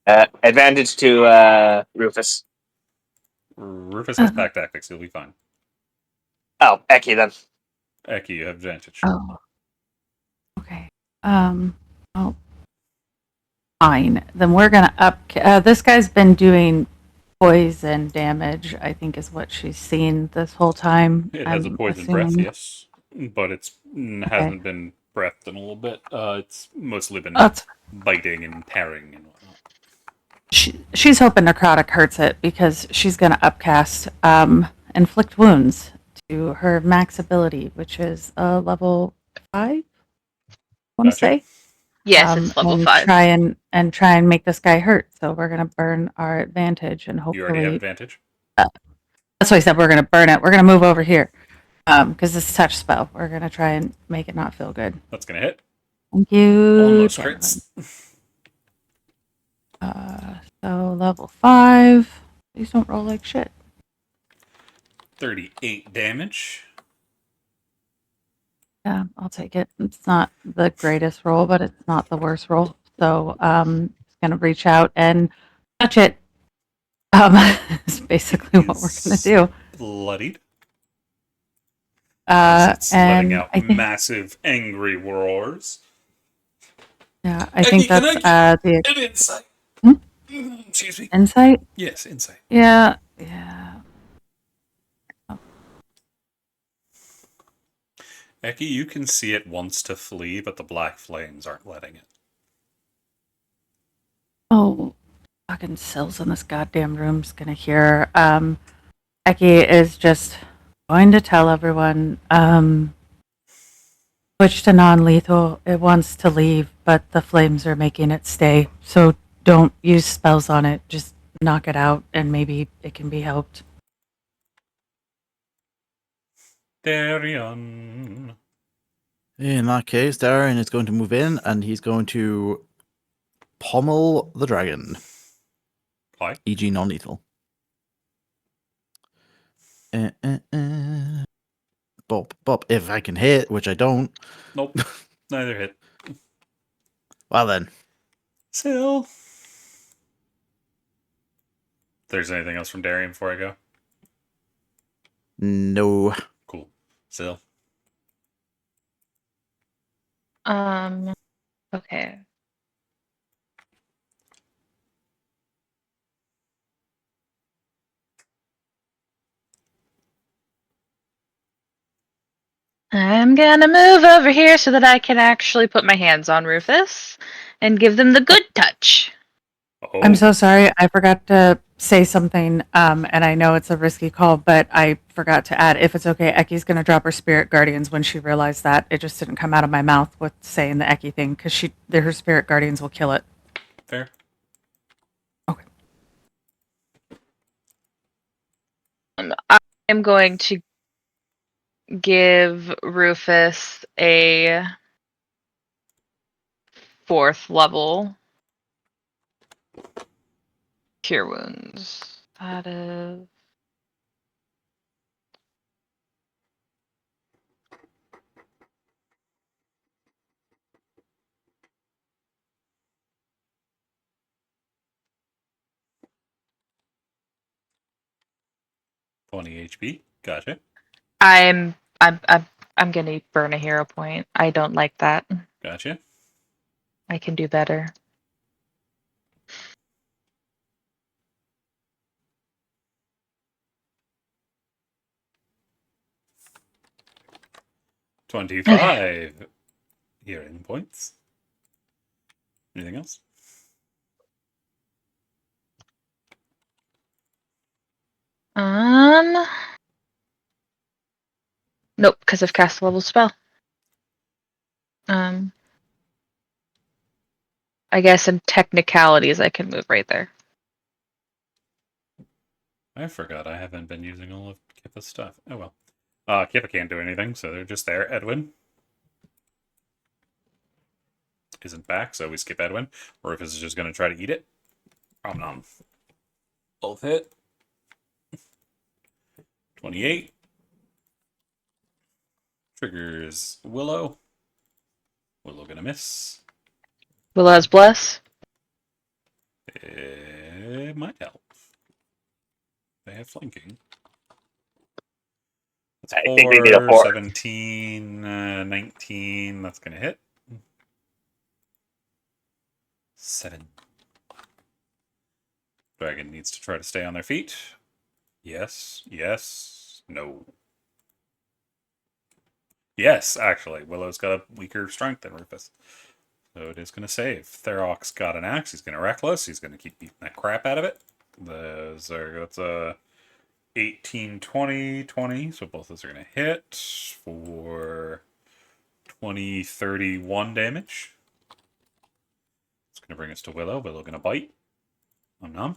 Advantage to Rufus. Rufus has pack tactics, he'll be fine. Oh, Eki then. Eki, you have advantage. Oh. Okay. Oh. Fine. Then we're gonna up. This guy's been doing poison damage, I think, is what she's seen this whole time. It has a I'm poison breath, assuming. yes, but it's hasn't been breathed in a little bit. It's mostly been That's biting and tearing and whatnot. she's hoping necrotic hurts it because she's going to upcast inflict wounds to her max ability, which is level 5. I want to Gotcha. say. Yes, it's level and 5. try and make this guy hurt. So we're gonna burn our advantage and You already have hopefully advantage. that's why I said we're gonna burn it. We're gonna move over here. Because this touch spell, we're gonna try and make it not feel good. That's gonna hit. Thank you. Almost Tamlin. crits. So level 5. Please don't roll like shit. 38 damage. Yeah, I'll take it. It's not the greatest roll, but it's not the worst roll. So it's gonna reach out and touch it. Is basically what we're gonna do. Bloodied. It's letting And out I think, massive angry roars. yeah, I think can that's the An insight. Hmm? Excuse me. insight. Yes, insight. Yeah. Eki, you can see it wants to flee, but the black flames aren't letting it. Oh, fucking cells in this goddamn room's gonna hear. Eki is just going to tell everyone, switch to non-lethal. It wants to leave, but the flames are making it stay. So don't use spells on it. Just knock it out, and maybe it can be helped. Darion. In that case, Darren is going to move in and he's going to pommel the dragon, Hi. e.g. non-lethal. Bop, bop. If I can hit, which I don't. Nope. Neither hit. Well then. Still. If there's anything else from Darion before I go? No. Cool. Still. Okay. I'm gonna move over here so that I can actually put my hands on Rufus and give them the good touch. Oh. I'm so sorry. I forgot to say something, and I know it's a risky call, but I forgot to add, if it's okay, Eki's going to drop her spirit guardians when she realized that. It just didn't come out of my mouth with saying the Eki thing, because her spirit guardians will kill it. Fair. Okay. I am going to give Rufus a 4th level Cure Wounds. That is... $20 HP. Gotcha. I'm gonna burn a hero point. I don't like that. Gotcha. I can do better. $25 healing points. Anything else? Nope, because I've cast a level spell. I guess in technicalities I can move right there. I forgot I haven't been using all of Kippa's stuff. Oh well. Kippa can't do anything, so they're just there. Edwin isn't back, so we skip Edwin. Rufus is just going to try to eat it. Om nom. Both hit. 28. Triggers Willow. Willow gonna miss. Willow's Bless. It might help. They have flanking. That's I think they need a 4. 17, 19. That's gonna hit. 7. Dragon needs to try to stay on their feet. Yes, yes, no. Yes, actually, Willow's got a weaker strength than Rufus. So it is going to save. Therox got an axe. He's going to reckless. He's going to keep beating that crap out of it. That's a 18, 20, 20. So both of those are going to hit for 20, 31 damage. It's going to bring us to Willow. Willow going to bite. Nom.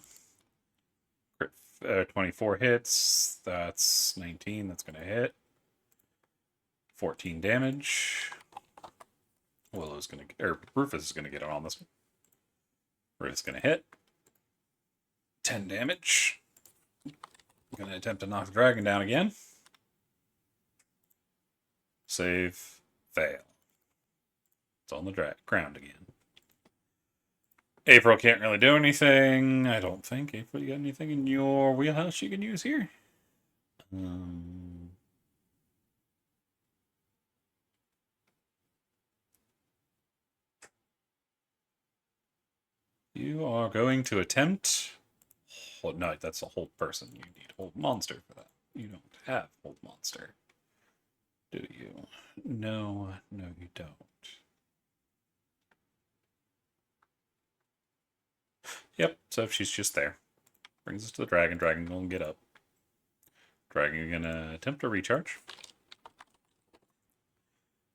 24 hits. That's 19. That's going to hit. 14 damage. Willow's going to, or Rufus is going to get on this one. Rufus is going to hit. 10 damage. I'm going to attempt to knock the dragon down again. Save. Fail. It's on the ground again. April can't really do anything. I don't think. April, you got anything in your wheelhouse you can use here? You are going to attempt... Oh, no, that's a hold person. You need hold monster for that. You don't have hold monster. Do you? No, no you don't. Yep, so she's just there. Brings us to the dragon. Dragon will get up. Dragon gonna attempt to recharge.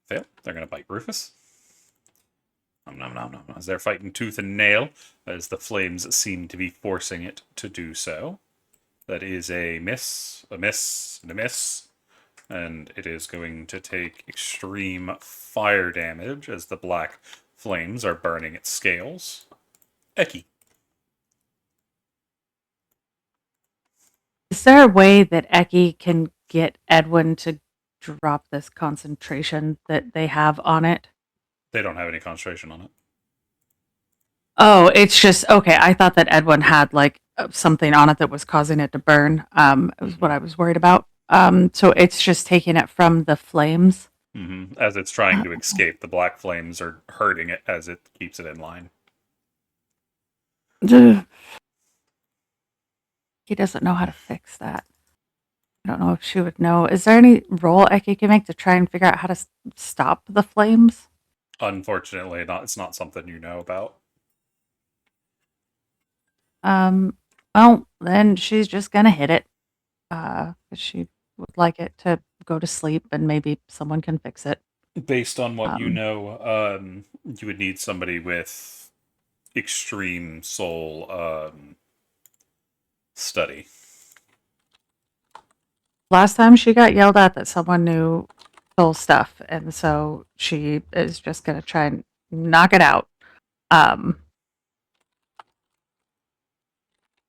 Fail. They're gonna bite Rufus. Nom. As they're fighting tooth and nail, as the flames seem to be forcing it to do so. That is a miss, a miss, and a miss. And it is going to take extreme fire damage as the black flames are burning its scales. Eki. Is there a way that Eki can get Edwin to drop this concentration that they have on it? They don't have any concentration on it. Oh, it's just okay. I thought that Edwin had like something on it that was causing it to burn. It was what I was worried about. So it's just taking it from the flames. Mm-hmm. As it's trying to escape, the black flames are hurting it as it keeps it in line. He doesn't know how to fix that. I don't know if she would know. Is there any roll Eki can make to try and figure out how to stop the flames? Unfortunately, it's not something you know about. Well, then she's just gonna hit it. 'Cause she would like it to go to sleep and maybe someone can fix it. Based on what you know, you would need somebody with extreme soul study. Last time she got yelled at that someone knew soul stuff, and so she is just gonna try and knock it out.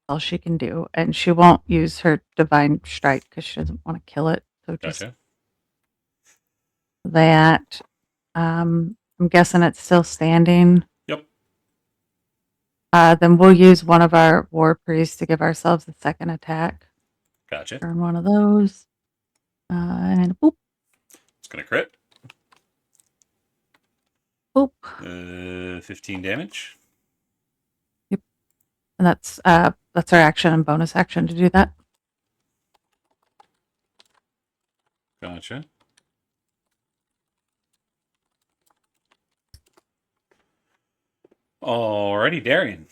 All she can do, and she won't use her divine strike because she doesn't want to kill it. So just Gotcha. that. I'm guessing it's still standing. Yep. Then we'll use one of our war priests to give ourselves a second attack. Gotcha. Turn one of those. And boop, It's gonna crit. boop. 15 damage. And that's our action and bonus action to do that. Gotcha. Alrighty, Darian.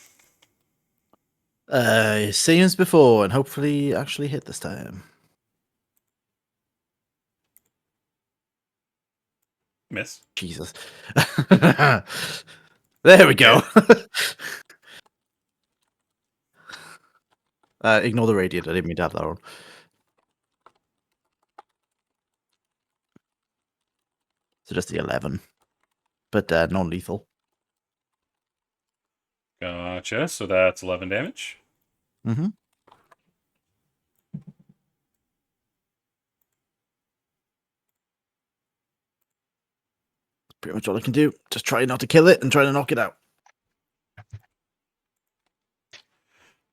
Same as before, and hopefully actually hit this time. Miss. Jesus. There we go. Ignore the radiant. I didn't mean to have that on. So just the 11. But non-lethal. Gotcha. So that's 11 damage. Mm-hmm. Pretty much all I can do. Just try not to kill it and try to knock it out.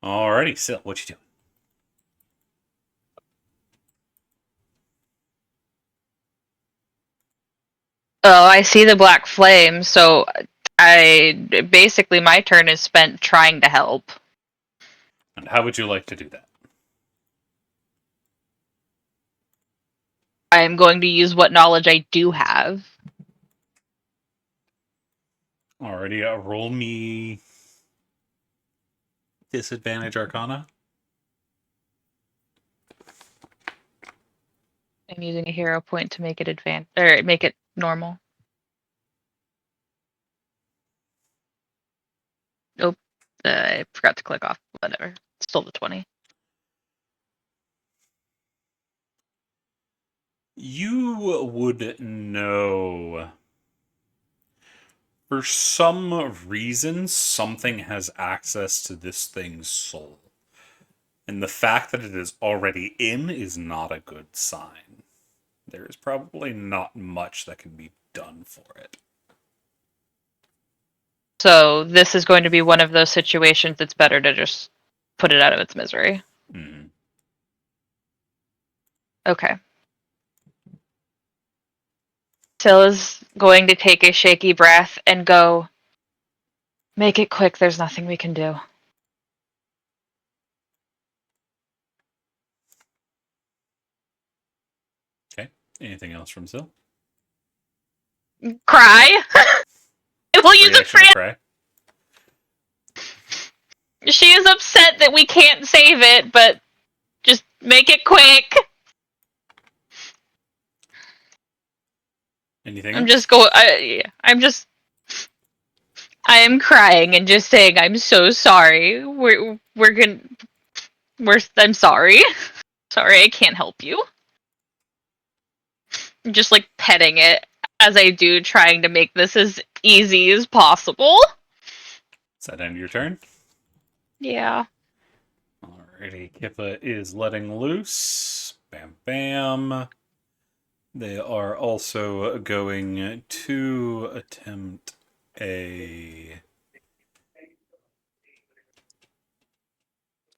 Alrighty, Sil, what you doing? Oh, I see the black flame, so my turn is spent trying to help. And how would you like to do that? I am going to use what knowledge I do have. Alrighty, roll me disadvantage Arcana. I'm using a hero point to make it make it normal. Nope. I forgot to click off. Whatever. Still the 20. You would know. For some reason, something has access to this thing's soul. And the fact that it is already in is not a good sign. There is probably not much that can be done for it. So this is going to be one of those situations that's better to just put it out of its misery. Hmm. Okay. Syl is going to take a shaky breath and go, make it quick, there's nothing we can do. Okay. Anything else from Sil? Cry? I will use a Reaction to free. cry. She is upset that we can't save it, but just make it quick. Anything I'm else? just going. I am crying and just saying I'm so sorry. I'm sorry. Sorry, I can't help you. I'm just like petting it as I do, trying to make this as easy as possible. Does that end your turn? Yeah. Alrighty, Kippa is letting loose. Bam, bam. They are also going to attempt a...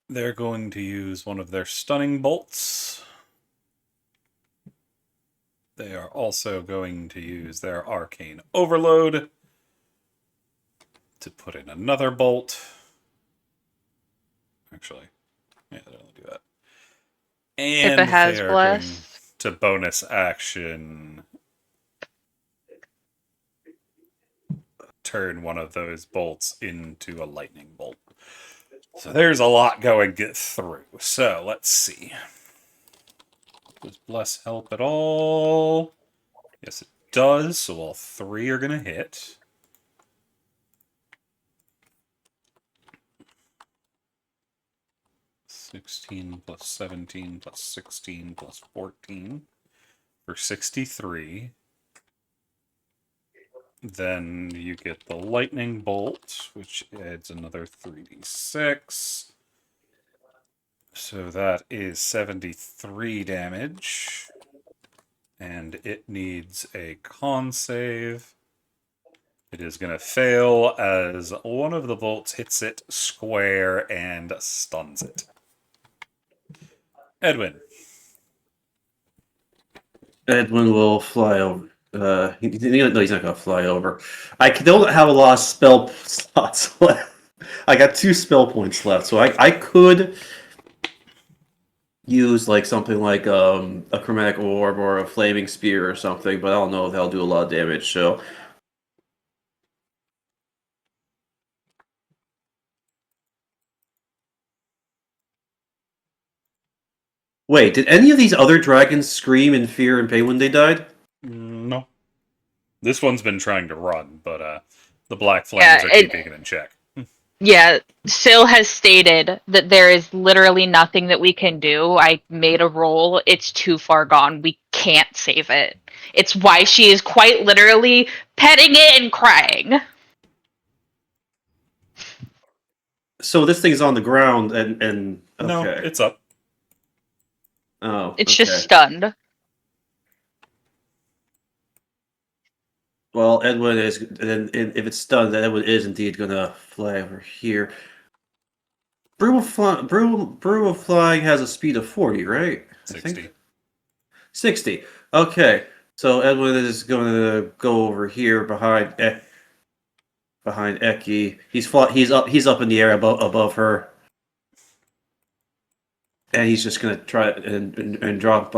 They're going to use one of their stunning bolts. They are also going to use their arcane overload to put in another bolt. Actually, yeah, they only do that. And Kippa has they are bless. going to bonus action turn one of those bolts into a lightning bolt. So there's a lot going through. So let's see. Does bless help at all? Yes, it does. So all three are going to hit. (16 plus 17 plus 16 plus 14 for 63. Then you get the lightning bolt, which adds another 3d6. So that is 73 damage. And it needs a con save. It is going to fail as one of the bolts hits it square and stuns it. Edwin. Edwin will fly over. No, he's not going to fly over. I don't have a lot of spell slots left. I got 2 spell points left, so I could use like something like a chromatic orb or a flaming spear or something, but I don't know if that'll do a lot of damage. So wait, did any of these other dragons scream in fear and pain when they died? No. This one's been trying to run, but the black flames are keeping it in check. Yeah, Syl has stated that there is literally nothing that we can do. I made a roll. It's too far gone. We can't save it. It's why she is quite literally petting it and crying. So this thing's on the ground and okay. No, it's up. Oh, It's okay. just stunned. Well, Edwin is, and if it's stunned, then Edwin is indeed gonna fly over here. Broom of Flying has a speed of 40, right? I 60. think? 60. Okay, so Edwin is going to go over here behind Eki. He's up in the air above her. and he's just gonna try and drop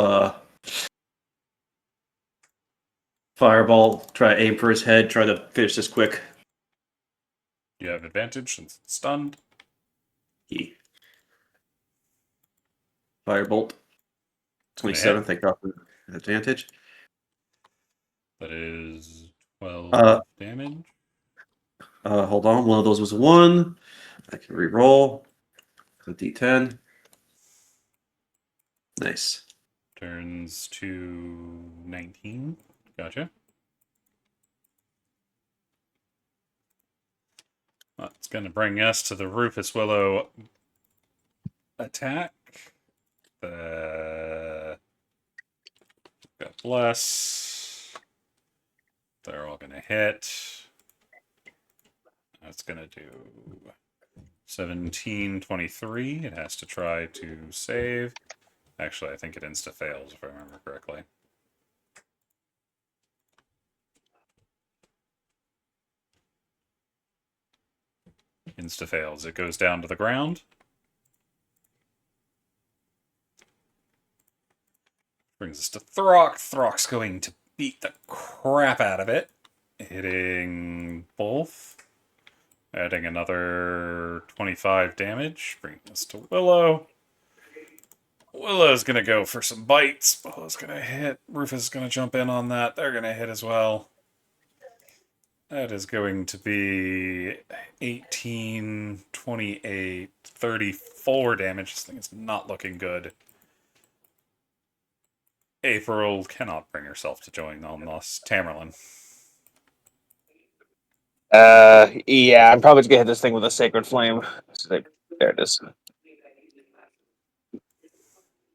fireball. Try to aim for his head. Try to finish this quick. You have advantage since it's stunned. He firebolt. gonna 27th. I got the advantage. That is 12 Uh, damage. Hold on. One of those was a 1. I can re-roll. A D10. Nice. Turns to 19. Gotcha. That's going to bring us to the Rufus Willow attack. God bless. They're all going to hit. That's going to do 17, 23. It has to try to save. Actually, I think it insta-fails, if I remember correctly. Insta-fails. It goes down to the ground. Brings us to Throck. Throck's going to beat the crap out of it. Hitting both. Adding another 25 damage. Bringing us to Willow. Willow's going to go for some bites. Willow's going to hit. Rufus is going to jump in on that. They're going to hit as well. That is going to be 18, 28, 34 damage. This thing is not looking good. April cannot bring herself to join on this. Tamerlane. Yeah, I'm probably just gonna hit this thing with a Sacred Flame. There it is.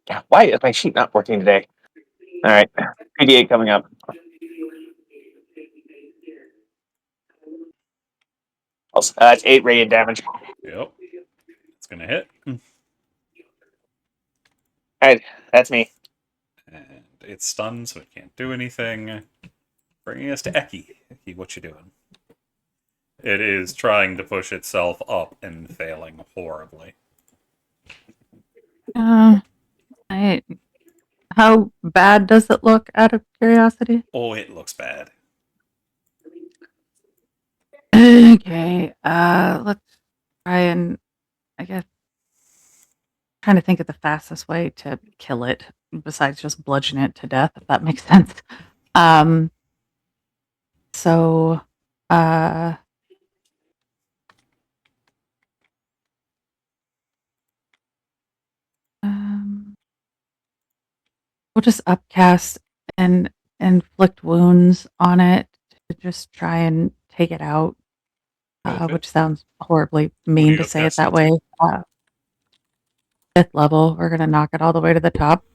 Yeah, why is my sheet not working today? All right, PD8 coming up. Also, it's 8 radiant damage. Yep. It's going to hit. Alright, that's me. And it's stunned, so it can't do anything. Bringing us to Eki. Eki, what you doing? It is trying to push itself up and failing horribly. How bad does it look, out of curiosity? Oh, it looks bad. Okay, let's try and, I guess, trying to think of the fastest way to kill it besides just bludgeoning it to death, if that makes sense. So, we'll just upcast and inflict wounds on it to just try and take it out, Okay. which sounds horribly do mean you to say it upcast that it way. 5th level, we're going to knock it all the way to the top.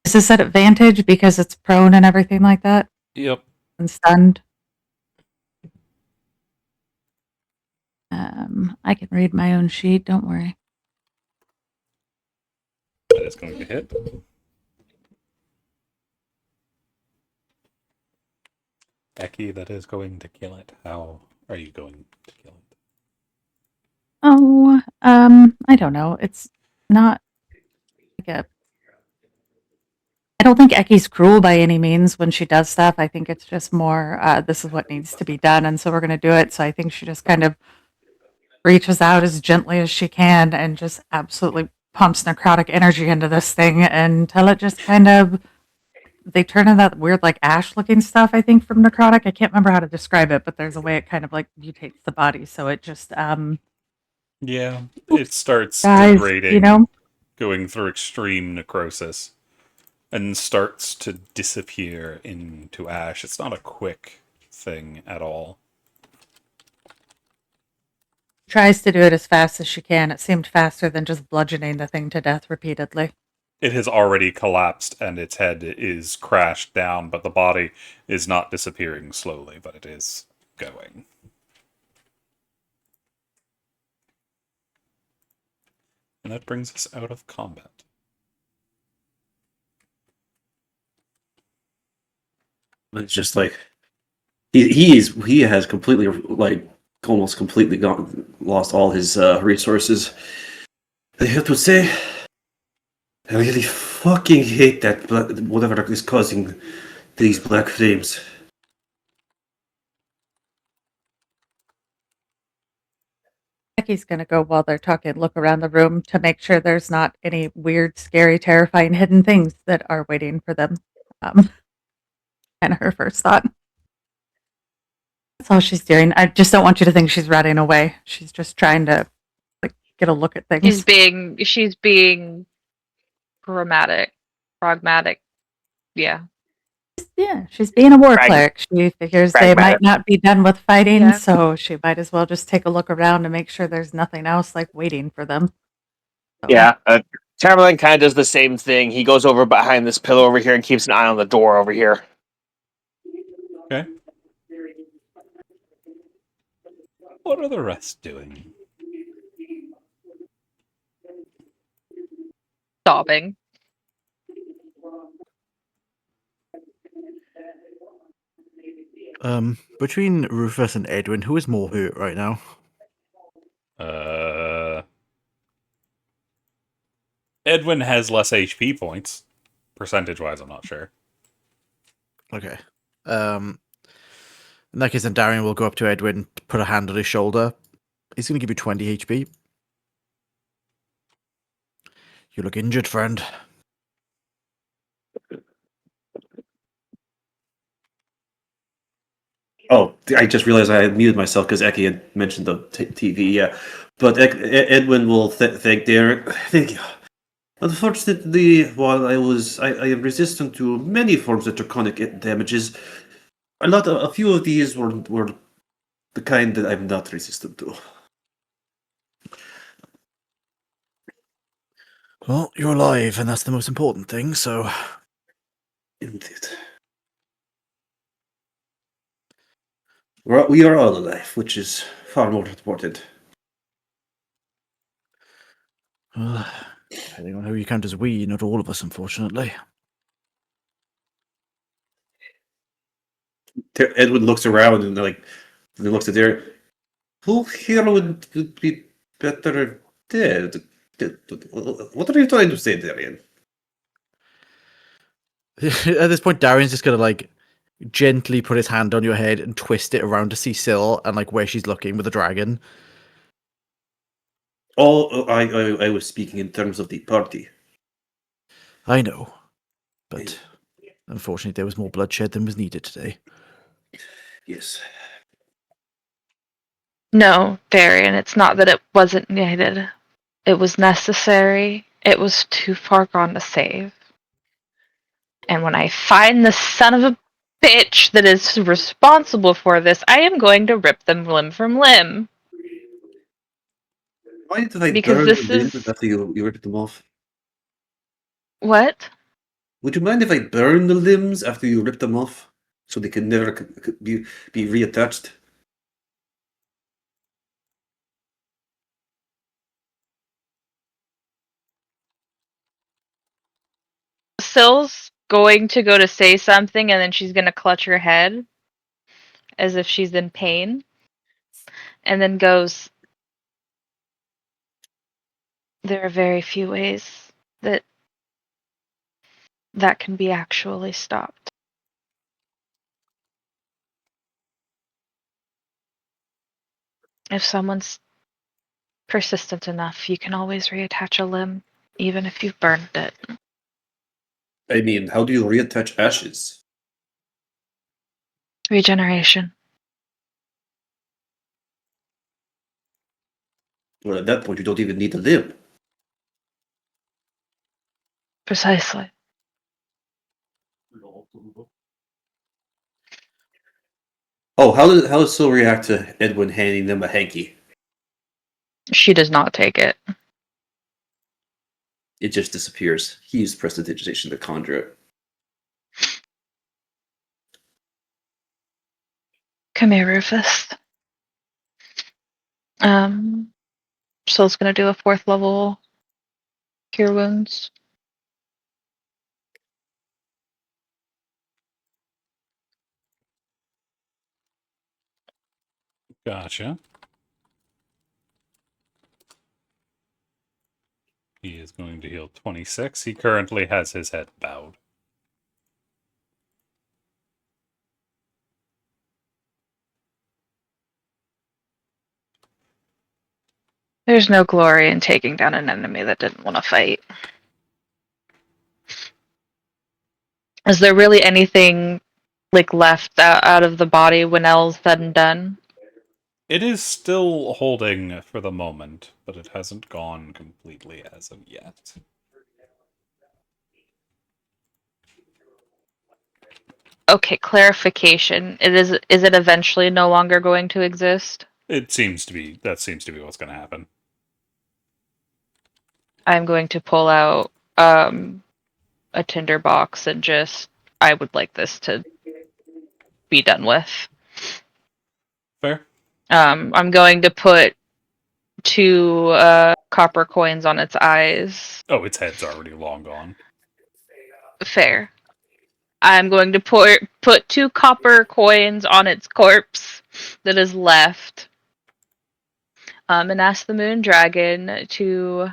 Is this at advantage because it's prone and everything like that Yep. and stunned? I can read my own sheet, don't worry. That is going to hit. Eki, that is going to kill it. How are you going to kill it? Oh, I don't know. It's not like a. I don't think Eki's cruel by any means when she does stuff. I think it's just more, this is what needs to be done, and so we're going to do it. So I think she just kind of reaches out as gently as she can and just absolutely pumps necrotic energy into this thing until it just kind of. They turn in that weird, like, ash-looking stuff, I think, from necrotic. I can't remember how to describe it, but there's a way it kind of, like, mutates the body. So it just, Yeah, it starts guys, degrading, you know? going through extreme necrosis, and starts to disappear into ash. It's not a quick thing at all. Tries to do it as fast as she can. It seemed faster than just bludgeoning the thing to death repeatedly. It has already collapsed and its head is crashed down, but the body is not disappearing slowly, but it is going. And that brings us out of combat. It's just like he has completely, like, almost completely lost all his resources. I have to say, I really fucking hate that whatever is causing these black flames. Becky's going to go while they're talking, look around the room to make sure there's not any weird, scary, terrifying hidden things that are waiting for them. And her first thought. That's all she's doing. I just don't want you to think she's running away. She's just trying to get a look at things. She's being pragmatic. Yeah. Yeah, she's being a war Prag- cleric. She figures they pragmatic. might not be done with fighting, Yeah. so she might as well just take a look around to make sure there's nothing else waiting for them. So, Yeah, Tamerlane kind of does the same thing. He goes over behind this pillar over here and keeps an eye on the door over here. Okay. What are the rest doing? Sobbing. Between Rufus and Edwin, who is more hurt right now? Edwin has less HP points. Percentage-wise, I'm not sure. Okay. In that case, then Darian will go up to Edwin, put a hand on his shoulder. He's going to give you 20 HP. You look injured, friend. Oh, I just realized I had muted myself because Eki had mentioned the TV. Yeah, but Edwin will thank Derek. Thank you. Unfortunately, while I am resistant to many forms of draconic damages. A few of these were the kind that I'm not resistant to. Well, you're alive, and that's the most important thing, so... Indeed. We are all alive, which is far more important. Well, depending on who you count as we, not all of us, unfortunately. Edwin looks around and looks at Derek. Who here would be better dead? What are you trying to say, Darian? At this point, Darian's just going to, gently put his hand on your head and twist it around to see Syl and, where she's looking with the dragon. Oh, I was speaking in terms of the party. I know. But, unfortunately, there was more bloodshed than was needed today. Yes. No, Darian, it's not that it wasn't needed. It was necessary. It was too far gone to save. And when I find the son of a bitch that is responsible for this, I am going to rip them limb from limb. Why did I Because burn this the limbs is- after you ripped them off? What? Would you mind if I burn the limbs after you rip them off, so they can never be reattached? Syl's going to go to say something and then she's going to clutch her head as if she's in pain. And then goes, there are very few ways that can be actually stopped. If someone's persistent enough, you can always reattach a limb, even if you've burned it. I mean, how do you reattach ashes? Regeneration. Well, at that point, you don't even need a limb. Precisely. Oh, how does Syl react to Edwin handing them a hanky? She does not take it. It just disappears. He used prestidigitation to conjure it. Come here, Rufus. Syl's gonna do a 4th level cure wounds. Gotcha. going to heal 26. He currently has his head bowed. There's no glory in taking down an enemy that didn't want to fight. Is there really anything like left out of the body when all's said and done? It is still holding for the moment, but it hasn't gone completely as of yet. Okay, clarification. Is it eventually no longer going to exist? That seems to be what's going to happen. I'm going to pull out a tinderbox and I would like this to be done with. Fair. I'm going to put 2 copper coins on its eyes. Oh, its head's already long gone. Fair. I'm going to put 2 copper coins on its corpse that is left. And ask the moon dragon to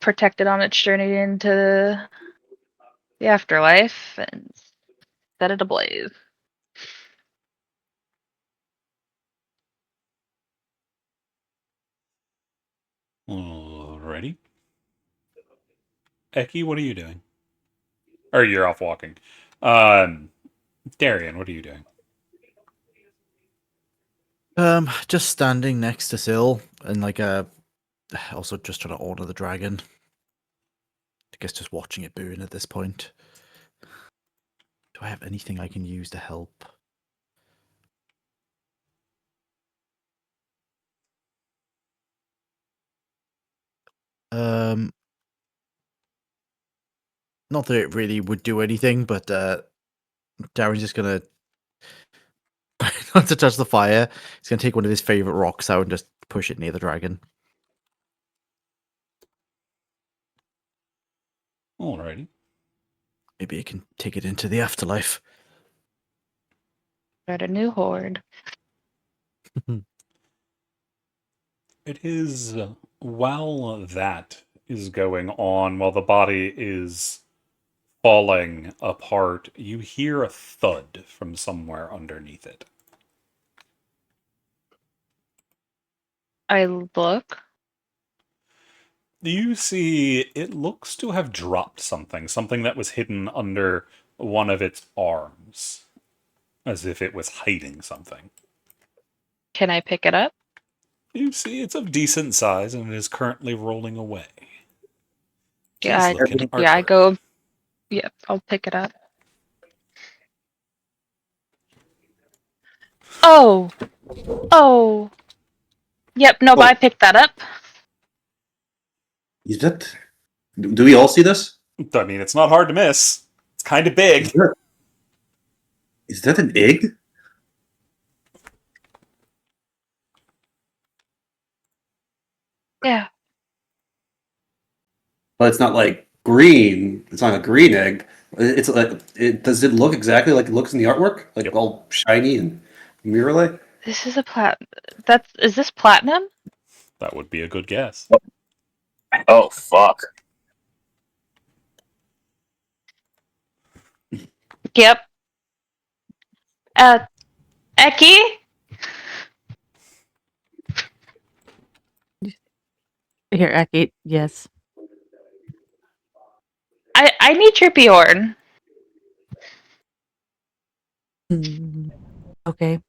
protect it on its journey into the afterlife and set it ablaze. Alrighty. Eki, what are you doing? Or you're off walking. Darian, what are you doing? Just standing next to Syl and like also just trying to order the dragon. I guess just watching it burn at this point. Do I have anything I can use to help? Not that it really would do anything, but Darren's just gonna not to touch the fire. He's gonna take one of his favorite rocks out and just push it near the dragon. Alrighty. Maybe it can take it into the afterlife. Start a new horde. It is while that is going on, while the body is falling apart, you hear a thud from somewhere underneath it. I look. You see, it looks to have dropped something that was hidden under one of its arms, as if it was hiding something. Can I pick it up? You see, it's of decent size and it is currently rolling away. Yeah, Please look in I artwork. go. Yep, I'll pick it up. Oh. Yep, no, but I picked that up. Is that? Do we all see this? I mean, it's not hard to miss. It's kind of big. Is that an egg? Yeah. But it's not like green. It's not a green egg. It's like does it look exactly like it looks in the artwork? Like Yep. all shiny and mirror-like? This is a is this platinum? That would be a good guess. Oh fuck! Yep. Eki? Here, Eki. Yes. I need your Bjorn. Okay.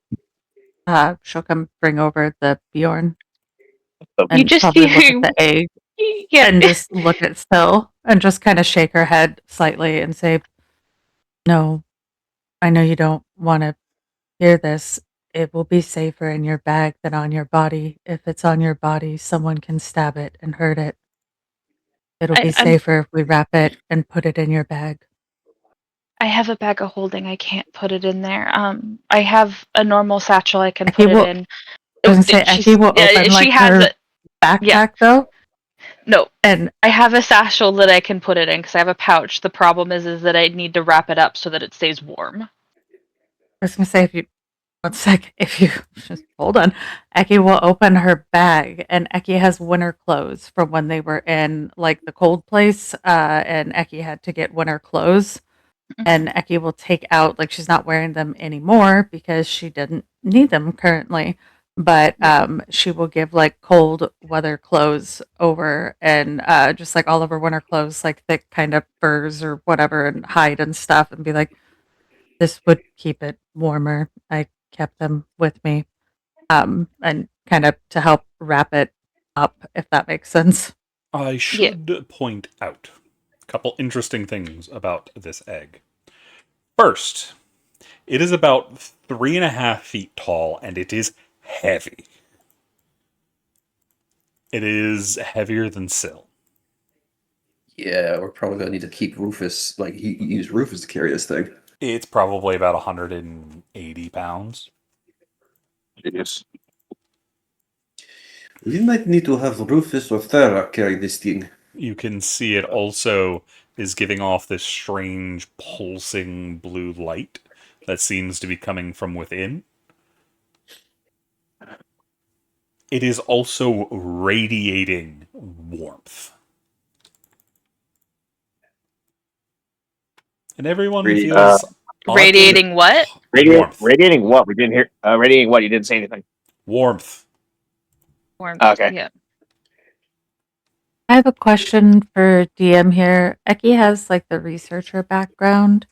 She'll come bring over the Bjorn. And You just probably see look at the egg Yeah. and just look at Syl and just kind of shake her head slightly and say, "No, I know you don't want to hear this. It will be safer in your bag than on your body. If it's on your body, someone can stab it and hurt it. It'll be I'm- safer if we wrap it and put it in your bag." I have a bag of holding. I can't put it in there. I have a normal satchel I can Eki put will- it in. I was gonna say, She's- Eki will open she like has her it. backpack though, No, and I have a satchel that I can put it in because I have a pouch. The problem is that I need to wrap it up so that it stays warm. I was gonna say if you One sec. If you just hold on, Eki will open her bag, and Eki has winter clothes from when they were in like the cold place, and Eki had to get winter clothes. And Eki will take out, like, she's not wearing them anymore because she didn't need them currently. But she will give like cold weather clothes over, and just like all of her winter clothes, like thick kind of furs or whatever, and hide and stuff, and be like, this would keep it warmer. I kept them with me, and kind of to help wrap it up, if that makes sense. I should point out a couple interesting things about this egg. First, it is about 3.5 feet tall, and it is heavy. It is heavier than Syl. Yeah, we're probably gonna need to keep Rufus. Like he use Rufus to carry this thing. It's probably about 180 pounds. Yes. We might need to have Rufus or Farah carry this thing. You can see it also is giving off this strange pulsing blue light that seems to be coming from within. It is also radiating warmth. And everyone Radi- feels oddly- Radiating what? Warmth. Radiating what? We didn't hear. Radiating what? You didn't say anything. Warmth. Okay. Yeah. I have a question for DM here. Eki has like the researcher background.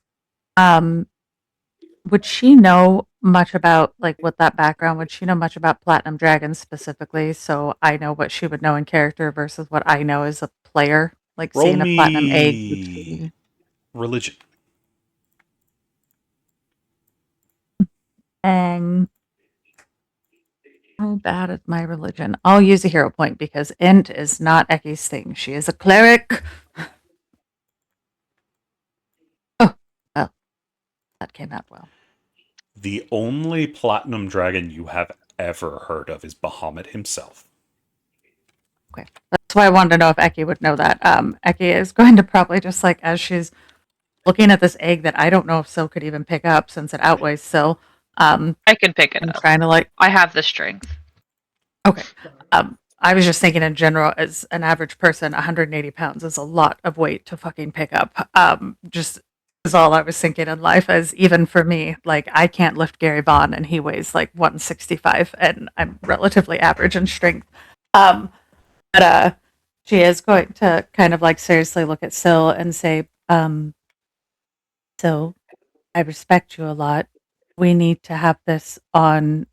Would she know much about like what that background? Would she know much about Platinum Dragons specifically? So I know what she would know in character versus what I know as a player, like Roll seeing a platinum egg. me religion. How bad is my religion? I'll use a hero point because int is not Eki's thing. She is a cleric. Oh, well, that came out well. The only platinum dragon you have ever heard of is Bahamut himself. Okay, that's why I wanted to know if Eki would know that. Eki is going to probably just like as she's looking at this egg that I don't know if Syl could even pick up since it outweighs Syl. I can pick it I'm up. trying to like. I have the strength. Okay. I was just thinking in general, as an average person, 180 pounds is a lot of weight to fucking pick up. Just is all I was thinking in life. As even for me, like I can't lift Gary Vaughn, and he weighs like 165, and I'm relatively average in strength. But she is going to kind of like seriously look at Syl and say, Syl, I respect you a lot. We need to have this on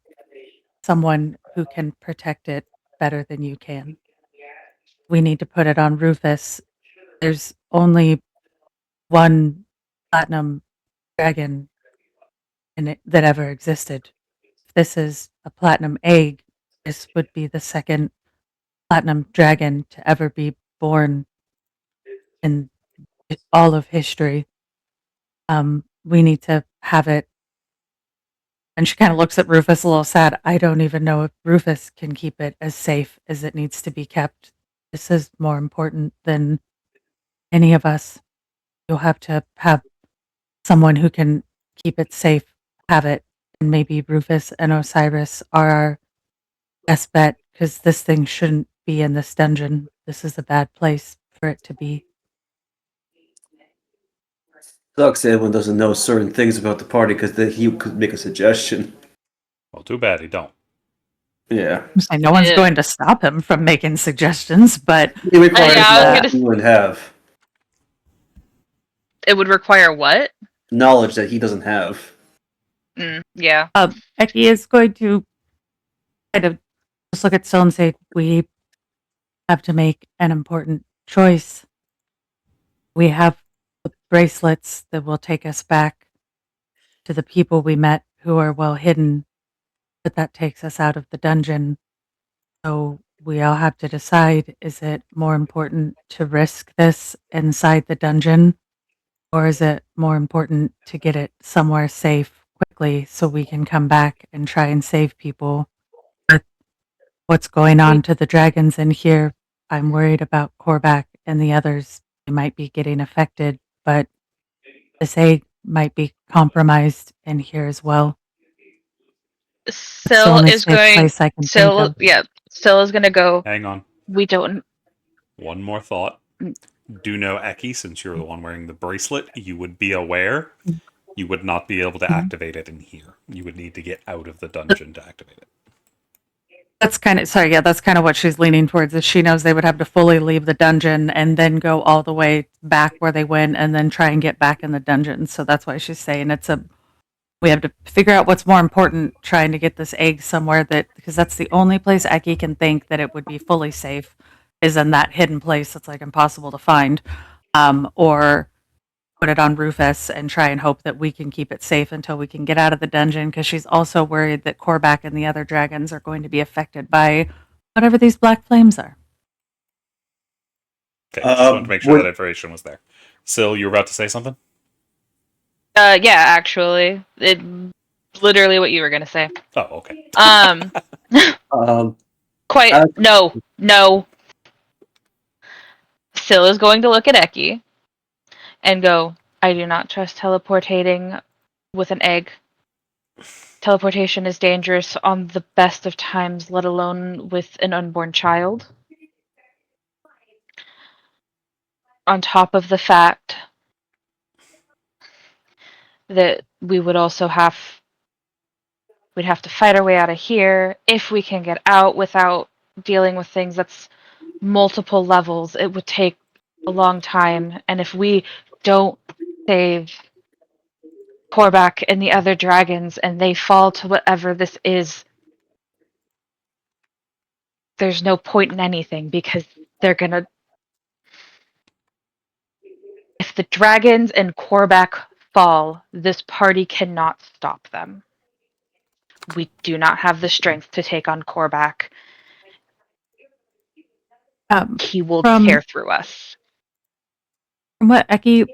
someone who can protect it better than you can. We need to put it on Rufus. There's only one platinum dragon in it that ever existed. If this is a platinum egg, this would be the second platinum dragon to ever be born in all of history. We need to have it. And she kind of looks at Rufus a little sad. I don't even know if Rufus can keep it as safe as it needs to be kept. This is more important than any of us. You'll have to have someone who can keep it safe, have it. And maybe Rufus and Osiris are our best bet because this thing shouldn't be in this dungeon. This is a bad place for it to be. Sucks everyone doesn't know certain things about the party because he could make a suggestion. Well, too bad he don't. Yeah. No one's Yeah. going to stop him from making suggestions, but It requires Yeah, I was knowledge he wouldn't have. It would require what? Knowledge that he doesn't have. Yeah. Eki is going to kind of just look at Syl and say, we have to make an important choice. We have the bracelets that will take us back to the people we met who are well hidden, but that takes us out of the dungeon. So we all have to decide, is it more important to risk this inside the dungeon, or is it more important to get it somewhere safe quickly so we can come back and try and save people? With what's going on to the dragons in here, I'm worried about Korvac and the others. They might be getting affected, but this egg might be compromised in here as well. Syl only is safe going. place I can think Syl, of. yeah. Syl is gonna go. Hang on. We don't. One more thought. Do know, Eki, since you're the one wearing the bracelet, you would be aware you would not be able to activate it in here. You would need to get out of the dungeon to activate it. That's kind of that's kind of what she's leaning towards. Is she knows they would have to fully leave the dungeon and then go all the way back where they went and then try and get back in the dungeon. So that's why she's saying we have to figure out what's more important, trying to get this egg somewhere because that's the only place Eki can think that it would be fully safe is in that hidden place that's like impossible to find, or put it on Rufus and try and hope that we can keep it safe until we can get out of the dungeon, because she's also worried that Korvac and the other dragons are going to be affected by whatever these black flames are. Okay, just wanted to make sure that information was there. Syl, you were about to say something? Yeah, actually, it literally what you were gonna say. Oh, okay. No. Syl is going to look at Eki and go, I do not trust teleportating with an egg. Teleportation is dangerous on the best of times, let alone with an unborn child. On top of the fact that we'd have to fight our way out of here. If we can get out without dealing with things that's multiple levels, it would take a long time. And if we don't save Korvac and the other dragons and they fall to whatever this is, there's no point in anything, because they're gonna... If the dragons and Korvac fall, this party cannot stop them. We do not have the strength to take on Korvac. He will tear through us. From what Eki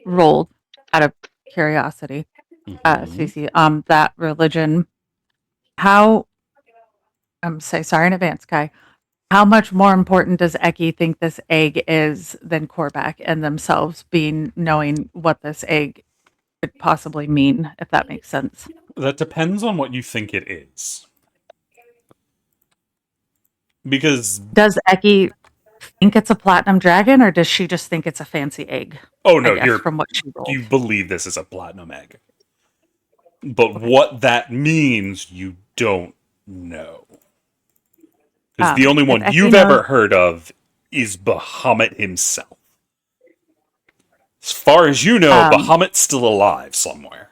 rolled, out of curiosity, Cece, that religion, how, sorry in advance, Kai, how much more important does Eki think this egg is than Korvac and themselves knowing what this egg could possibly mean, if that makes sense? That depends on what you think it is. Because... Does Eki think it's a platinum dragon, or does she just think it's a fancy egg? Oh, no, from what she rolled. You believe this is a platinum egg. But what that means, you don't know. Because the only one you've ever heard of is Bahamut himself. As far as you know, Bahamut's still alive somewhere.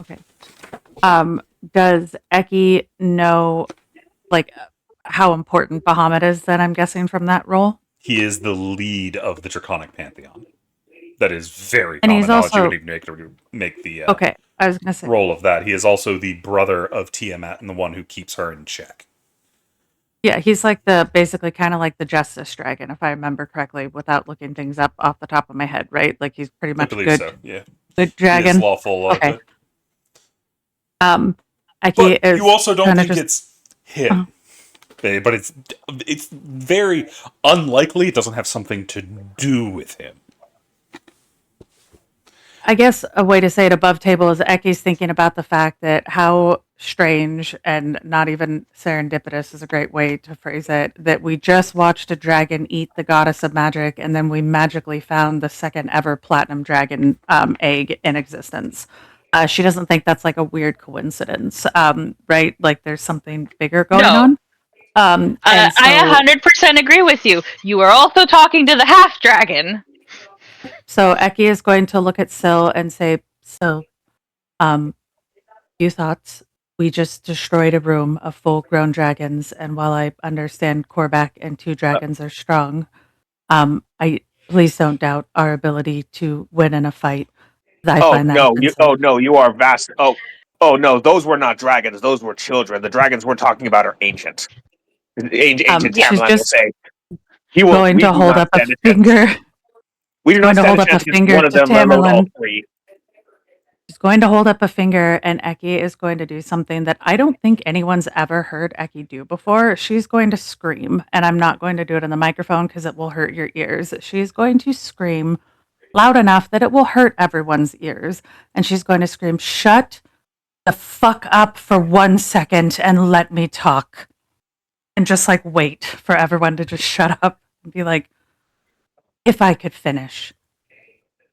Okay. Does Eki know, how important Bahamut is, then, I'm guessing, from that role? He is the lead of the Draconic Pantheon. That is very and common he's knowledge. Also... You would even make the okay. I was gonna say role of that. He is also the brother of Tiamat and the one who keeps her in check. Yeah, he's basically kind of like the Justice Dragon, if I remember correctly, without looking things up off the top of my head, right? Like, he's pretty much I believe good. So, yeah. Good dragon. He is lawful. Okay. But is you also don't think just... it's him. But it's very unlikely it doesn't have something to do with him. I guess a way to say it above table is Eki's thinking about the fact that how strange and not even serendipitous is a great way to phrase it, that we just watched a dragon eat the goddess of magic, and then we magically found the second ever platinum dragon egg in existence. She doesn't think that's like a weird coincidence, right? Like there's something bigger going on. I 100% agree with you. You are also talking to the half dragon. So Eki is going to look at Syl and say, Syl, few thoughts. We just destroyed a room of full-grown dragons, and while I understand Korvac and two dragons are strong, please don't doubt our ability to win in a fight. You are vast. Oh no, those were not dragons. Those were children. The dragons we're talking about are ancient. Ancient Tamerlan will say. He will going to hold up a finger. We do not stand a chance against one of them, let alone all three. She's going to hold up a finger, and Eki is going to do something that I don't think anyone's ever heard Eki do before. She's going to scream, and I'm not going to do it on the microphone because it will hurt your ears. She's going to scream loud enough that it will hurt everyone's ears, and she's going to scream, "Shut the fuck up for 1 second and let me talk. And just like wait for everyone to just shut up and be like, if I could finish.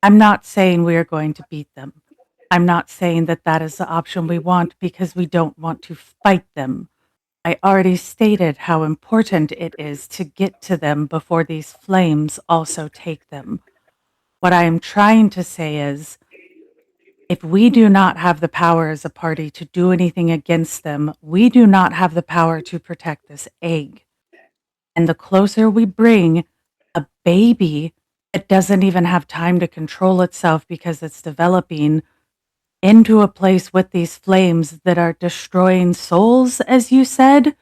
I'm not saying we are going to beat them. I'm not saying that that is the option we want because we don't want to fight them. I already stated how important it is to get to them before these flames also take them. What I am trying to say is, if we do not have the power as a party to do anything against them, we do not have the power to protect this egg. And the closer we bring a baby that doesn't even have time to control itself because it's developing into a place with these flames that are destroying souls, as you said,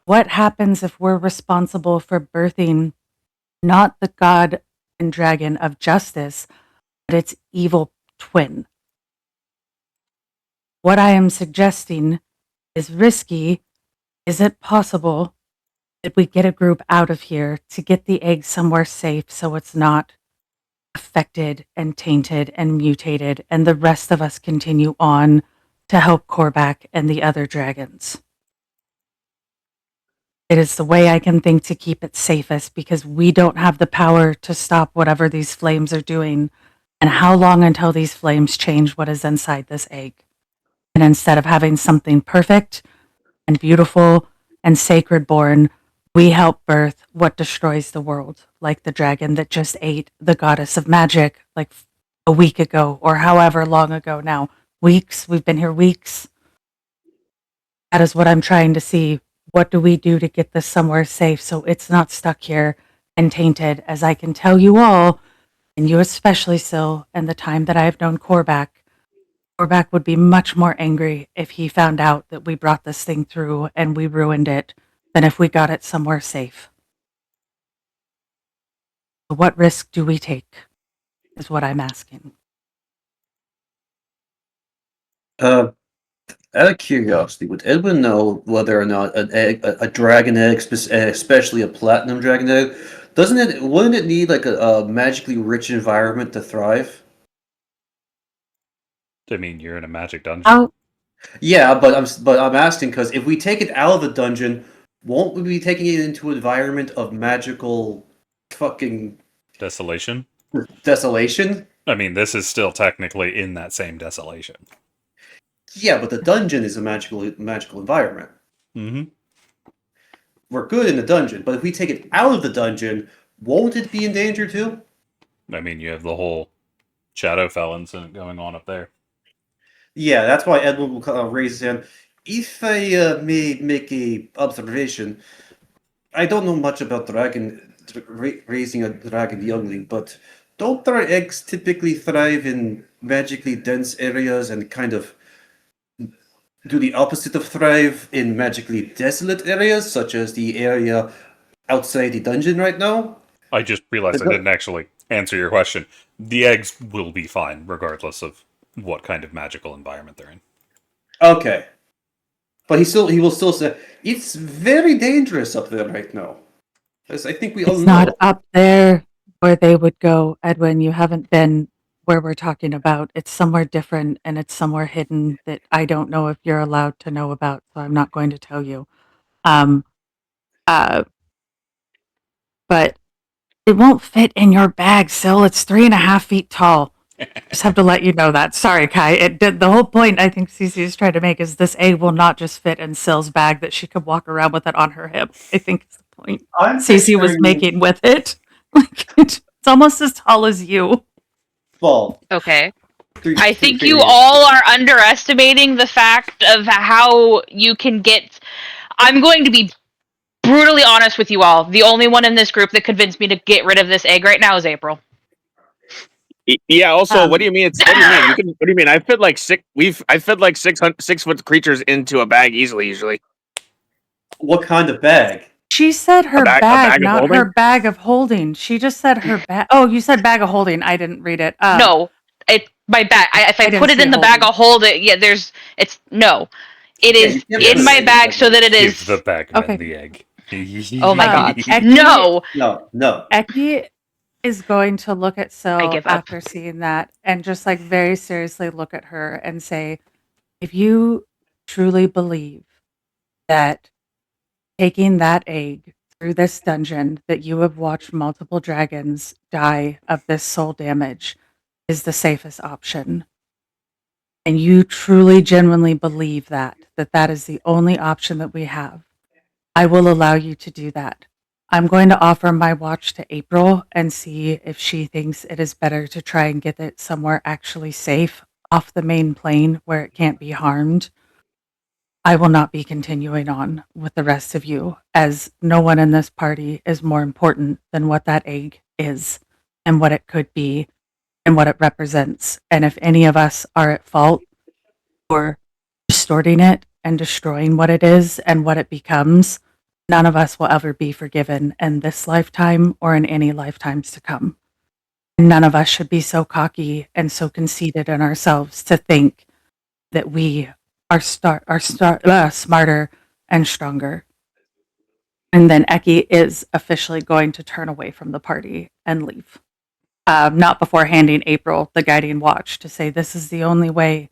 what happens if we're responsible for birthing not the god and dragon of justice, but its evil twin? What I am suggesting is risky. Is it possible that we get a group out of here to get the egg somewhere safe so it's not affected and tainted and mutated, and the rest of us continue on to help Korvac and the other dragons? It is the way I can think to keep it safest because we don't have the power to stop whatever these flames are doing. And how long until these flames change what is inside this egg? And instead of having something perfect and beautiful and sacred born, we help birth what destroys the world, like the dragon that just ate the goddess of magic like a week ago or however long ago now. Weeks. We've been here weeks. That is what I'm trying to see. What do we do to get this somewhere safe so it's not stuck here and tainted? As I can tell you all, and you especially, Syl, and the time that I have known Korvac would be much more angry if he found out that we brought this thing through and we ruined it than if we got it somewhere safe. So what risk do we take is what I'm asking. Out of curiosity, would Edwin know whether or not an egg, a dragon egg, especially a platinum dragon egg, wouldn't it need like a magically rich environment to thrive? I mean, you're in a magic dungeon. How, Yeah, but I'm asking because if we take it out of the dungeon, won't we be taking it into an environment of magical fucking Desolation? desolation? I mean, this is still technically in that same desolation. Yeah, but the dungeon is a magical environment. Mm-hmm. We're good in the dungeon, but if we take it out of the dungeon, won't it be in danger too? I mean, you have the whole Shadowfell incident going on up there. Yeah, that's why Edwin will raise his hand. If I may make a observation, I don't know much about raising a dragon youngling, but don't their eggs typically thrive in magically dense areas and kind of do the opposite of thrive in magically desolate areas, such as the area outside the dungeon right now? I just realized I didn't actually answer your question. The eggs will be fine, regardless of what kind of magical environment they're in. Okay. But he will still say, it's very dangerous up there right now. As I think we all it's know. not up there where they would go, Edwin. You haven't been where we're talking about. It's somewhere different and it's somewhere hidden that I don't know if you're allowed to know about, so I'm not going to tell you. But it won't fit in your bag, Syl. It's 3.5 feet tall. Just have to let you know that. Sorry, Kai. It did the whole point I think Cece is trying to make is this egg will not just fit in Syl's bag, that she could walk around with it on her hip. I think is the point Cece was making with it. Like it's almost as tall as you. Well, Okay. I think you all are underestimating the fact of how you can get. I'm going to be brutally honest with you all. The only one in this group that convinced me to get rid of this egg right now is April. Yeah. Also, what do you mean? What do you mean? What do you mean? I fit like I fit like 6-foot creatures into a bag easily. Usually. What kind of bag? She said her bag bag, of not holding? her bag of holding. She just said her bag. Oh, you said bag of holding. I didn't read it. No, my bag. If I didn't put it see in the bag, I'll hold it. Yeah, it's no. It is you can't in my say bag that. so that it is. Give the Bagman Okay. the egg. Oh my God. Eki- No. No. Eki is going to look at I Syl give up. after seeing that and just like very seriously look at her and say, if you truly believe that taking that egg through this dungeon that you have watched multiple dragons die of this soul damage is the safest option, and you truly genuinely believe that that is the only option that we have, I will allow you to do that. I'm going to offer my watch to April and see if she thinks it is better to try and get it somewhere actually safe off the main plane where it can't be harmed. I will not be continuing on with the rest of you, as no one in this party is more important than what that egg is and what it could be and what it represents. And if any of us are at fault for distorting it and destroying what it is and what it becomes, none of us will ever be forgiven in this lifetime or in any lifetimes to come. And none of us should be so cocky and so conceited in ourselves to think that we are smarter and stronger. And then Eki is officially going to turn away from the party and leave. Not before handing April the guiding watch to say, this is the only way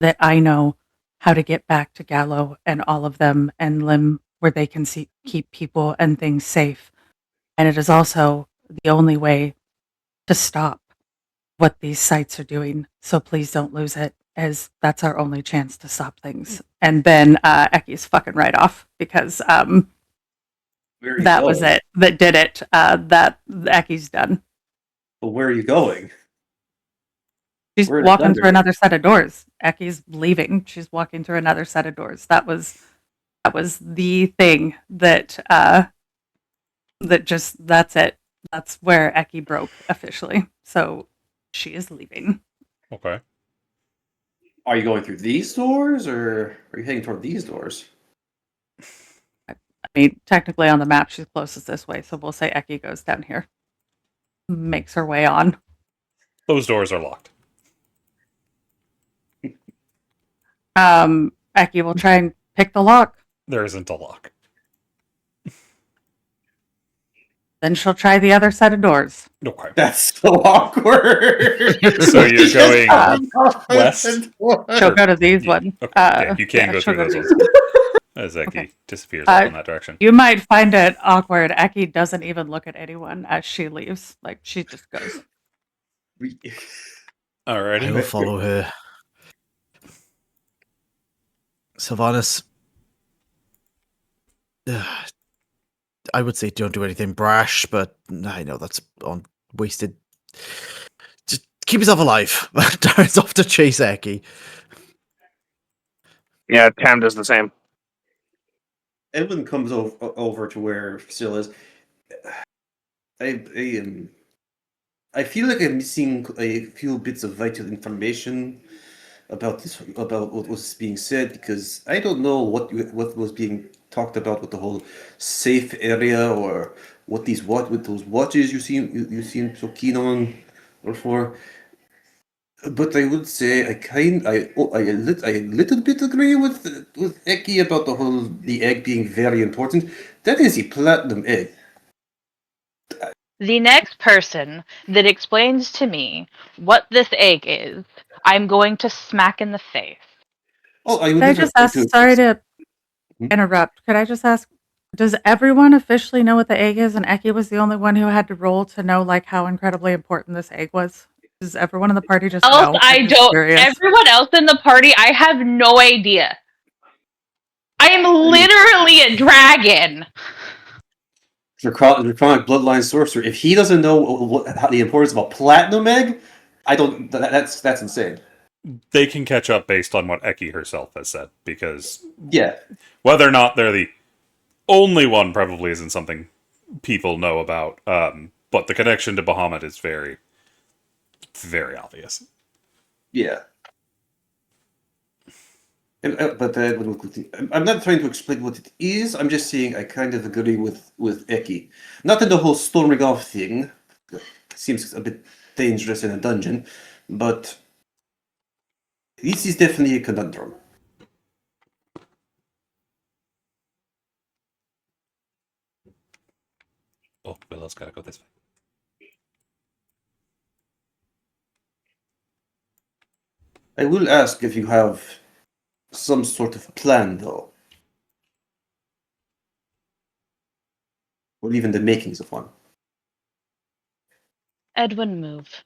that I know how to get back to Gallo and all of them and Lim, where they can keep people and things safe. And it is also the only way to stop what these sites are doing. So please don't lose it, as that's our only chance to stop things. And then Eki's fucking right off, because Where are you that was going? it. That did it. That Eki's done. But where are you going? She's We're in walking through Thunder. another set of doors. Eki's leaving. She's walking through another set of doors. That was the thing that that's it. That's where Eki broke officially. So she is leaving. Okay. Are you going through these doors, or are you heading toward these doors? I mean, technically on the map, she's closest this way, so we'll say Eki goes down here, makes her way on. Those doors are locked. Eki will try and pick the lock. There isn't a lock. Then she'll try the other set of doors. Okay. That's so awkward. So you're Just going have west? She'll go to these ones. Okay. Yeah, you can go she'll through those to ones. As Eki Okay. disappears off in that direction. You might find it awkward. Eki doesn't even look at anyone as she leaves. Like, she just goes. I Alrighty. will follow her. Sylvanas, I would say don't do anything brash, but I know that's on wasted. Just keep yourself alive. Darren's off to chase Eki. Yeah, Tam does the same. Edwin comes over to where Syl is. I feel like I'm missing a few bits of vital information about what was being said, because I don't know what was being talked about with the whole safe area, or what with those watches you seem so keen on or for. But I would say I a little bit agree with Eki about the egg being very important. That is a platinum egg. The next person that explains to me what this egg is, I'm going to smack in the face. Oh, I would Could I never just try ask, sorry to interrupt, could I just ask, does everyone officially know what the egg is, and Eki was the only one who had to roll to know, like, how incredibly important this egg was? Does everyone in the party just know? I I'm just don't. curious. Everyone else in the party, I have no idea. I am literally a dragon. Draconic bloodline sorcerer. If he doesn't know how the importance of a platinum egg, I don't. That's insane. They can catch up based on what Eki herself has said, because Yeah. whether or not they're the only one probably isn't something people know about. But the connection to Bahamut is very, very obvious. Yeah. But I'm not trying to explain what it is. I'm just saying I kind of agree with Eki. Not in the whole storming off thing. Seems a bit dangerous in a dungeon, but this is definitely a conundrum. Oh, Willow's gotta go this way. I will ask if you have some sort of plan, though. Or even the makings of one. Edwin, move.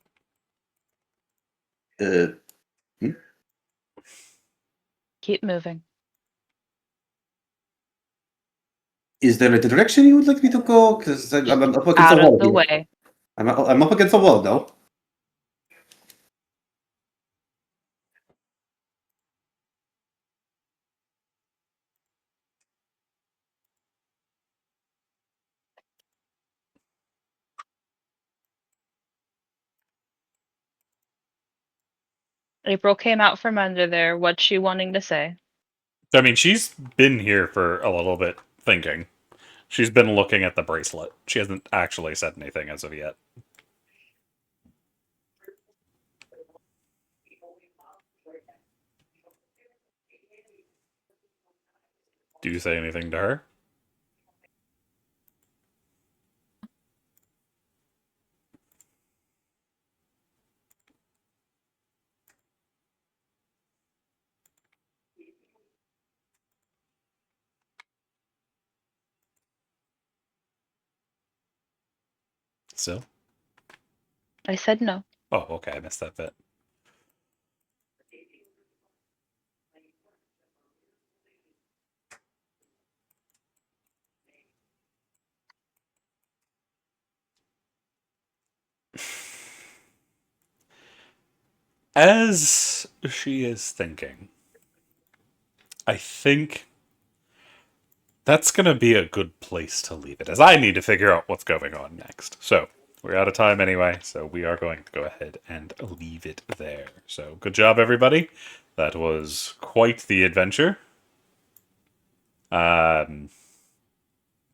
Uh, Keep moving. is there a direction you would like me to go? Because I'm up against Out a wall of the here. way. I'm up against a wall now. April came out from under there. What's she wanting to say? I mean, she's been here for a little bit thinking. She's been looking at the bracelet. She hasn't actually said anything as of yet. Do you say anything to her? Still? I said no. Oh, okay, I missed that bit. As she is thinking, I think that's going to be a good place to leave it, as I need to figure out what's going on next. So, we're out of time anyway, so we are going to go ahead and leave it there. So, good job, everybody. That was quite the adventure.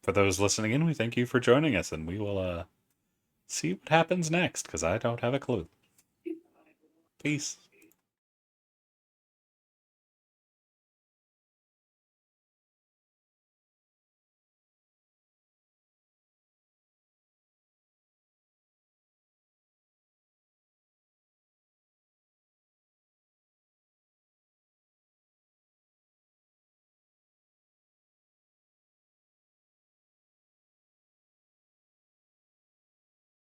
For those listening in, we thank you for joining us, and we will see what happens next, because I don't have a clue. Peace.